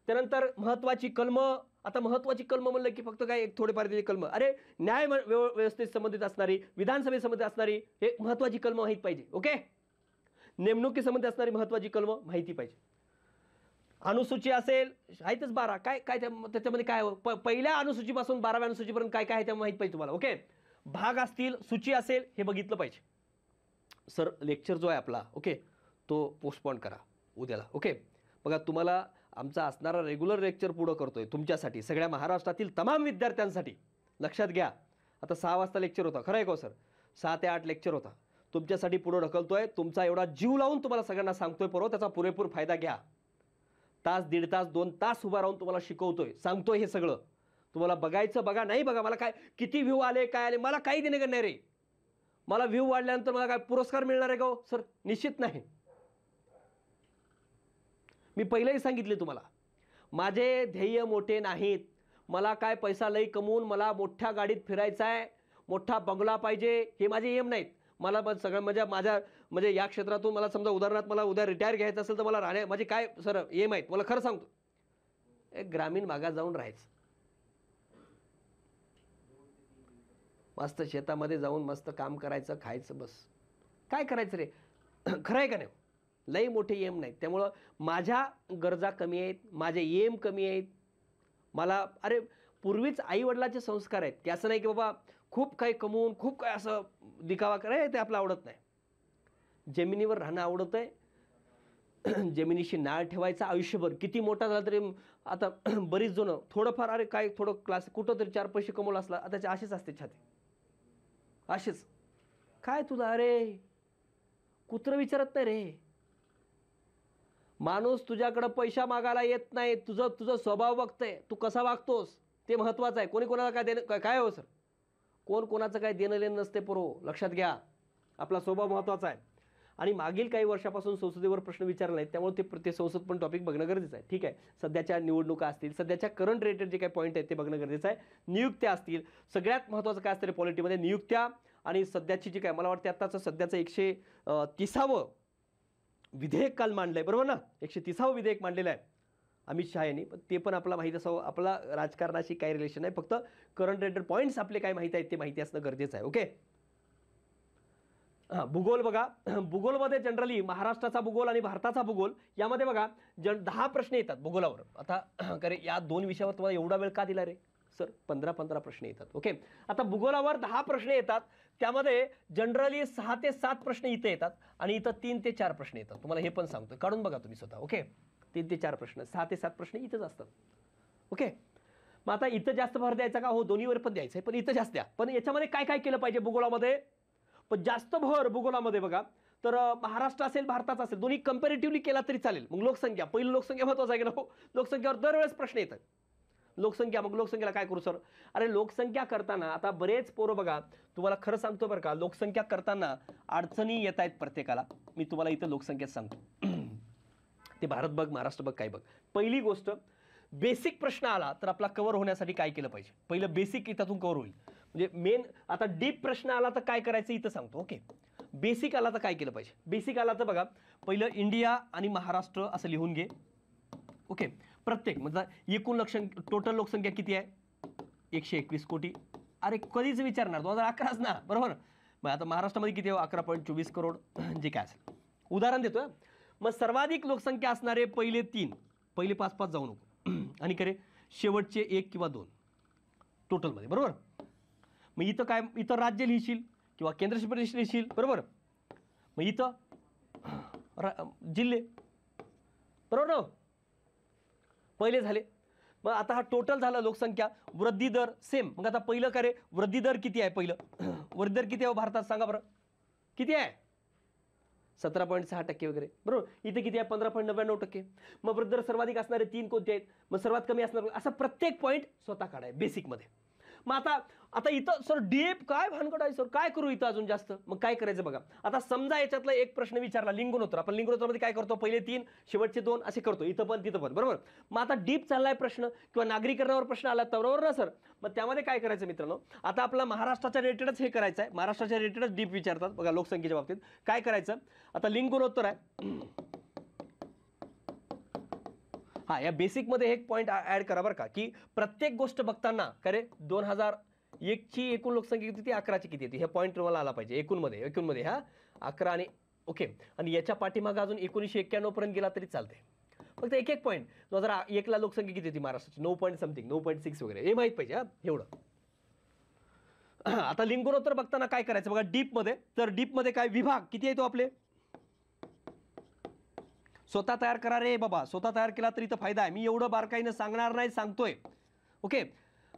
त्यानंतर महत्त्वाची कलम. आता महत्त्वाची कलम म्हणलं की फक्त काय एक थोडेफार दिले कलम, अरे न्याय व्यवस्थेत संबंधित असणारी, विधानसभेसंबंधित असणारी हे महत्त्वाची कलम माहीत पाहिजे. ओके, नेमणुकीसंबंधित असणारी महत्त्वाची कलम माहिती पाहिजे. अनुसूची असेल आहेतच 12, काय काय त्याच्यामध्ये काय पहिल्या अनुसूचीपासून 12व्या अनुसूचीपर्यंत काय काय आहे ते माहीत पाहिजे तुम्हाला. ओके, भाग असतील, सूची असेल, हे बघितलं पाहिजे. सर लेक्चर जो आहे आपला, ओके, तो पोस्टपोन करा उद्याला. ओके, बघा तुम्हाला आमचा असणारा रेग्युलर लेक्चर पुढं करतोय तुमच्यासाठी, सगळ्या महाराष्ट्रातील तमाम विद्यार्थ्यांसाठी. लक्षात घ्या, आता 6 वाजता लेक्चर होता, खरं आहे का सर? 6 ते 8 लेक्चर होता, तुमच्यासाठी पुढं ढकलतोय. तुमचा एवढा जीव लावून तुम्हाला सगळ्यांना सांगतोय, परवा त्याचा पुरेपूर फायदा घ्या. तास, 1.5 तास, 2 तास उभा राहून तुम्हाला शिकवतोय, सांगतोय. हे सगळं तुम्हाला बघायचं, बघा. नाही बघा, मला काय किती व्ह्यू आले, काय आले, मला काही देणे नाही रे. मला व्ह्यू वाढल्यानंतर मला काय पुरस्कार मिळणार आहे का हो सर? निश्चित नाही. मी पहिलेही सांगितले तुम्हाला, माझे ध्येय मोठे नाहीत. मला काय पैसा लई कमवून मला मोठ्या गाडीत फिरायचं आहे, मोठा बंगला पाहिजे, हे माझे एम नाहीत. मला सगळं म्हणजे या क्षेत्रातून मला समजा उदाहरणार्थ मला उद्या रिटायर घ्यायचं असेल तर मला राहणे माझे काय सर एम आहेत. मला खरं सांगतो, एक ग्रामीण भागात जाऊन राहायचं, मस्त शेतामध्ये जाऊन मस्त काम करायचं, खायचं, बस. काय करायचं रे? खरं आहे का नाही? लई मोठे एम नाहीत. त्यामुळं माझ्या गरजा कमी आहेत, माझे एम कमी आहेत. मला अरे पूर्वीच आई वडिलाचे संस्कार आहेत की असं नाही की बाबा खूप काही कमवून खूप काय असं दिखावा कराय, ते आपलं आवडत नाही. जमिनीवर राहणं आवडत आहे, जमिनीशी नाळ ठेवायचा आयुष्यभर. किती मोठा झाला तरी आता बरीच जण थोडंफार अरे काय थोडं क्लास कुठं तरी 4 पैसे कमवला असला, त्याचे असेच असते छाती, असेच. काय तुला अरे कुत्र विचारत नाही रे. माणूस तुझ्याकडे पैसा मागायला येत नाही, तुझं स्वभाव बघतंय, तू कसा वागतोस ते महत्वाचं आहे. कोणी कोणाला काय देणं काय हो सर, कोण कोणाचं काय देणं लेणं नसते पोरो, लक्षात घ्या. आपला स्वभाव महत्वाचा आहे. आणि मागील काही वर्षापासून संसदेवर प्रश्न विचारले नाहीत, त्यामुळे ते संसद पण टॉपिक बघणं गरजेचं आहे. ठीक आहे, सध्याच्या निवडणुका असतील, सध्याच्या करंट रिलेटेड जे काही पॉईंट आहेत ते बघणं गरजेचं आहे. नियुक्त्या असतील, सगळ्यात महत्त्वाचं काय असतं रे पॉलिटीमध्ये, नियुक्त्या. आणि सध्याची जी काय मला वाटतं आत्ताचं सध्याचं 130वं विधेयक काल मांडलंय, बरोबर ना? 130वं विधेयक मांडलेलं आहे अमित शहा यांनी. पण ते पण आपला माहीत असावं, आपला राजकारणाशी काही रिलेशन नाही, फक्त करंट रिलेटेड पॉईंट्स आपले काय माहिती आहेत ते माहिती असणं गरजेचं आहे. ओके, भूगोल बघा. भूगोलमध्ये जनरली महाराष्ट्राचा भूगोल आणि भारताचा भूगोल यामध्ये बघा 10 प्रश्न येतात भूगोलावर. आता करे या 2 विषयावर तुम्हाला एवढा वेळ का दिला रे सर? 15 प्रश्न येतात. ओके, आता भूगोलावर 10 प्रश्न येतात, त्यामध्ये जनरली 6 ते 7 प्रश्न इथे येतात आणि इथं 3 ते 4 प्रश्न येतात. तुम्हाला हे पण सांगतो, काढून बघा तुम्ही स्वतः. ओके, 3 ते 4 प्रश्न, 6 ते 7 प्रश्न इथंच असतात. ओके, मग आता इथं जास्त भर द्यायचा का? हो, दोन्हीवर पण द्यायचं आहे, पण इथं जास्त द्या. पण याच्यामध्ये काय काय केलं पाहिजे भूगोलामध्ये? पण जास्त भर भूगोलामध्ये बघा तर महाराष्ट्र असेल, भारताचा असेल, दोन्ही कंपॅरेटिव्हली केला तरी चालेल. मग लोकसंख्या, पहिली लोकसंख्या महत्वाचं आहे की नको? लोकसंख्येवर दरवेळेस प्रश्न येतात. लोकसंख्या, मग लोकसंख्येला काय करू सर? अरे लोकसंख्या करताना आता बरेच पोरं बघा, तुम्हाला खरं सांगतो बरं का, लोकसंख्या करताना अडचणी येत आहेत प्रत्येकाला. मी तुम्हाला इथं लोकसंख्येत सांगतो. ते भारत बघ, महाराष्ट्र बघ, काय बघ. पहिली गोष्ट, बेसिक प्रश्न आला तर आपला कव्हर होण्यासाठी काय केलं पाहिजे? पहिलं बेसिक इथून कव्हर होईल. म्हणजे मेन आता डीप प्रश्न आला तर काय करायचं इथं सांगतो. ओके, बेसिक आला तर काय केलं पाहिजे? बेसिक आला तर बघा, पहिलं इंडिया आणि महाराष्ट्र असं लिहून घे. ओके, प्रत्येक म्हणजे एकूण टोटल लोकसंख्या किती आहे? 121 कोटी. अरे कधीच विचारणार, 2011च ना, बरोबर? मग आता महाराष्ट्रामध्ये किती आहे? 11.24 करोड, जे काय असेल. उदाहरण देतोय. मग सर्वाधिक लोकसंख्या असणारे पहिले 3, पहिले 5 जाऊ नको आणि करे शेवटचे 1 किंवा 2 टोटलमध्ये, बरोबर? मग इथं काय, इथं राज्य लिहिशील किंवा केंद्रशासित प्रदेश लिहिशील, बरोबर? मग इथं जिल्हे, बरोबर ना? पहिले झाले. मग आता हा टोटल झाला लोकसंख्या. वृद्धी दर सेम. मग आता पहिलं काय रे, वृद्धी दर किती आहे? पहिलं वृद्धी दर किती आहे भारतात सांगा बरं? किती आहे? 17.6% वगैरे, बरोबर? इथे किती आहे? 15.99%. मग वृद्धी दर सर्वाधिक असणारे 3 कोणते आहेत? मग सर्वात कमी असणार, असं प्रत्येक पॉईंट स्वतः काढाय बेसिकमध्ये. मग आता इथं सर डीप काय भानगड आहे सर, काय करू इथं अजून जास्त? मग काय करायचं बघा. आता समजा याच्यातला एक प्रश्न विचारला लिंगोत्तर, आपण लिंगोत्तरमध्ये काय करतो? पहिले 3 शेवटचे 2 असे करतो, इथं पण तिथं पण, बरोबर? मग आता डीप चाललाय प्रश्न किंवा नागरीकरणावर प्रश्न आला तर, बरोबर ना सर? मग त्यामध्ये काय करायचं मित्रांनो, आता आपला महाराष्ट्राच्या रिलेटेडच हे करायचं आहे. महाराष्ट्राच्या रिलेटेडच डीप विचारतात बघा लोकसंख्येच्या बाबतीत. काय करायचं? आता लिंगोत्तर आहे, हा, या बेसिकमध्ये एक पॉईंट ऍड करा बरं का, की प्रत्येक गोष्ट बघताना खरे 2001 ची एकूण लोकसंख्या किती होती, 11 ची किती होती, हे पॉईंट तुम्हाला आला पाहिजे एकूणमध्ये हा 11 आणि ओके. आणि याच्या पाठीमागं अजून 1991 पर्यंत गेला तरी चालते. फक्त एक पॉईंट 2001 ला लोकसंख्या किती होती महाराष्ट्राची, 9 पॉईंट समथिंग, 9.6 वगैरे, हे माहित पाहिजे हा एवढं. आता लिंग गुणोत्तर बघताना काय करायचं बघा, डीपमध्ये. तर डीपमध्ये काय विभाग किती येतो आपले, स्वतः तयार करा रे बाबा, स्वतः तयार केला तरी तर फायदा आहे. मी एवढं बारकाईनं सांगणार नाही, सांगतोय ओके.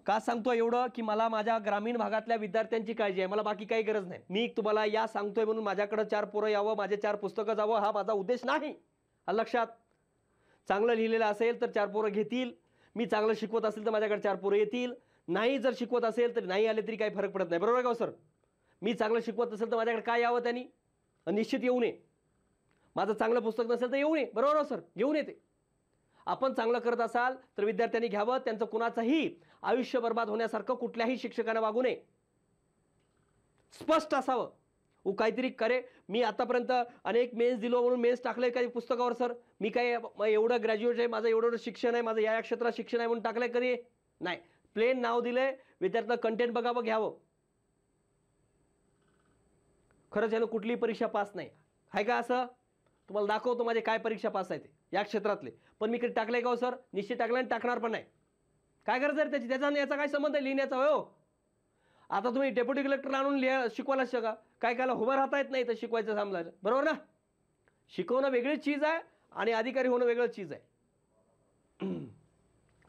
का सांगतोय एवढं, की मला माझ्या ग्रामीण भागातल्या विद्यार्थ्यांची काळजी आहे, मला बाकी काही गरज नाही. मी तुम्हाला या सांगतोय म्हणून माझ्याकडे 4 पोरं यावं, माझे 4 पुस्तकं जावं, हा माझा उद्देश नाही. लक्षात, चांगलं लिहिलेलं असेल तर 4 पोरं घेतील, मी चांगलं शिकवत असेल तर माझ्याकडे 4 पोरं येतील, नाही जर शिकवत असेल तर नाही आले तरी काही फरक पडत नाही. बरोबर का सर? मी चांगलं शिकवत असेल तर माझ्याकडे काय यावं त्यांनी, निश्चित येऊ नये. माझं चांगलं पुस्तक नसेल तर येऊ नये. बरोबर हो सर, येऊन येते. आपण चांगलं करत असाल तर विद्यार्थ्यांनी घ्यावं, त्यांचं कुणाचंही आयुष्य बर्बाद होण्यासारखं कुठल्याही शिक्षकांना वागू नये, स्पष्ट असावं. काहीतरी करे, मी आतापर्यंत अनेक मेन्स दिलो म्हणून मेन्स टाकलंय काही पुस्तकावर सर, मी काय एवढं ग्रॅज्युएट आहे, माझं एवढं शिक्षण आहे, माझं या क्षेत्रात शिक्षण आहे म्हणून टाकलंय कधी नाही. प्लेन नाव दिलंय, विद्यार्थ्यांना कंटेंट बघावं, घ्यावं. खरंच यानं कुठलीही परीक्षा पास नाही आहे का, असं तुम्हाला दाखवतो माझे काय परीक्षा पास आहे ते या क्षेत्रातले. पण मी कधी टाकलंय का हो सर? निश्चित टाकलं आणि टाकणार पण नाही. काय गरज आहे त्याची, त्याचा याचा काय संबंध आहे लिहिण्याचा हो? आता तुम्ही डेप्युटी कलेक्टर आणून शिकवायला शका, काय कायला उभं राहता येत नाही तर शिकवायचं थांबलं, बरोबर ना? शिकवणं वेगळीच चीज आहे आणि अधिकारी होणं वेगळं चीज आहे.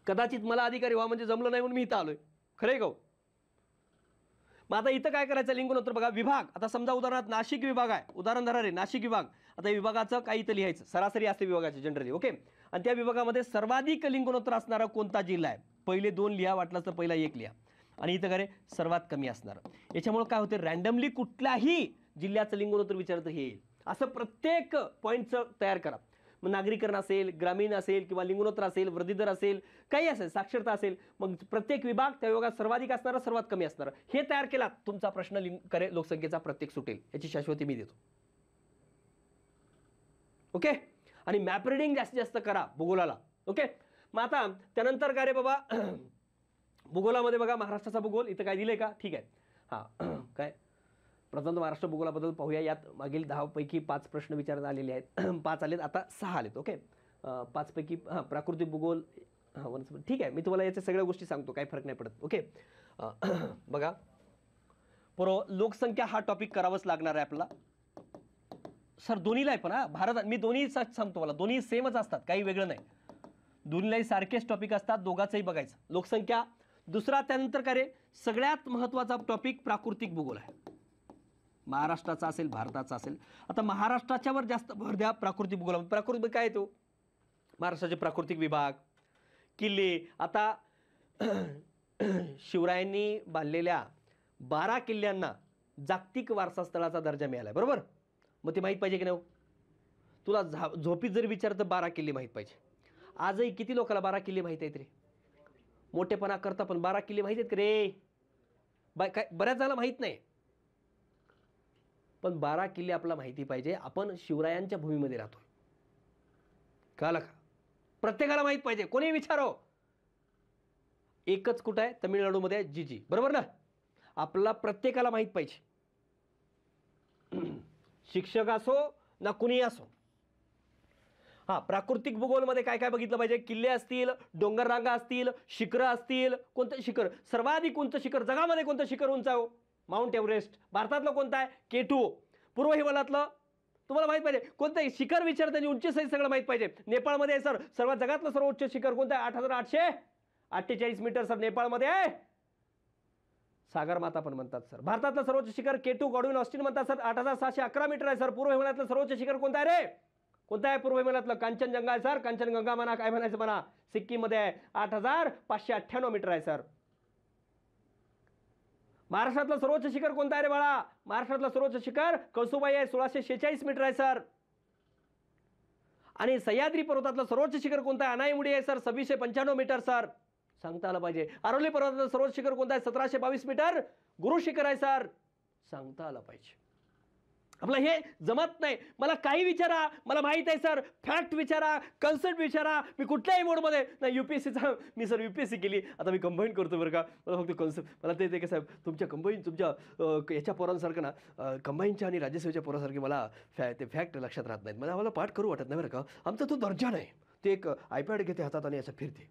कदाचित मला अधिकारी व्हा म्हणजे जमलं नाही म्हणून मी इथं आलोय, खरंय का? मग आता इथं काय करायचं, लिंग गुणोत्तर बघा. विभाग, आता समजा उदाहरणार्थ नाशिक विभाग आहे, उदाहरण धरा रे, नाशिक विभाग. आता या विभागाचं काही इथं लिहायचं, सरासरी असते विभागाचे जनरली ओके. आणि त्या विभागामध्ये सर्वाधिक लिंग गुणोत्तर असणारा कोणता जिल्हा आहे, पहिले 2 लिहा, वाटलं तर पहिला 1 लिहा. आणि इथं करे सर्वात कमी असणार. याच्यामुळे काय होते, रँडमली कुठल्याही जिल्ह्याचं लिंग गुणोत्तर विचारतं हे येईल, असं प्रत्येक पॉईंटचं तयार करा. मग नागरीकरण असेल, ग्रामीण असेल, किंवा लिंग गुणोत्तर असेल, वृद्धी दर असेल, काही असेल, साक्षरता असेल, मग प्रत्येक विभाग त्या विभागात सर्वाधिक असणारा, सर्वात कमी असणारा, हे तयार केला, तुमचा प्रश्न लोकसंख्येचा प्रत्येक सुटेल, याची शाश्वती मी देतो ओके. आणि मॅप रिडिंग जास्तीत जास्त करा भूगोलाला ओके. मग आता त्यानंतर काय रे बाबा, भूगोलामध्ये बघा महाराष्ट्राचा भूगोल इथं काय दिलंय का, ठीक आहे. हां, काय प्रथम महाराष्ट्र भूगोलाबद्दल पाहूया. यात मागील 10 पैकी 5 प्रश्न विचारण्यात आलेले आहेत. 5 आलेत, आता 6 आलेत ओके. 5 पैकी प्राकृतिक भूगोल, वनस्पती, ठीक आहे. मी तुम्हाला याच्या सगळ्या गोष्टी सांगतो, काही फरक नाही पडत ओके. बघा लोकसंख्या हा टॉपिक करावाच लागणार आहे आपल्याला सर, दोन्हीला आहे पण हा भारत, मी दोन्ही सांगतो, मला दोन्ही सेमच असतात, काही वेगळं नाही, दोन्हीलाही सारखेच टॉपिक असतात, दोघांचंही बघायचं. लोकसंख्या दुसरा, त्यानंतर काय रे, सगळ्यात महत्त्वाचा टॉपिक प्राकृतिक भूगोल आहे, महाराष्ट्राचा असेल, भारताचा असेल. आता महाराष्ट्राच्यावर जास्त भर द्या प्राकृतिक भूगोल. प्राकृतिक काय येतो, महाराष्ट्राचे प्राकृतिक विभाग, किल्ले. आता शिवरायांनी बांधलेल्या 12 किल्ल्यांना जागतिक वारसा स्थळाचा दर्जा मिळाला आहे, बरोबर? मग ते माहीत पाहिजे की नाही? तुला झोपीत जर विचारत 12 किल्ले माहीत पाहिजे. आजही किती लोकांना 12 किल्ले माहीत आहेत रे? मोठेपणा करता पण 12 किल्ले माहीत आहेत का रे? काय बऱ्याच जणांना माहीत नाही, पण 12 किल्ले आपल्याला माहिती पाहिजे. आपण शिवरायांच्या भूमीमध्ये राहतोय, कळलं का? प्रत्येकाला माहीत पाहिजे, कोणी विचारो. एकच कुठं आहे, तमिळनाडूमध्ये आहे, जीजी, बरोबर ना? आपल्याला प्रत्येकाला माहीत पाहिजे, शिक्षक असो ना कुणी असो. हा, प्राकृतिक भूगोलमध्ये काय काय बघितलं पाहिजे, किल्ले असतील, डोंगर रांगा असतील, शिखरं असतील. कोणतं शिखर सर्वाधिक उंच शिखर जगामध्ये, कोणतं शिखर उंच आहे? Mount Everest. भारतातलं कोणतं आहे? K2. पूर्व हिमालयातलं तुम्हाला माहित पाहिजे, कोणतं शिखर विचारताना उंची सहित सगळं माहित पाहिजे. नेपाळमध्ये आहे सर, सर्वात जगातलं सर्वोच्च शिखर कोणतं आहे? 8848 मीटर सर, नेपाळमध्ये आहे. सागरमाता पण म्हणतात सर. भारतातलं सर्वोच्च शिखर K2 गॉडविन ऑस्टिन म्हणतात सर, 8611 मीटर आहे सर. पूर्व हिमालयातलं सर्वोच्च शिखर कोणतं आहे रे? कोणतं आहे पूर्व हिमालयातलं? कांचनजंगा आहे सर. कांचनगंगा म्हणा, काय म्हणायचं म्हणा. सिक्कीममध्ये आहे, 8598 मीटर आहे सर. महाराष्ट्रातलं सर्वोच्च शिखर कोणतं आहे रे बाळा? महाराष्ट्रातलं सर्वोच्च शिखर कळसुबाई आहे, 1646 मीटर आहे सर. आणि सह्याद्री पर्वतातलं सर्वोच्च शिखर कोणतं आहे? अनाईमुडी आहे सर, 2695 मीटर सर. सांगता आलं पाहिजे. अरवली पर्वतातलं सर्वोच्च शिखर कोणतं आहे? 1722 मीटर गुरु शिखर आहे सर. सांगता आलं पाहिजे. आपलं हे जमत नाही. मला काही विचारा, मला माहित आहे सर, फॅक्ट विचारा, कन्सेप्ट विचारा, मी कुठल्याही मोडमध्ये नाही. UPSCचा मी सर UPSC केली, आता मी कंबाईन करतो बरं का, मला फक्त कन्सेप्ट, मला ते कसं साहेब तुमच्या कंबाईन तुमच्या याच्या पोरांसारखं ना, कंबाईनच्या आणि राज्यसेवेच्या पोरांसारखे मला ते फॅक्ट लक्षात राहत नाहीत. मला पाठ करू वाटत नाही बरं का. आमचा तो दर्जा नाही. ते एक iPad घेते हातात आणि असं फिरते.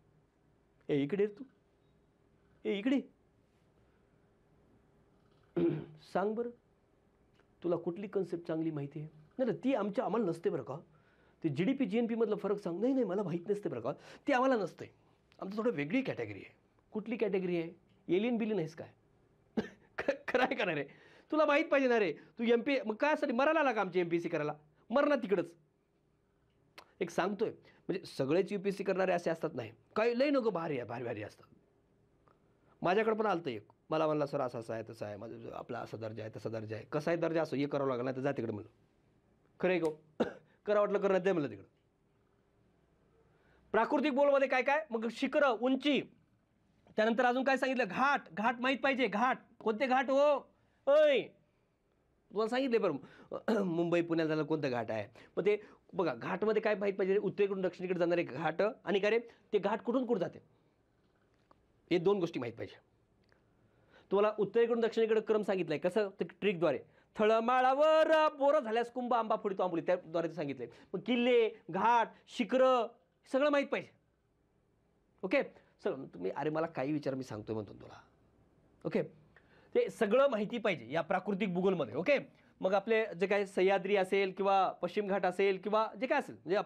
इकडे तू, इकडे सांग बरं, तुला कुठली कन्सेप्ट चांगली माहिती आहे? नाही ती आम्हाला नसते बरं का. ते GDP GNP मधलं फरक सांग. नाही मला माहीत नसते बरं का, ते आम्हाला नसते. आमचं थोडं वेगळी कॅटेगरी आहे. कुठली कॅटेगरी आहे? एलियन बिलियन आहेस काय? खरं आहे का नाही रे? तुला माहीत पाहिजे ना रे. तू MP मग काय साठी मरायला आला का आमची MPSC करायला? मर ना तिकडंच. एक सांगतोय, म्हणजे सगळेच UPSC करणारे असे असतात नाही, काही लई नको भारी असतात. माझ्याकडे पण आलतं एक, मला म्हणला सर असं आहे तसं आहे, माझं आपला असा दर्जा आहे तसा दर्जा आहे. कसाही दर्जा असो, हे करावं लागलं नाही तर जा तिकडे म्हणलं. खरं आहे गो, करा वाटलं करण्यात द्या म्हणलं तिकडं. प्राकृतिक बोलमध्ये काय काय, मग शिखर, उंची, त्यानंतर अजून काय सांगितलं, घाट माहीत पाहिजे. घाट कोणते घाट हो? ओय तुम्हाला सांगितले बरं, मुंबई पुण्याला जायला कोणतं घाट आहे. मग ते बघा, घाटमध्ये काय माहीत पाहिजे, उत्तरेकडून दक्षिणेकडे जाणारे घाट, आणि काय रे ते घाट कुठून कुठं जाते, हे 2 गोष्टी माहीत पाहिजे. तुम्हाला उत्तरेकडून दक्षिणेकडे क्रम सांगितलाय, कसं ते ट्रिकद्वारे. थळमाळावर बोरं झाल्यास कुंभ आंबा फुडितो आंबोली, त्याद्वारे ते सांगितलंय. मग किल्ले, घाट, शिखर सगळं माहीत पाहिजे. ओके सर, तुम्ही अरे मला काही विचार, मी सांगतोय म्हणतो तुला. ओके, ते सगळं माहिती पाहिजे या प्राकृतिक भूगोलमध्ये. ओके, मग आपले जे काय सह्याद्री असेल किंवा पश्चिम घाट असेल किंवा जे काय असेल, म्हणजे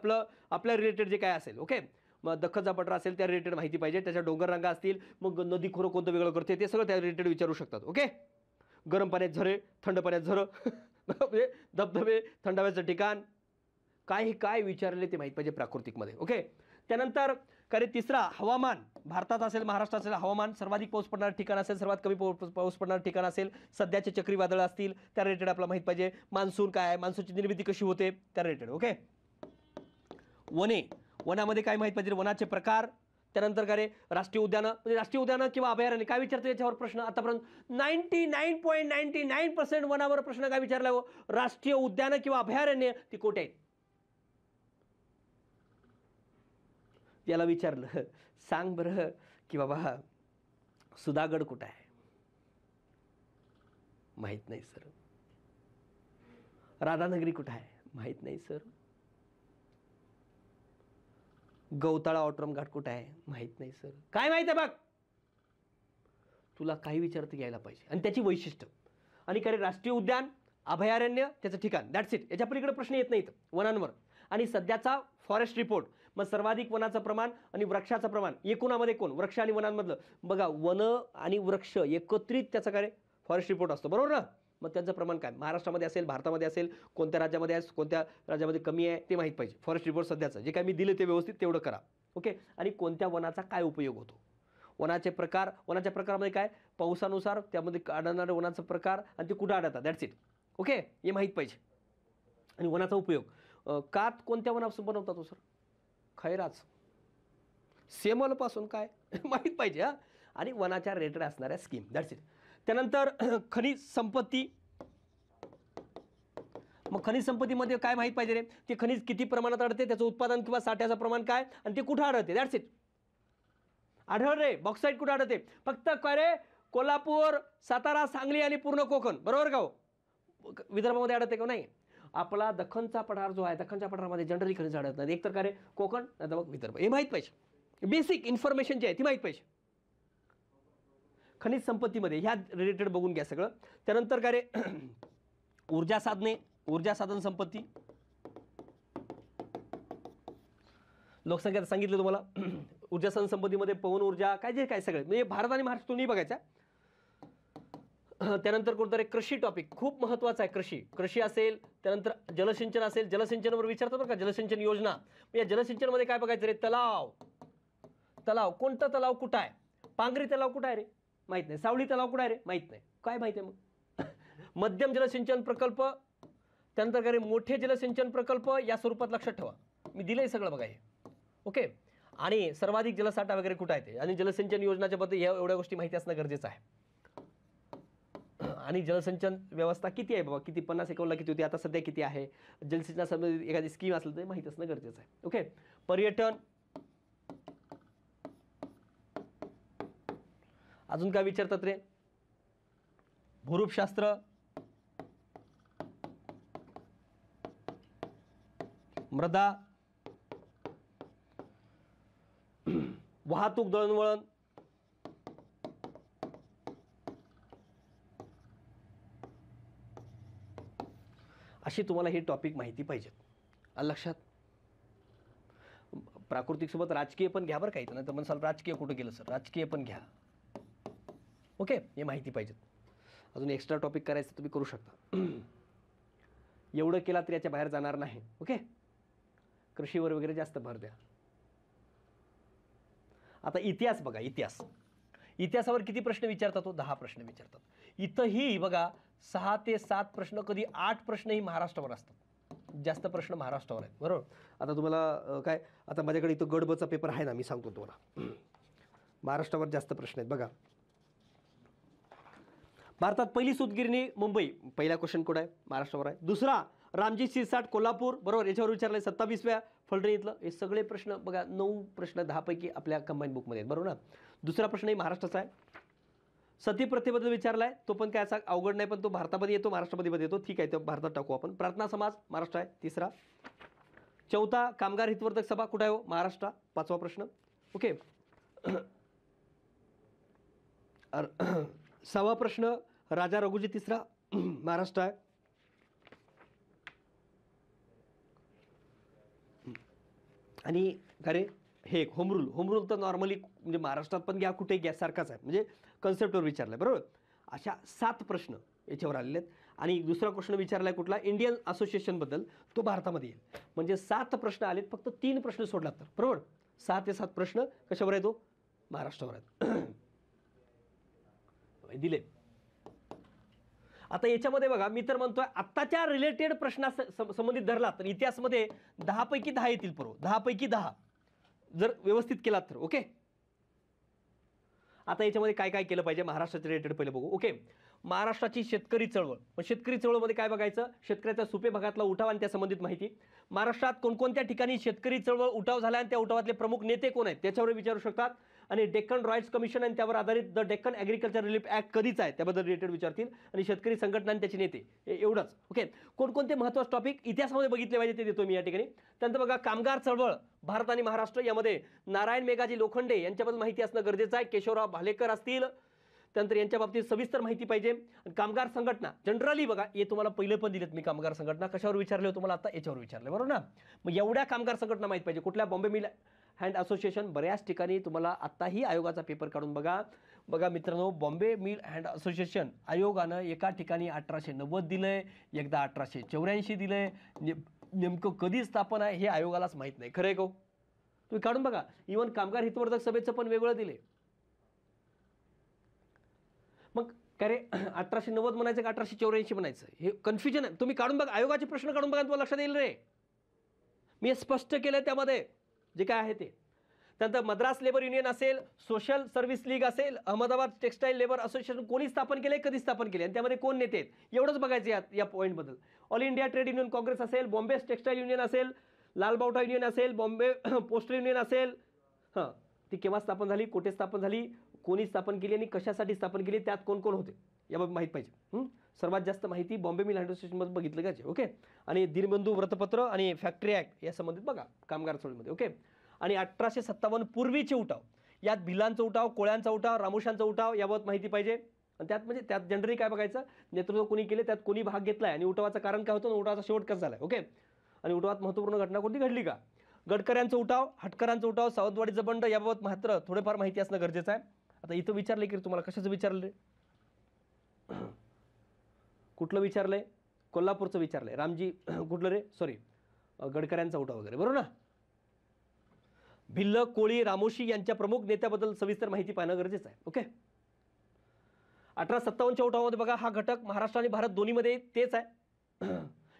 आपल्या रिलेटेड जे काय असेल. ओके, मग दख्खनचा पठार असेल त्या रिलेटेड माहिती पाहिजे. त्याच्या डोंगर रांगा असतील, मग नदी खोरं कोणतं वेगळं करते ते सगळं त्या रिलेटेड विचारू शकतात. ओके, गरम पाण्यात झरे, थंड पाण्यात झरं, म्हणजे धबधबे, थंडाव्याचं ठिकाण, काय विचारले ते माहीत पाहिजे प्राकृतिकमध्ये. ओके, त्यानंतर काय रे तिसरा, हवामान. भारतात असेल, महाराष्ट्रात असेल, हवामान सर्वाधिक पाऊस पडणारं ठिकाण असेल, सर्वात कमी पाऊस पडणारं ठिकाण असेल, सध्याचे चक्रीवादळ असतील त्या रिलेटेड आपल्याला माहीत पाहिजे. मान्सून काय आहे, मान्सूनची निर्मिती कशी होते त्या रिलेटेड. ओके, वनामध्ये काय माहीत पाहिजे, वनाचे प्रकार. त्यानंतर काय रे राष्ट्रीय उद्यानं, म्हणजे राष्ट्रीय उद्यानं किंवा अभयारण्य काय विचारतो याच्यावर प्रश्न आतापर्यंत 99.99% वनावर प्रश्न काय विचारला हो, राष्ट्रीय उद्यानं किंवा अभयारण्य ती कुठे आहेत. याला विचारलं, सांग बरं की बाबा सुधागड कुठं आहे, माहीत नाही सर. राधानगरी कुठं आहे, माहीत नाही सर. गौताळा ऑटोरम घाट कुठं आहे, माहीत नाही सर. काय माहित आहे बघ, तुला काही विचारता यायला पाहिजे आणि त्याची वैशिष्ट्य. आणि काय राष्ट्रीय उद्यान, अभयारण्य, त्याचं ठिकाण, दॅट्स इट. याच्या पलीकडे प्रश्न येत नाहीत वनांवर. आणि सध्याचा फॉरेस्ट रिपोर्ट, मग सर्वाधिक वनाचं प्रमाण आणि वृक्षाचं प्रमाण एकूणामध्ये कोण, वृक्ष आणि वनांमधलं. बघा, वन आणि वृक्ष एकत्रित त्याचा काय फॉरेस्ट रिपोर्ट असतो, बरोबर ना. मग त्यांचं प्रमाण काय महाराष्ट्रामध्ये असेल, भारतामध्ये असेल, कोणत्या राज्यामध्ये आहे, कोणत्या राज्यामध्ये कमी आहे ते माहीत पाहिजे. फॉरेस्ट रिपोर्ट सध्याचं जे काय मी दिलं ते व्यवस्थित तेवढं करा. ओके, आणि कोणत्या वनाचा काय उपयोग होतो, वनाचे प्रकार, वनाच्या प्रकारामध्ये काय पावसानुसार त्यामध्ये आढळणारे वनाचा प्रकार आणि ते कुठं आढळतात, दॅट्स इट. ओके, हे माहीत पाहिजे. आणि वनाचा उपयोग, कात कोणत्या वनापासून बनवतात हो सर, खैराच, सेमलपासून काय माहीत पाहिजे. हा, आणि वनाच्या रिलेटेड असणाऱ्या स्कीम, दॅट्स इट. त्यानंतर खनिज संपत्ती. मग खनिज संपत्तीमध्ये काय माहीत पाहिजे रे, ते खनिज किती प्रमाणात आढळते, त्याचं उत्पादन किंवा साठ्याचं प्रमाण काय, आणि ते कुठं आढळते, दॅट्स इट. आढळ रे, बॉक्साईट कुठं आढळते, फक्त काय रे कोल्हापूर, सातारा, सांगली आणि पूर्ण कोकण, बरोबर का हो. विदर्भामध्ये आढळते का नाही. आपला दख्खनचा पठार जो आहे, दख्खनच्या पठारामध्ये जनरली खनिज आढळत नाही. एक तर काय रे कोकण, नाही तर मग विदर्भ. हे माहीत पाहिजे, बेसिक इन्फॉर्मेशन जी आहे ती माहीत पाहिजे. खनिज संपत्तीमध्ये ह्या रिलेटेड बघून घ्या सगळं. त्यानंतर काय रे ऊर्जा साधने, ऊर्जा साधन संपत्ती, लोकसंख्या सांगितलं तुम्हाला. ऊर्जा साधन संपत्तीमध्ये पवन ऊर्जा काय जे काय सगळे, म्हणजे भारत आणि महाराष्ट्र दोन्ही बघायचा. त्यानंतर कोणतरी कृषी टॉपिक खूप महत्त्वाचा आहे. कृषी असेल, त्यानंतर जलसिंचन असेल, जलसिंचनावर विचारतात बरं का, जलसिंचन योजना. या जलसिंचनमध्ये काय बघायचं रे, तलाव कोणता तलाव कुठं आहे, पांगरी तलाव कुठं आहे रे माहीत नाही, सावळी तलाव कुठं आहे रे माहीत नाही. काय माहिती आहे मग. मध्यम जलसिंचन प्रकल्प, त्यानंतर काय रे मोठे जलसिंचन प्रकल्प, या स्वरूपात लक्षात ठेवा, मी दिलंय सगळं बघा हे. ओके, आणि सर्वाधिक जलसाठा वगैरे कुठं आहे ते, आणि जलसिंचन योजनाच्या बद्दल एवढ्या गोष्टी माहिती असणं गरजेचं आहे. आणि जलसिंचन व्यवस्था किती आहे बाबा, किती 50 एकरला किती होती, आता सध्या किती आहे, जलसिंचनासंबंधित एखादी स्कीम असेल तर माहीत असणं गरजेचं आहे. ओके. पर्यटन, अजून काय विचारतात रे, भूरूपशास्त्र, मृदा, वाहतूक दळणवळण, अशी तुम्हाला हे टॉपिक माहिती पाहिजेत. आलं लक्षात. प्राकृतिक सोबत राजकीय पण घ्या बरं काही, नाही तर म्हणसाल राजकीय कुठं गेलं सर, राजकीय पण घ्या. ओके, हे माहिती पाहिजेत. अजून एक्स्ट्रा टॉपिक करायचं तुम्ही करू शकता. एवढं केला तरी याच्या बाहेर जाणार नाही. ओके, कृषीवर वगैरे जास्त भर द्या. आता इतिहास बघा, इतिहासावर किती प्रश्न विचारतात तो, 10 प्रश्न विचारतात. इथंही बघा 6 ते 7 प्रश्न, कधी 8 प्रश्नही महाराष्ट्रावर असतात. जास्त प्रश्न महाराष्ट्रावर आहेत, बरोबर. आता तुम्हाला काय, आता माझ्याकडे इथं गडबचा पेपर आहे ना, मी सांगतो तुम्हाला. महाराष्ट्रावर जास्त प्रश्न आहेत बघा. भारतात पहिली सूतगिरणी मुंबई, पहिला क्वेश्चन कोड आहे, महाराष्ट्रावर आहे. दुसरा रामजी शिरसाट कोल्हापूर, बरोबर, याच्यावर विचारलंय 27व्या फलटणीतलं. हे सगळे प्रश्न बघा, 9 प्रश्न 10 पैकी आपल्या कंबाईन बुकमध्ये आहेत, बरोबर ना. दुसरा प्रश्नही महाराष्ट्राचा आहे. सती प्रथेबद्दल विचारलाय, तो पण काय असा अवघड नाही, पण तो भारतामध्ये येतो, महाराष्ट्रामध्ये येतो, ठीक आहे, तो भारतात टाकू आपण. प्रार्थना समाज महाराष्ट्र आहे, तिसरा. चौथा कामगार हितवर्धक सभा कुठे आहे हो, महाराष्ट्र, 5वा प्रश्न. ओके. 6वा प्रश्न राजा रघुजी, तिसरा, महाराष्ट्र आहे. आणि खरे हे होम रूल तर नॉर्मली म्हणजे महाराष्ट्रात पण घ्या, कुठे घ्या, सारखाच आहे, म्हणजे कन्सेप्टवर विचारलाय, बरोबर. अशा 7 प्रश्न याच्यावर आलेले आहेत. आणि दुसरा प्रश्न विचारलाय कुठला, इंडियन असोसिएशनबद्दल, तो भारतामध्ये येईल. म्हणजे 7 प्रश्न आलेत, फक्त 3 प्रश्न सोडलात तर, बरोबर. 6 ते 7 प्रश्न कशावर आहे, तो महाराष्ट्रावर आहेत. दिले. आता याच्यामध्ये बघा, मी तर म्हणतोय आत्ताच्या रिलेटेड प्रश्ना संबंधित धरला तर इतिहासमध्ये 10 पैकी 10 येतील, बरोबर, 10 पैकी 10 जर व्यवस्थित केलात तर. ओके. आता याच्यामध्ये काय काय केलं पाहिजे महाराष्ट्राच्या रिलेटेड पहिले बघू. ओके. महाराष्ट्राची शेतकरी चळवळ, मग शेतकरी चळवळमध्ये काय बघायचं, शेतकऱ्याच्या सुपे भागातला उठाव आणि त्या संबंधित माहिती. महाराष्ट्रात कोणकोणत्या ठिकाणी शेतकरी चळवळ उठाव झाला आणि त्या उठावातले प्रमुख नेते कोण आहेत त्याच्यावर विचारू शकतात. आणि डेक्कन रॉयल्स कमिशन आणि त्यावर आधारित the Deccan agriculture relief act कधीच आहे त्याबद्दल रिलेटेड विचारतील. आणि शेतकरी संघटना आणि त्याचे नेते, एवढंच. ओके. कोणकोणते महत्त्वाचे टॉपिक इतिहासामध्ये बघितले पाहिजे ते देतो मी या ठिकाणी. त्यानंतर बघा कामगार चळवळ भारत आणि महाराष्ट्र, यामध्ये नारायण मेघाजी लोखंडे यांच्याबद्दल माहिती असणं गरजेचं आहे. केशवराव भालेकर असतील, त्यानंतर यांच्या बाबतीत सविस्तर माहिती पाहिजे. कामगार संघटना जनरली बघा, हे तुम्हाला पहिले पण दिलेत मी. कामगार संघटना कशावर विचारले तुम्हाला, आता याच्यावर विचारले, बरोबर ना. मग एवढ्या कामगार संघटना माहिती पाहिजे. कुठल्या, बॉम्बे मिल हँड असोसिएशन, बऱ्याच ठिकाणी तुम्हाला आत्ताही आयोगाचा पेपर काढून बघा मित्रांनो. बॉम्बे मिल हँड असोसिएशन आयोगानं एका ठिकाणी 1890 दिलंय, एकदा 1884 दिलंय. नेमकं कधी स्थापन आहे हे आयोगालाच माहीत नाही. खरं आहे का, तुम्ही काढून बघा. इव्हन कामगार हितवर्धक सभेचं पण वेगळं दिले. मग काय रे, 1890 म्हणायचं का 1884 म्हणायचं, हे कन्फ्युजन आहे. तुम्ही काढून बघा, आयोगाचे प्रश्न काढून बघा, तुम्हाला लक्षात येईल रे. मी स्पष्ट केलं त्यामध्ये जे काय आहे ते. त्यानंतर मद्रास लेबर युनियन असेल, सोशल सर्व्हिस लीग असेल, अहमदाबाद टेक्सटाईल लेबर असोसिएशन कोणी स्थापन केले, कधी स्थापन केले आणि त्यामध्ये कोण नेते आहेत, एवढंच बघायचं या पॉईंटबद्दल. All India trade union Congress असेल, बॉम्बे टेक्सटाईल युनियन असेल, लालबावटा युनियन असेल, बॉम्बे पोस्टल युनियन असेल, हां, ती केव्हा स्थापन झाली, कुठे स्थापन झाली, कोणी स्थापन केली आणि कशासाठी स्थापन केली, त्यात कोण कोण होते याबाबत माहीत पाहिजे. सर्वात जास्त माहिती बॉम्बे मिल हँड असोसिएशनमध्ये बघितलं पाहिजे. ओके. आणि दीनबंधू वृत्तपत्र आणि फॅक्टरी ॲक्ट या संबंधित बघा कामगार चळवळीमध्ये. ओके. आणि 1857 पूर्वीचे उठाव, यात भिलांचा उठाव, कोळ्यांचा उठाव, रामोशांचा उठाव याबाबत माहिती पाहिजे. आणि त्यात म्हणजे त्यात जनरली काय बघायचं, नेतृत्व कोणी केले, त्यात कोणी भाग घेतलाय आणि उठावाचं कारण काय होतं, उठावाचा शेवट कसा झालाय. ओके. आणि उठावात महत्त्वपूर्ण घटना कोणती घडली का, गडकऱ्यांचा उठाव, हटकरांचा उठाव, सावंतवाडीचं बंड याबाबत मात्र थोडेफार माहिती असणं गरजेचं आहे. आता इथं विचारले की तुम्हाला कशाचं विचारलं, कुठलं विचारलंय, कोल्हापूरचं विचारलंय, रामजी कुठलं रे, सॉरी गडकऱ्यांचा उठाव वगैरे, बरोबर ना. भिल्ल, कोळी, रामोशी यांच्या प्रमुख नेत्याबद्दल सविस्तर माहिती पाहणं गरजेचं आहे. ओके. 1857च्या उठावामध्ये बघा, हा घटक महाराष्ट्र आणि भारत दोन्हीमध्ये तेच आहे.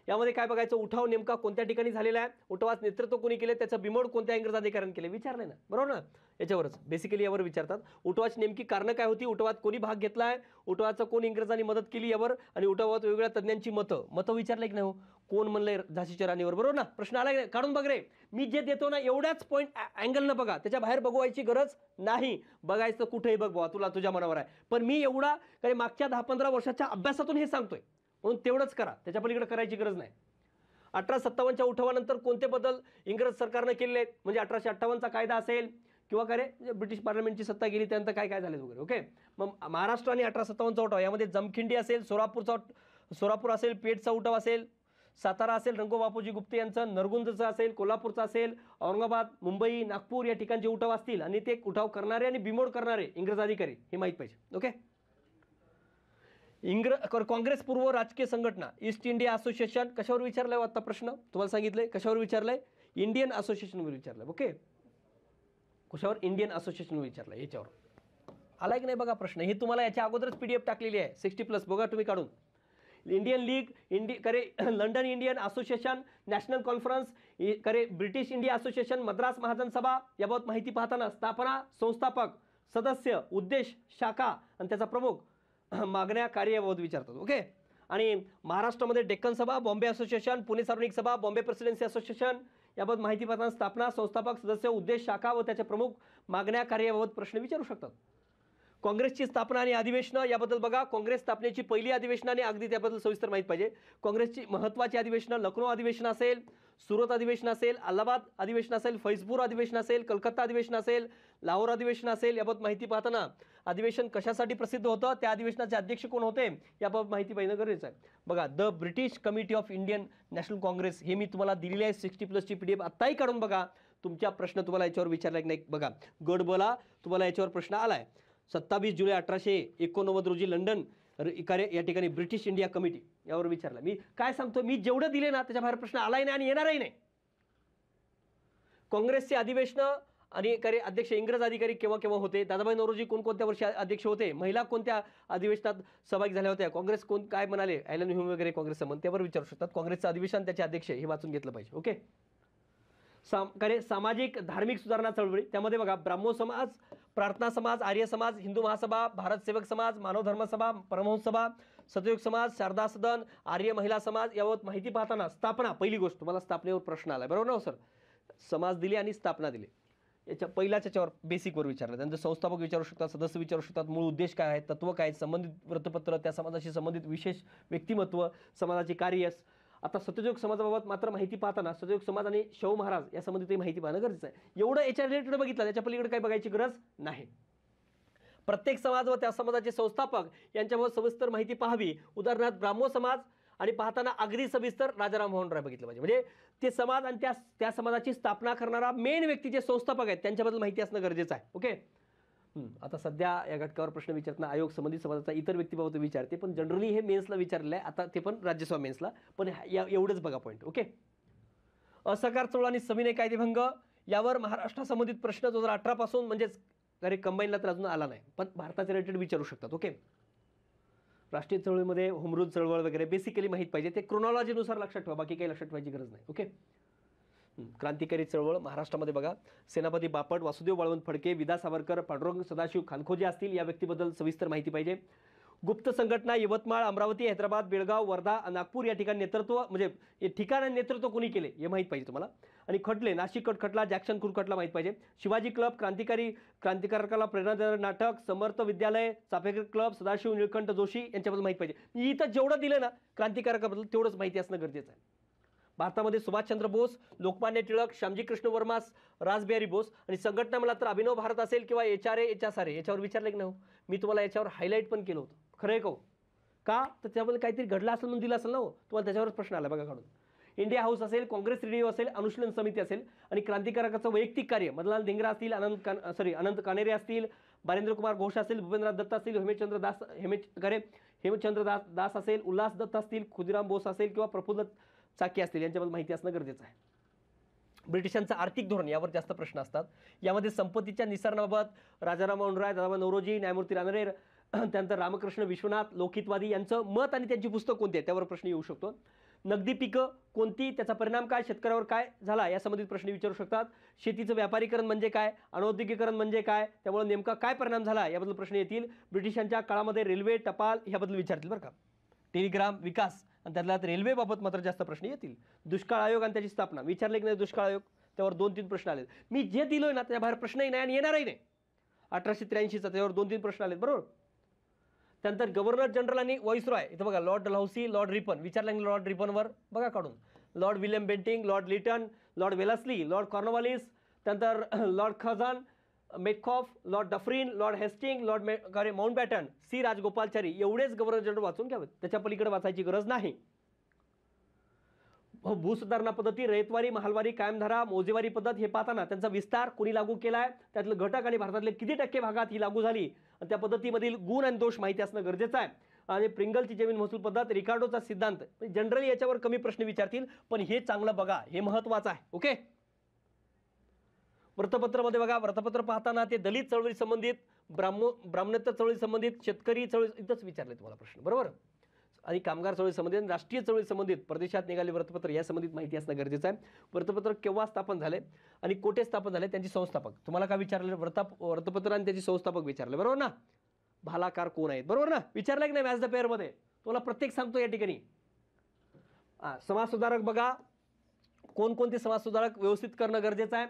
यामध्ये काय बघायचं, उठाव नेमका कोणत्या ठिकाणी झालेला आहे, उठावाचं नेतृत्व कोणी केले, त्याचं बिमोड कोणत्या इंग्रज अधिकाऱ्याने केले, विचारले ना, बरोबर ना. याच्यावरच बेसिकली यावर विचारतात. उठावाची नेमकी कारणं काय होती, उठावात कोणी भाग घेतलाय, उठावाचं कोण इंग्रजांनी मदत केली यावर, आणि उठावात वेगवेगळ्या तज्ञांची मतं विचारले की नाही हो, कोण म्हणलंय झाशीच्या राणीवर, बरोबर ना. प्रश्न आला काढून बघ रे. मी जे देतो ना एवढ्याच पॉईंट अँगलनं बघा, त्याच्या बाहेर बघवायची गरज नाही. बघायचं कुठेही बघ बाबा, तुला तुझ्या मनावर आहे. पण मी एवढा काही मागच्या 10-15 वर्षाच्या अभ्यासातून हे सांगतोय, म्हणून तेवढंच करा, त्याच्या पलीकडे करायची गरज नाही. 1857च्या उठावानंतर कोणते बदल इंग्रज सरकारने केले, म्हणजे 1858चा कायदा असेल किंवा काय रे ब्रिटिश पार्लमेंटची सत्ता गेली त्यानंतर काय काय झाले वगैरे. ओके, मग महाराष्ट्र आणि 1857चा उठाव यामध्ये जमखिंडी असेल, सोलापूर असेल, पेठचा उठाव असेल, सातारा असेल रंगो बापूजी गुप्ते यांचं, नरगुंदचं असेल, कोल्हापूरचा असेल, औरंगाबाद, मुंबई, नागपूर या ठिकाणचे उठाव असतील, आणि ते उठाव करणारे आणि बिमोड करणारे इंग्रज अधिकारी हे माहीत पाहिजे. ओके, काँग्रेस पूर्व राजकीय संघटना ईस्ट इंडिया असोसिएशन कशावर विचारलंय आता प्रश्न तुम्हाला सांगितलंय, कशावर विचारलंय, इंडियन असोसिएशनवर विचारलंय. ओके, कशावर, इंडियन असोसिएशनवर विचारलंय, याच्यावर आलाय की नाही बघा प्रश्न. हे तुम्हाला याच्या अगोदरच PDF टाकलेली आहे 60+ बघा तुम्ही काढून. इंडियन लीग करे London Indian association, national conference करे British India association, Madras Mahajan Sabha याबाबत माहिती पाहताना स्थापना, संस्थापक, सदस्य, उद्देश, शाखा आणि त्याचा प्रमुख, मागण्या, कार्य याबाबत विचारतात. ओके, आणि महाराष्ट्रामध्ये डेक्कन सभा, बॉम्बे असोसिएशन, पुणे सार्वजनिक सभा, बॉम्बे प्रेसिडेन्सी असोसिएशन याबाबत माहिती पाहताना स्थापना, संस्थापक, सदस्य, उद्देश, शाखा व त्याचे प्रमुख, मागण्या, कार्य याबाबत प्रश्न विचारू शकतात. काँग्रेसची स्थापना आणि अधिवेशनं याबद्दल बघा, काँग्रेस स्थापनेची पहिली अधिवेशनं आणि अगदी त्याबद्दल सविस्तर माहिती पाहिजे. काँग्रेसची महत्त्वाची अधिवेशनं लखनौ अधिवेशन असेल, सुरत अधिवेशन असेल, अलाहाबाद अधिवेशन असेल, फैजपूर अधिवेशन असेल, कलकत्ता अधिवेशन असेल, लाहोर अधिवेशन असेल, याबाबत माहिती पाहताना अधिवेशन कशासाठी प्रसिद्ध होतं, त्या अधिवेशनाचे अध्यक्ष कोण होते याबाबत माहिती पाहिजे गरजेचं आहे. बघा, the British committee of Indian national Congress हे मी तुम्हाला दिलेली आहे 60+ PDF आत्ताही काढून बघा. तुमच्या प्रश्न तुम्हाला याच्यावर विचारला की नाही बघा, गड बोला तुम्हाला याच्यावर प्रश्न आलाय. 27 जुलै 1889 रोजी लंडन या ठिकाणी ब्रिटिश इंडिया कमिटी यावर विचारला. मी काय सांगतो, मी जेवढं दिले ना त्याच्या बाहेर प्रश्न आलाही नाही आणि येणारही नाही. काँग्रेसचे अधिवेशनं आणि अध्यक्ष इंग्रज अधिकारी केव्हा केव्हा होते, दादाभाई नौरोजी कोणकोणत्या वर्षी अध्यक्ष होते, महिला कोणत्या अधिवेशनात सहभागी झाल्या होत्या, काँग्रेस कोण काय म्हणाले, ॲलन ह्यूम वगैरे काँग्रेस संबंध त्यावर विचारू शकतात. काँग्रेसचं अधिवेशन त्याचे अध्यक्ष हे वाचून घेतलं पाहिजे. ओके, सामाजिक धार्मिक सुधारणा चळवळी त्यामध्ये बघा, ब्राह्मो समाज, प्रार्थना समाज, आर्य समाज, हिंदू महासभा, भारत सेवक समाज, मानव धर्म सभा, परमहंस सभा, सतयुग समाज, शारदा सदन, आर्य महिला समाज याबाबत माहिती पाहताना स्थापना, पहिली गोष्ट तुम्हाला स्थापनेवर प्रश्न आला, बरोबर ना सर. समाज दिले आणि स्थापना दिली, याच्या पहिल्याच याच्यावर बेसिकवर विचारलं. त्यानंतर संस्थापक विचारू शकतात, सदस्य विचारू शकतात, मूळ उद्देश काय आहे, तत्व काय, संबंधित वृत्तपत्र, त्या समाजाशी संबंधित विशेष व्यक्तिमत्व, समाजाचे कार्य. आता सत्ययुग समाजाबाबत मात्र माहिती पाहताना सत्ययुग समाज आणि शव महाराज या संबंधित माहिती पाहणं गरजेचं आहे. एवढं याच्या रिलेटेड बघितलं, त्याच्या पलीकडे काही बघायची गरज नाही. प्रत्येक समाज व त्या समाजाचे संस्थापक यांच्याबाबत सविस्तर माहिती पाहावी. उदाहरणार्थ ब्राह्मो समाज आणि पाहताना अगदी सविस्तर राजाराम मोहन राय बघितलं पाहिजे, म्हणजे ते समाज आणि त्या समाजाची स्थापना करणारा मेन व्यक्ती जे संस्थापक आहेत त्यांच्याबद्दल माहिती असणं गरजेचं आहे. ओके, आता सध्या या घटकावर प्रश्न विचारताना आयोग संबंधित समाजाचा इतर व्यक्तीबाबत विचारते, पण जनरली हे मेन्सला विचारलेलं आहे, आता ते पण राज्यसभा मेन्सला, पण एवढंच बघा पॉईंट. ओके, असहकार चळवळ आणि सविनय कायदेभंग यावर महाराष्ट्र संबंधित प्रश्न 2018 पासून म्हणजेच कंबाईनला तर अजून आला नाही, पण भारताच्या रिलेटेड विचारू शकतात. ओके, राष्ट्रीय चळवळीमध्ये होमरूल चळवळ वगैरे बेसिकली माहीत पाहिजे, ते क्रोनॉलॉजीनुसार लक्षात ठेवा, बाकी काही लक्षात ठेवायची गरज नाही. ओके, क्रांतिकारी चळवळ महाराष्ट्रामध्ये बघा, सेनापती बापट, वासुदेव बळवंत फडके, विदा सावरकर, पांडुरंग सदाशिव खानखोजे असतील, या व्यक्तीबद्दल सविस्तर माहिती पाहिजे. गुप्त संघटना यवतमाळ, अमरावती, हैदराबाद, बेळगाव, वर्धा, नागपूर या ठिकाणी नेतृत्व म्हणजे ठिकाण नेतृत्व कोणी केले हे माहीत पाहिजे तुम्हाला. आणि खटले, नाशिक कट खटला, जॅक्सन खूर खटला माहीत पाहिजे. शिवाजी क्लब, क्रांतिकारकाला प्रेरणा देणारं नाटक, समर्थ विद्यालय, चाफेकर क्लब, सदाशिव निळकंठ जोशी यांच्याबद्दल माहिती पाहिजे. मी इथं जेवढं दिलं ना क्रांतिकारकाबद्दल तेवढंच माहिती असणं गरजेचं आहे. भारतामध्ये सुभाषचंद्र बोस, लोकमान्य टिळक, श्यामजी कृष्ण वर्मा, रासबिहारी बोस, आणि संघटना मला तर अभिनव भारत असेल किंवा HRA याच्यावर विचारलं की नाही, मी तुम्हाला याच्यावर हायलाईट पण केलं होतं. खरं आहे का तर त्यामध्ये काहीतरी घडलं असेल म्हणून दिलं असेल ना, तुम्हाला त्याच्यावरच प्रश्न आला बघा काढून. इंडिया हाऊस असेल, काँग्रेस रेडिओ असेल, अनुशीलन समिती असेल, आणि क्रांतिकारकाचं वैयक्तिक कार्य मदनलाल धिंगरा असतील, अनंत कानेरे असतील, बारेंद्र कुमार घोष असेल, भूपेंद्रनाथ दत्त असतील, हेमचंद्र दास असेल, उल्हास दत्त असतील, खुदिराम बोस असेल किंवा प्रफुल्ल चाकी असतील, यांच्याबद्दल माहिती असणं गरजेचं आहे. ब्रिटिशांचं आर्थिक धोरण यावर जास्त प्रश्न असतात. यामध्ये संपत्तीच्या निसारणाबाबत राजाराम मोहन राय, दादाभाई नौरोजी, न्यायमूर्ती रानडे, त्यानंतर रामकृष्ण विश्वनाथ लोकहितवादी यांचं मत आणि त्यांची पुस्तक कोणती आहे त्यावर प्रश्न येऊ शकतो. नगदी पिकं कोणती, त्याचा परिणाम काय, शेतकऱ्यावर काय झाला या संबंधित प्रश्न विचारू शकतात. शेतीचं व्यापारीकरण म्हणजे काय, अनौद्योगिकरण म्हणजे काय, त्यामुळे नेमका काय परिणाम झाला याबद्दल प्रश्न येतील. ब्रिटिशांच्या काळामध्ये रेल्वे, टपाल याबद्दल विचारतील बरं का. टेलिग्राम विकास आणि त्यातल्या रेल्वेबाबत मात्र जास्त प्रश्न येतील. दुष्काळ आयोग आणि त्याची स्थापना विचारले की नाही, दुष्काळ आयोग त्यावर 2-3 प्रश्न आले. मी जे दिलोय ना त्या बाहेर प्रश्नही नाही आणि येणारही नाही. 1883चा त्यावर 2-3 प्रश्न आलेत बरोबर. त्यानंतर गव्हर्नर जनरल आणि व्हॉइसरॉय इथं बघा, लॉर्ड डलहौसी, लॉर्ड रिपन विचारलं, लॉर्ड रिपनवर बघा काढून, Lord William Bentinck, Lord Lytton, Lord Wellesley, Lord Cornwallis, त्यानंतर Lord Curzon, Metcalfe, Lord Dufferin, Lord Hastings, Lord Mountbatten, C Rajagopalachari, एवढेच गव्हर्नर जनरल वाचून घ्यावेत, त्याच्या पलीकडे वाचायची गरज नाही. भूसुधारणा पद्धती, रयतवारी, महालवारी, कायमधारा, मोजेवारी पद्धत हे पाहताना त्यांचा विस्तार कोणी लागू केलाय, त्यातले घटक आणि भारतातले किती टक्के भागात ही लागू झाली आणि त्या पद्धतीमधील गुण आणि दोष माहिती असणं गरजेचं आहे. आणि प्रिंगलची जमीन महसूल पद्धत, रिकार्डोचा सिद्धांत, जनरली याच्यावर कमी प्रश्न विचारतील, पण हे चांगलं बघा, हे महत्वाचं आहे. ओके. वृत्तपत्रामध्ये बघा, वृत्तपत्र पाहताना ते दलित चळवळी संबंधित, ब्राह्मणत्व चळवळी संबंधित, शेतकरी चळवळी इथंच विचारले तुम्हाला प्रश्न बरोबर, आणि कामगार चळवळी संबंधित, राष्ट्रीय चळवळी संबंधित, परदेशात निघाले वृत्तपत्र या संबंधित माहिती असणं गरजेचं आहे. वृत्तपत्र केव्हा स्थापन झाले आणि कोठे स्थापन झाले, त्यांची संस्थापक तुम्हाला काय विचारले, वृत्तपत्र आणि त्याची संस्थापक विचारले बरोबर ना. भालाकार कोण आहेत बरोबर ना, विचारलं की नाही मॅच द पेअर मध्ये, तुम्हाला प्रत्येक सांगतो या ठिकाणी. समाज सुधारक बघा, कोणकोणते समाज सुधारक व्यवस्थित करणं गरजेचं आहे.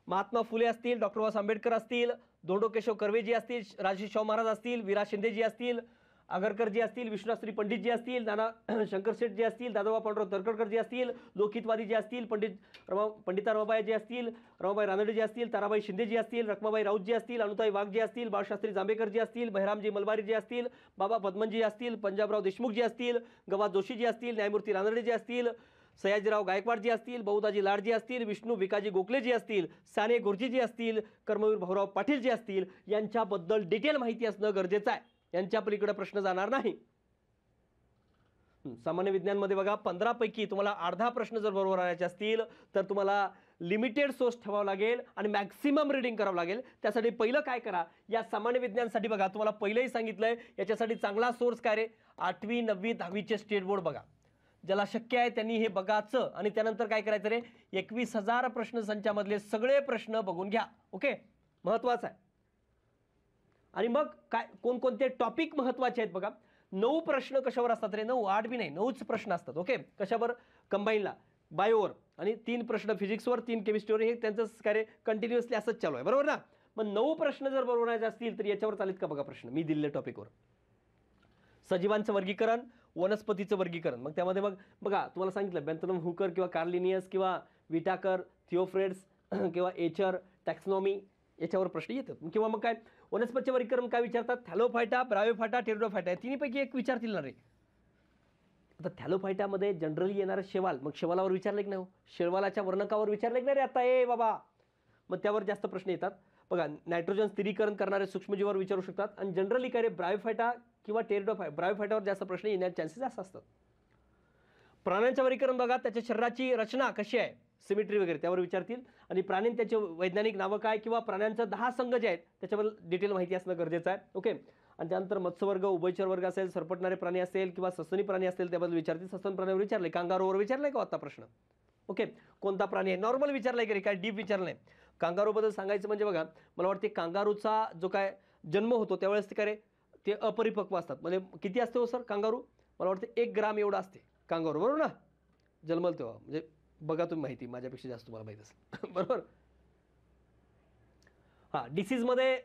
महात्मा फुले असतील, डॉक्टर बाबासाहेब आंबेडकर असतील, धोंडो केशव कर्वेजी असतील, राजश्री शाहू महाराज असतील, वीरा शिंदेजी असतील, आगरकरजी असतील, विश्वशास्त्री पंडितजी असतील, नाना शंकरशेठजी असतील, दादाबा पांडुरंग तरखडकरजी असतील, लोकहितवादी जे असतील, पंडिता रमाबाई जी असतील, रमाबाई रानडेजी असतील, ताराबाई शिंदेजी असतील, रखमाबाई राऊतजी असतील, अनुताई वाघजी असतील, बाळशास्त्री जांभेकरजी असतील, बहिरामजी मलबारीजी असतील, बाबा पद्मनजी असतील, पंजाबराव देशमुखजी असतील, गवा जोशीजी असतील, न्यायमूर्ती रानडेजी असतील, सयाजीराव गायकवाडजी असतील, बहुदाजी लाडजी असतील, विष्णू विकाजी गोखलेजी असतील, साने गुरुजीजी असतील, कर्मवीर भाऊराव पाटीलजी असतील, यांच्याबद्दल डिटेल माहिती असणं गरजेचं आहे. यांच्या पलीकडे प्रश्न जाणार नाही. सामान्य विज्ञानमध्ये बघा, 15 पैकी तुम्हाला अर्धा प्रश्न जर बरोबर आणायचे असतील तर तुम्हाला लिमिटेड सोर्स ठेवावं लागेल आणि मॅक्सिमम रीडिंग करावं लागेल. त्यासाठी पहिलं काय करा, या सामान्य विज्ञानसाठी बघा तुम्हाला पहिलेही सांगितलंय, याच्यासाठी चांगला सोर्स काय रे, 8वी 9वी 10वीचे स्टेट बोर्ड बघा. ज्याला शक्य आहे त्यांनी हे बघायचं आणि त्यानंतर काय करायचं रे, 21,000 प्रश्न संचामधले सगळे प्रश्न बघून घ्या. ओके, महत्वाचं आहे. आणि मग काय कोणकोणते टॉपिक महत्वाचे आहेत बघा. 9 प्रश्न कशावर असतात रे, 9 8 बी नाही, 9च प्रश्न असतात. ओके, कशावर, कंबाईनला, बायोवर, आणि 3 प्रश्न फिजिक्सवर, 3 केमिस्ट्रीवर. हे त्यांचं कार्य कंटिन्युअसली असंच चालू आहे बरोबर ना. मग 9 प्रश्न जर बरोबर असतील तर याच्यावर चालेल का बघा प्रश्न मी दिलेल्या टॉपिकवर. सजीवांचं वर्गीकरण, वनस्पतीचं वर्गीकरण, मग त्यामध्ये मग बघा तुम्हाला सांगितलं बेंथनम हुकर किंवा कार्लिनियस किंवा विटाकर, थिओफ्रेड्स किंवा एचर, टॅक्सनॉमी याच्यावर प्रश्न येतात. किंवा मग काय वनस्पतीचे वर्गीकरण काय विचारतात, थॅलोफायटा, ब्रायोफायटा, टेरिडोफायटा, तिन्हीपैकी एक विचारतील ना रे. आता थॅलोफायटामध्ये जनरली येणारं शेवाल, मग शेवालावर विचारले की नाही, शेवालाच्या वर्णकावर विचारले की नाही रे आता ए बाबा, मग त्यावर जास्त प्रश्न येतात. बघा नायट्रोजन स्थिरीकरण करणारे सूक्ष्मजीवावर विचारू शकतात. आणि जनरली काय रे, ब्रायोफायटा किंवा ब्रायोफायटावर जास्त प्रश्न येण्याचे चान्सेस जास्त असतात. प्राण्यांच्या वर्गीकरण बघा, त्याच्या शरीराची रचना कशी आहे, सिमेट्री वगैरे त्यावर विचारतील. आणि प्राणी त्याचे वैज्ञानिक नावं काय किंवा प्राण्यांचं 10 संघ जे आहेत त्याच्याबद्दल डिटेल माहिती असणं गरजेचं आहे. ओके. आणि त्यानंतर मत्स्यवर्ग, उभयचर वर्ग असेल, सरपटणारे प्राणी असेल किंवा सस्तनी प्राणी असेल त्याबद्दल विचारतील. सस्तन प्राण्यावर विचारले, कांगारूवर विचारलंय का आता प्रश्न. ओके, कोणता प्राणी आहे, नॉर्मल विचारलाय की काय डीप विचारलं नाही. कांगारूबद्दल सांगायचं म्हणजे बघा, मला वाटते कांगारूचा जो काय जन्म होतो त्यावेळेस ते काय रे, ते अपरिपक्व असतात. म्हणजे किती असते हो सर कांगारू, मला वाटतं 1 ग्राम एवढा असते कांगारू बरोबर ना, जन्मल तेव्हा. म्हणजे बघा तुम्ही माहिती माझ्यापेक्षा जास्त तुम्हाला माहिती असेल बरोबर. हां, डिसीजमध्ये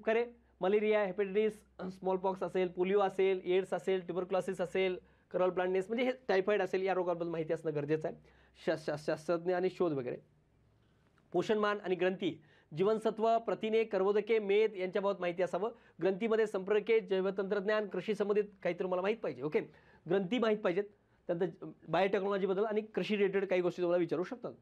काय रे, मलेरिया, हेपेटायटिस, स्मॉलपॉक्स असेल, पोलिओ असेल, एड्स असेल, ट्युबरक्लोसिस असेल, करल ब्लाइंडनेस म्हणजे हे टायफॉइड असेल, या रोगाबद्दल माहिती असणं गरजेचं आहे. शास्त्रज्ञ आणि शोध वगैरे. पोषणमान आणि ग्रंथी, जीवनसत्व, प्रथिने, कर्बोदके, मेद यांच्याबाबत माहिती असावं. ग्रंथीमध्ये संपर्के, जैवतंत्रज्ञान, कृषी संबंधित काहीतरी मला माहीत पाहिजे. ओके, ग्रंथी माहीत पाहिजेत. त्यानंतर बायोटेक्नॉलॉजीबद्दल आणि कृषी रिलेटेड काही गोष्टी तुम्हाला विचारू शकतात.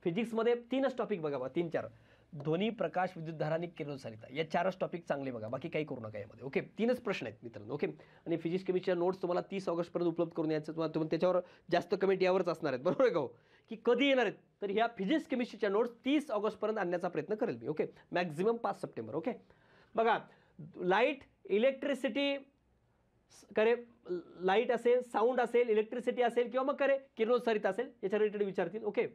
फिजिक्समध्ये 3च टॉपिक बघा, 3-4, ध्वनी, प्रकाश, विद्युतधारा आणि किरणोत्सारिता, या 4च टॉपिक चांगले बघा, बाकी काही करू नका यामध्ये. ओके, 3च प्रश्न आहेत मित्रांनो. ओके, आणि फिजिक्स केमिस्ट्रीच्या नोट्स तुम्हाला 30 ऑगस्टपर्यंत उपलब्ध करून यायचं. तुम्हाला त्याच्यावर जास्त कमेंट यावरच असणार आहेत बरोबर का, की कधी येणार आहेत. तर ह्या फिजिक्स केमिस्ट्रीच्या नोट्स 30 ऑगस्टपर्यंत आणण्याचा प्रयत्न करेल मी. Okay, maximum 5 September. ओके, बघा लाईट, इलेक्ट्रिसिटी, करे लाईट असेल, साऊंड असेल, इलेक्ट्रिसिटी असेल किंवा मग करे किरणोत्सारित असेल याच्या रिलेटेड विचारतील. ओके.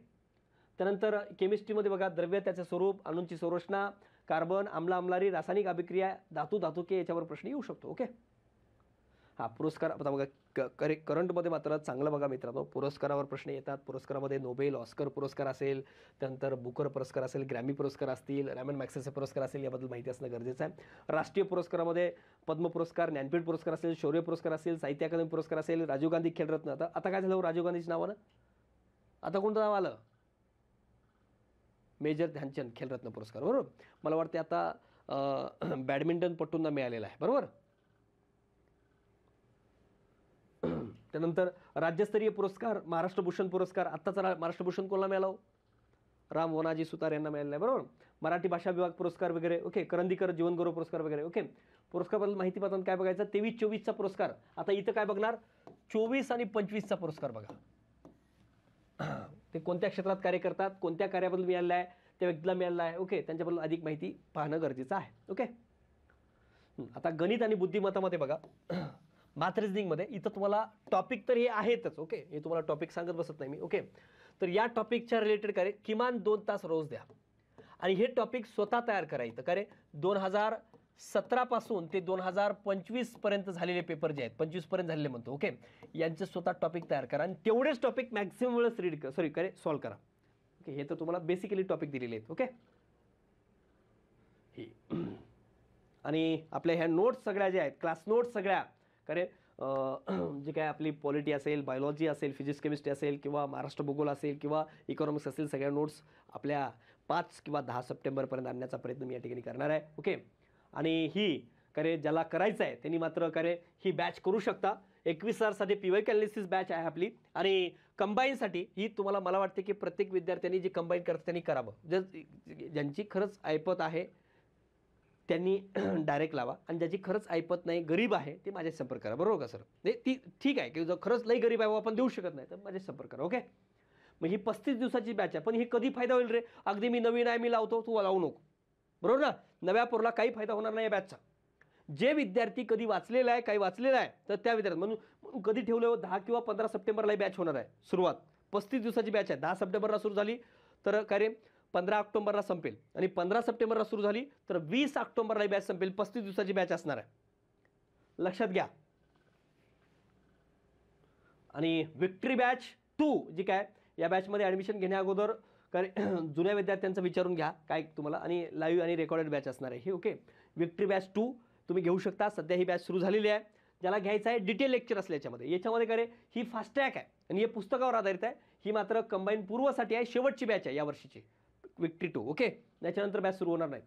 त्यानंतर केमिस्ट्रीमध्ये बघा द्रव्य, त्याचे स्वरूप, अणूंची संरचना, कार्बन, आम्ल आम्लारी, रासायनिक अभिक्रिया, धातू धातुके याच्यावर प्रश्न येऊ शकतो. ओके. हा पुरस्कार आता बघा करंटमध्ये मात्र चांगलं बघा मित्रांनो, पुरस्कारावर प्रश्न येतात. पुरस्कारामध्ये नोबेल, ऑस्कर पुरस्कार असेल, त्यानंतर बुकर पुरस्कार असेल, ग्रॅमी पुरस्कार असतील, रॅमन मॅक्सेसे पुरस्कार असेल, याबद्दल माहिती असणं गरजेचं आहे. राष्ट्रीय पुरस्कारामध्ये पद्म पुरस्कार, ज्ञानपीठ पुरस्कार असेल, शौर्य पुरस्कार असेल, साहित्य अकादमी पुरस्कार असेल, राजीव गांधी खेलरत्न. आता काय झालं राजीव गांधीच्या नावानं? आता कोणतं नाव आलं? मेजर ध्यानचंद खेलरत्न पुरस्कार. बरोबर. मला वाटते आता बॅडमिंटनपटूंना मिळालेला आहे. बरोबर. त्यानंतर राज्यस्तरीय पुरस्कार, महाराष्ट्र भूषण पुरस्कार, आत्ताचा महाराष्ट्र भूषण कोणाला मिळाला? राम वनाजी सुतार यांना मिळालेला आहे. बरोबर. मराठी भाषा विभाग पुरस्कार वगैरे. ओके. करंदीकर जीवनगौरव पुरस्कार वगैरे. ओके. पुरस्काराबद्दल माहिती पाहताना काय बघायचं? 23-24चा पुरस्कार. आता इथं काय बघणार? 24 आणि 25चा पुरस्कार बघा. ते कोणत्या क्षेत्रात कार्य करतात, कोणत्या कार्याबद्दल मिळालेला आहे, त्या व्यक्तीला मिळालेला आहे. ओके. त्यांच्याबद्दल अधिक माहिती पाहणं गरजेचं आहे. ओके. आता गणित आणि बुद्धिमत्तामध्ये बघा, मॅथ रिझनिंगमध्ये इथं तुम्हाला टॉपिक तर हे आहेतच. ओके. हे तुम्हाला टॉपिक सांगत बसत नाही मी. ओके. तर या टॉपिकच्या रिलेटेड काय किमान 2 तास रोज द्या आणि हे टॉपिक स्वतः तयार करायचं. काय रे 2017 पासून ते 2025 पर्यंत झालेले पेपर जे आहेत, 25 पर्यंत झालेले म्हणतो. ओके. यांचे स्वतः टॉपिक तयार करा आणि तेवढेच टॉपिक मॅक्सिमम वेळेस रीड करा, सॉरी करे सॉल्व्ह करा. ओके. हे तर तुम्हाला बेसिकली टॉपिक दिलेले आहेत. ओके. आणि आपल्या ह्या नोट्स सगळ्या ज्या आहेत, क्लास नोट्स सगळ्या करे जे काय आपली पॉलिटी असेल, बायोलॉजी असेल, फिजिक्स केमिस्ट्री असेल किंवा महाराष्ट्र भूगोल असेल किंवा इकॉनॉमिक्स असेल, सगळ्या नोट्स आपल्या 5 किंवा 10 सप्टेंबरपर्यंत आणण्याचा प्रयत्न मी या ठिकाणी करणार आहे. ओके. आणि ही करे ज्याला करायचं आहे त्यांनी मात्र करे ही बॅच करू शकता. 21,000साठी पीवायक्यू अनालिसिस बॅच आहे आपली. आणि कंबाईनसाठी ही तुम्हाला मला वाटते की प्रत्येक विद्यार्थ्यांनी जे कंबाईन करतं त्यांनी करावं. ज्यांची खरंच ऐपत आहे त्यांनी डायरेक्ट लावा आणि ज्याची खरंच ऐपत नाही, गरीब आहे, ते माझ्याशी संपर्क करा. बरोबर का सर? ती ठीक आहे की जर खरंच लई गरीब आहे आपण देऊ शकत नाही तर माझ्याशी संपर्क करा. ओके. मग ही 35 दिवसाची बॅच आहे. पण ही कधी फायदा होईल रे? अगदी मी नवीन आहे, मी लावतो, तू लावू नको. बरोबर ना? नव्या पोरला काही फायदा होणार नाही या बॅचचा. जे विद्यार्थी कधी वाचलेला आहे, काही वाचलेलं आहे, तर त्या विद्यार्थी म्हणून कधी ठेवलं? 10 किंवा 15 सप्टेंबरला ही बॅच होणार आहे सुरुवात. 35 दिवसाची बॅच आहे. 10 सप्टेंबरला सुरू झाली तर काय रे 15 ऑक्टोबरला संपेल आणि 15 सप्टेंबरला सुरू झाली तर 20 ऑक्टोबरला ही बॅच संपेल. 35 दिवसाची बॅच असणार आहे. लक्षात घ्या. आणि विक्ट्री बॅच 2 जी काय या बॅचमध्ये ॲडमिशन घेण्या अगोदर जुन्या विद्यार्थ्यांचं विचारून घ्या काय तुम्हाला, आणि लाईव्ह आणि रेकॉर्डेड बॅच असणार आहे ही. ओके. विक्ट्री बॅच 2 तुम्ही घेऊ शकता. सध्या ही बॅच सुरू झालेली आहे. ज्याला घ्यायचं आहे डिटेल लेक्चर असले याच्यामध्ये काय रे ही फास्ट ट्रॅक आहे आणि हे पुस्तकावर आधारित आहे. ही मात्र कंबाईन पूर्वसाठी आहे, शेवटची बॅच आहे या वर्षीची विक्ट्री 2. ओके. त्याच्यानंतर बॅच सुरू होणार नाही.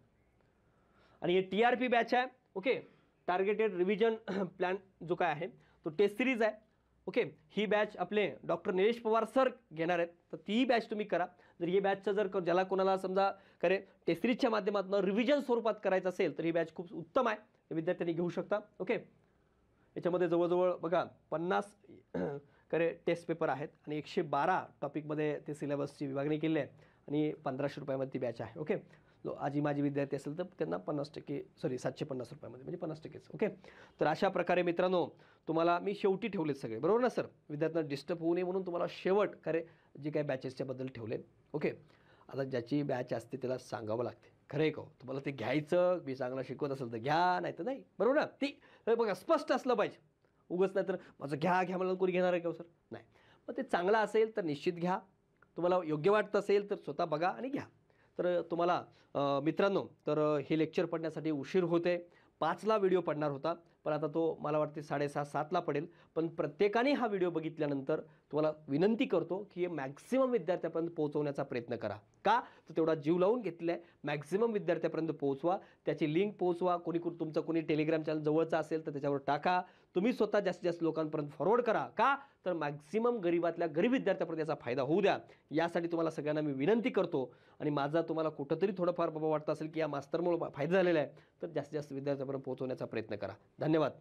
आणि हे TRP बॅच आहे. ओके. टार्गेटेड रिव्हिजन प्लॅन जो काय आहे तो टेस्ट सिरीज आहे. ओके. ही बॅच आपले डॉक्टर निलेश पवार सर घेणार आहेत, तर ती बॅच तुम्ही करा. जर ही बॅचचं जर ज्याला कोणाला समजा करे टेस्ट सिरीजच्या माध्यमातून रिव्हिजन स्वरूपात करायचं असेल तर ही बॅच खूप उत्तम आहे, विद्यार्थ्यांनी घेऊ शकता. ओके. याच्यामध्ये जवळजवळ बघा 50 करे टेस्ट पेपर आहेत आणि 112 टॉपिकमध्ये ते सिलेबसची विभागणी केली आहे आणि 1500 रुपयामध्ये ती बॅच आहे. ओके. आजी माझी विद्यार्थी असेल तर त्यांना 50% सॉरी 750 रुपयामध्ये म्हणजे 50%. ओके. तर अशा प्रकारे मित्रांनो तुम्हाला मी शेवटी ठेवलेत सगळे. बरोबर ना सर? विद्यार्थ्यांना डिस्टर्ब होऊ नये म्हणून तुम्हाला शेवट खरे जे काही बॅचेसच्या बद्दल ठेवले. ओके. आता ज्याची बॅच असते त्याला सांगावं लागते. खरं आहे का? तुम्हाला ते घ्यायचं, मी चांगला शिकवत असेल तर घ्या, नाही तर नाही. बरोबर ना? ती बघा स्पष्ट असलं पाहिजे. उगाच नाही तर माझं घ्या मला कोणी घेणार आहे का सर? नाही. मग ते चांगलं असेल तर निश्चित घ्या. तुम्हाला योग्य वाटतं असेल तर स्वतः बघा आणि घ्या. तर तुम्हाला मित्रांनो तर हे लेक्चर पडण्यासाठी उशीर होते. 5ला व्हिडिओ पडणार होता, पण आता तो मला वाटते 6:30-7ला पडेल. पण प्रत्येकाने हा व्हिडिओ बघितल्यानंतर तुम्हाला विनंती करतो की हे मॅक्सिमम विद्यार्थ्यापर्यंत पोहोचवण्याचा प्रयत्न करा. का? तर तेवढा जीव लावून घेतला आहे. मॅक्सिमम विद्यार्थ्यापर्यंत पोहोचवा, त्याची लिंक पोहोचवा. तुमचं कोणी टेलिग्राम चॅनल जवळचा असेल तर त्याच्यावर टाका. तुम्ही स्वतः जास्तीत जास्त लोकांपर्यंत फॉरवर्ड करा. का? तर मॅक्सिमम गरीबातल्या गरीब विद्यार्थ्यापर्यंत याचा फायदा होऊ द्या, यासाठी तुम्हाला सगळ्यांना मी विनंती करतो. आणि माझा तुम्हाला कुठंतरी थोडंफार बाबा वाटतं असेल की या मास्तरमुळे फायदा झालेला आहे तर जास्तीत जास्त विद्यार्थ्यापर्यंत पोहोचवण्याचा प्रयत्न करा. धन्यवाद.